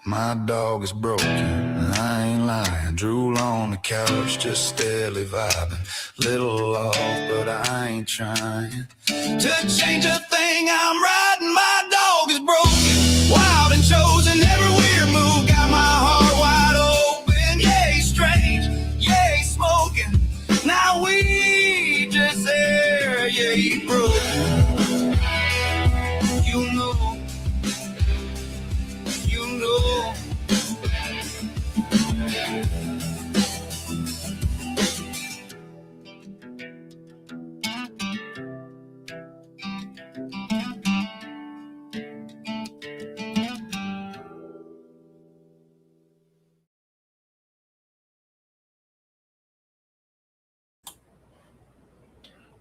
My dog is broken, I ain't lying. Drool on the couch, just steadily vibing. Little off, but I ain't trying to change a thing. I'm riding. My dog is broken, wild and chosen. Every weird move got my heart wide open. Yeah, he's strange, yeah, he's smoking. Now we just there, yeah, he's broken. You know, you know.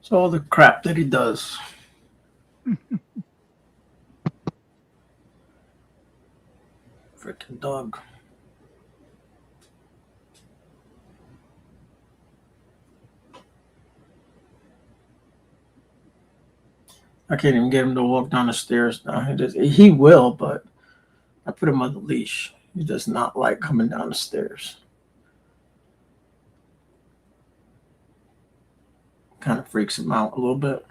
So all the crap that he does. Freaking dog. I can't even get him to walk down the stairs now. He will, but I put him on the leash. He does not like coming down the stairs. Kind of freaks him out a little bit.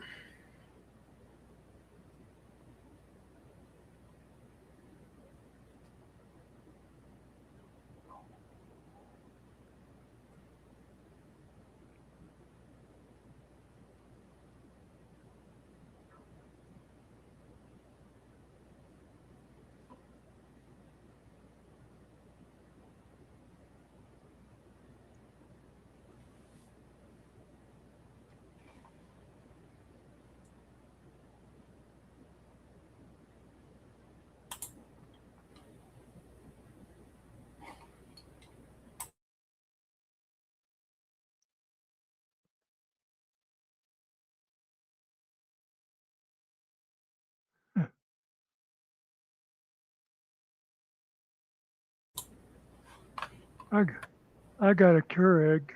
I got a Keurig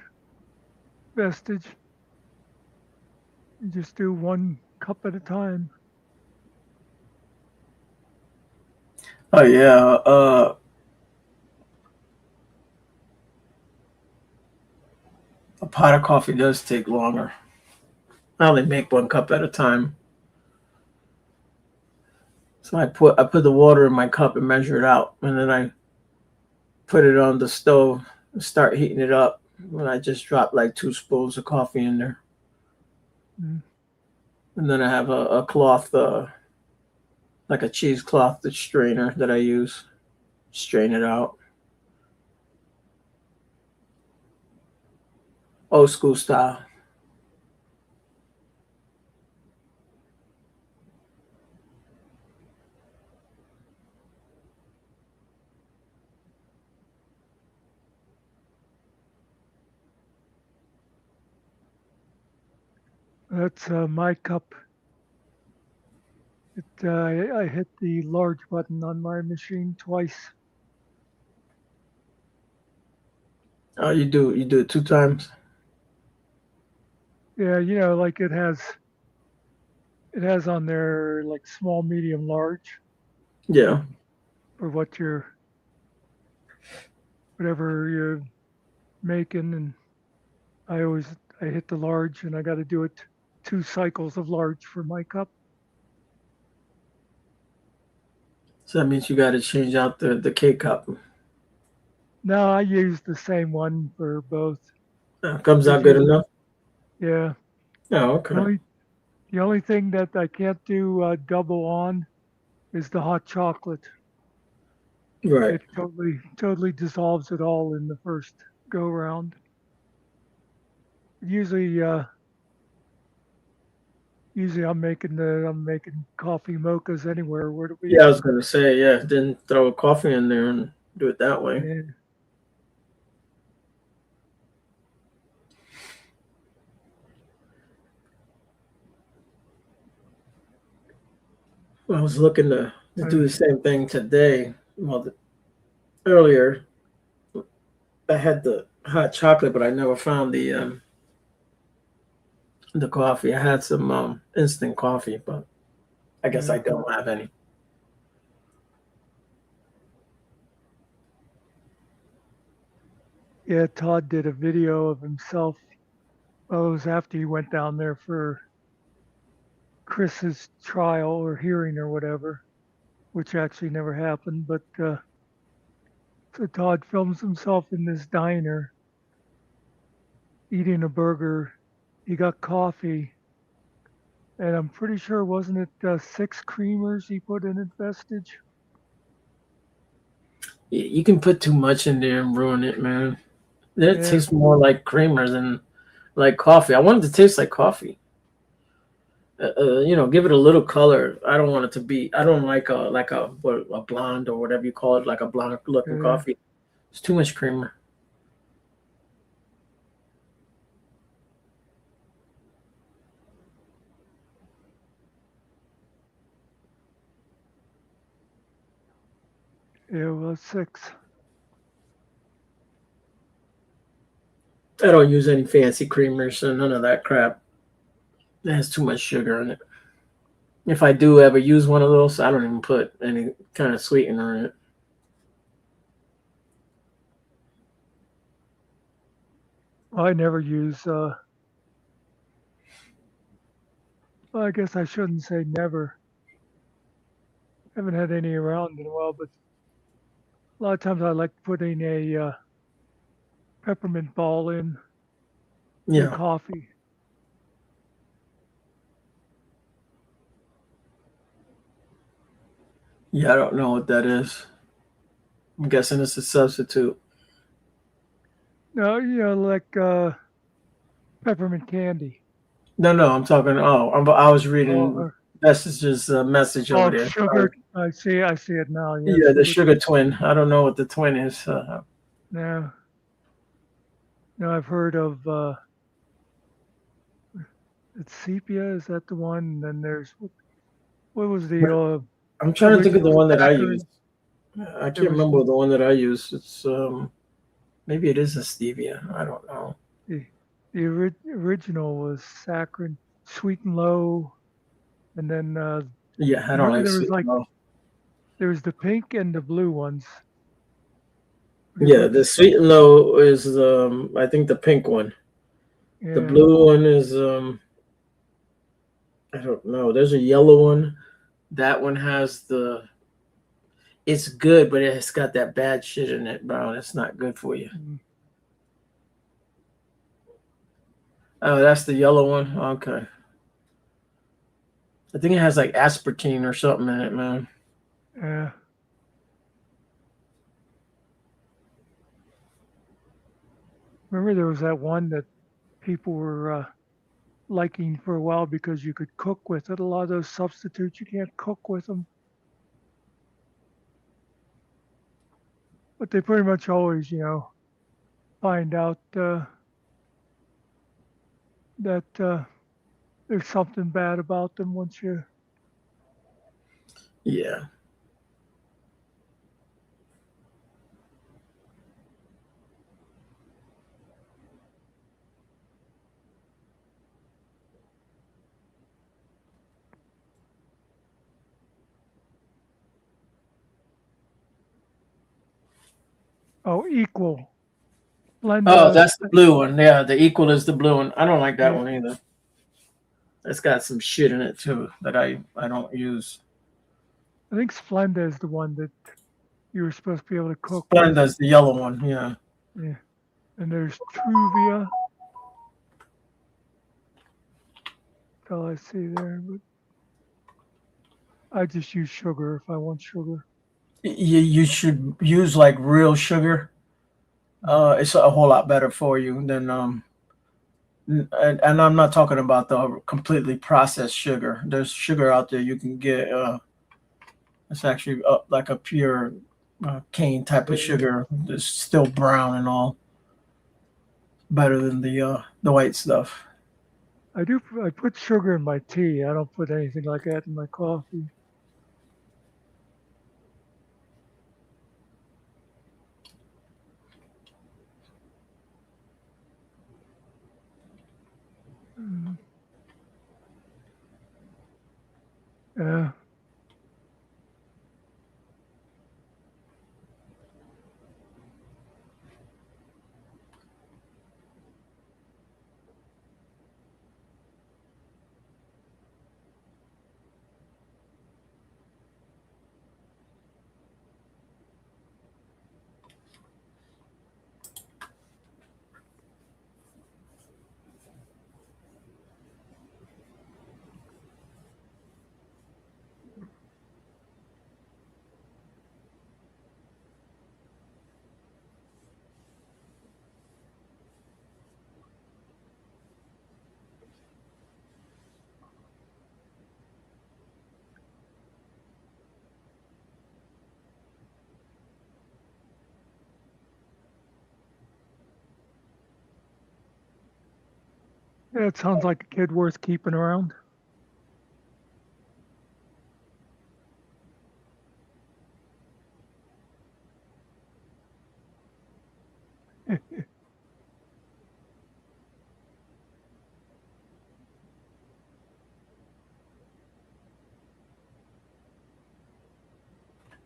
vestige. You just do 1 cup at a time. Oh yeah. A pot of coffee does take longer. I only make 1 cup at a time. So I put the water in my cup and measure it out, and then I put it on the stove and start heating it up. And I just drop like 2 spoons of coffee in there. Mm. And then I have a cloth, like a cheesecloth, the strainer that I use. Strain it out. Old school style. That's my cup. I hit the large button on my machine twice. Oh, you do it 2 times? Yeah, like it has on there like small, medium, large. Yeah. For whatever you're making, and I hit the large, and I got to do it 2 cycles of large for my cup. So that means you got to change out the K cup. No, I use the same one for both. Comes out good enough. Yeah. Oh, okay. The only thing that I can't do double on is the hot chocolate. Right. It totally dissolves it all in the first go round. Usually I'm making coffee mochas anywhere. Where do we? Yeah, I was gonna say, yeah, then throw a coffee in there and do it that way. Yeah. I was looking to do the same thing today. Well, earlier I had the hot chocolate, but I never found the coffee. I had some instant coffee, but I guess I don't have any. Yeah, Todd did a video of himself. Oh, it was after he went down there for Chris's trial or hearing or whatever, which actually never happened. But so Todd films himself in this diner eating a burger. He got coffee, and I'm pretty sure wasn't it 6 creamers he put in it, Vestige? You can put too much in there and ruin it, man. It Yeah. tastes more like creamer than like coffee. I want it to taste like coffee. Give it a little color. I don't want it to be. I don't like a blonde or whatever you call it, like a blonde looking coffee. It's too much creamer. Yeah, well, 6. I don't use any fancy creamers and none of that crap. It has too much sugar in it. If I do ever use one of those, I don't even put any kind of sweetener in it. I never use. Well, I guess I shouldn't say never. Haven't had any around in a while, but a lot of times I like putting a peppermint ball in the coffee. Yeah, I don't know what that is. I'm guessing it's a substitute. No, like peppermint candy. No, I'm talking. I was reading Message's message over there. Sugar. I see it now. Yeah, the sugar twin. I don't know what the twin is. No, I've heard of it's sepia. Is that the one? And then there's what was the? I'm trying to think of the one that I saccharine? use. I can't remember the one that I use. It's maybe it is a stevia. I don't know. The original was saccharin, sweet and low, and then yeah, I don't like there was sweet and low. There was the pink and the blue ones. Yeah, the sweet and low is I think the pink one. Yeah. The blue one is I don't know. There's a yellow one. That one has it's good, but it's got that bad shit in it, bro. It's not good for you. Oh, that's the yellow one. Okay. I think it has like aspartame or something in it, man. Yeah. Remember there was that one that people were liking for a while because you could cook with it. A lot of those substitutes, you can't cook with them. But they pretty much always, find out that there's something bad about them once you. Yeah. Oh, equal. Oh, that's the blue one. Yeah, the equal is the blue one. I don't like that one either. It's got some shit in it too that I don't use. I think Splenda is the one that you were supposed to be able to cook. Splenda's the yellow one. Yeah. Yeah. And there's Truvia. all I see there, but I just use sugar if I want sugar. You should use like real sugar. It's a whole lot better for you than and I'm not talking about the completely processed sugar. There's sugar out there you can get. It's actually like a pure cane type of sugar. It's still brown and all. Better than the white stuff. I put sugar in my tea. I don't put anything like that in my coffee. Mm. Yeah. Yeah, it sounds like a kid worth keeping around.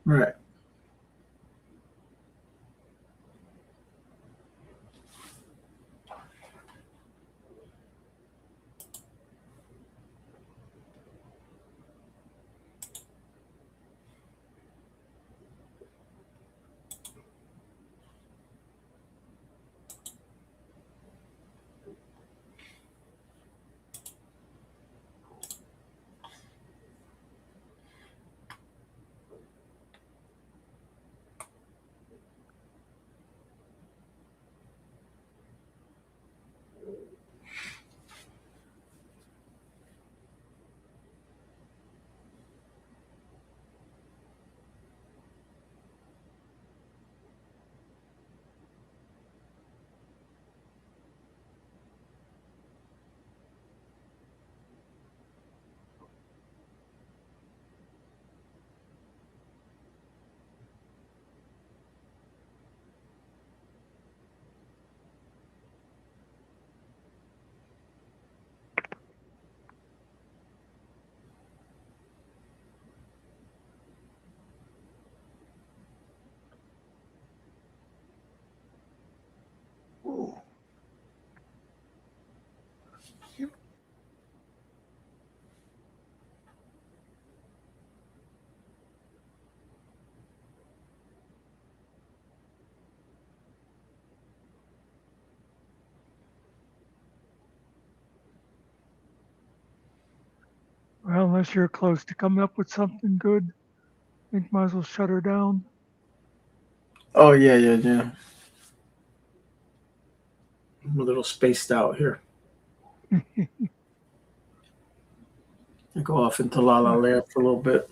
Right. Whoa. Well, unless you're close to coming up with something good, I think might as well shut her down. Oh yeah. I'm a little spaced out here. I go off into La La Land for a little bit.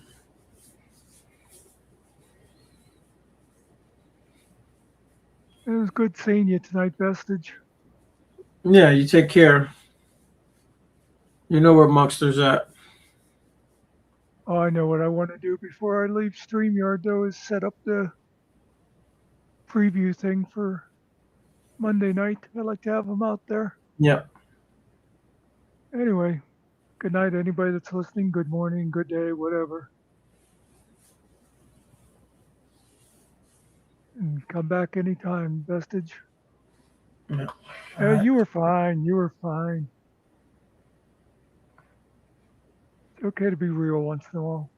It was good seeing you tonight, Vestige. Yeah, you take care. You know where Muckster's at. Oh, I know what I want to do before I leave StreamYard, though, is set up the preview thing for Monday night. I like to have them out there. Yep. Anyway, good night, anybody that's listening. Good morning, good day, whatever. And come back anytime, Vestige. Yeah. Right. You were fine. You were fine. It's okay to be real once in a while.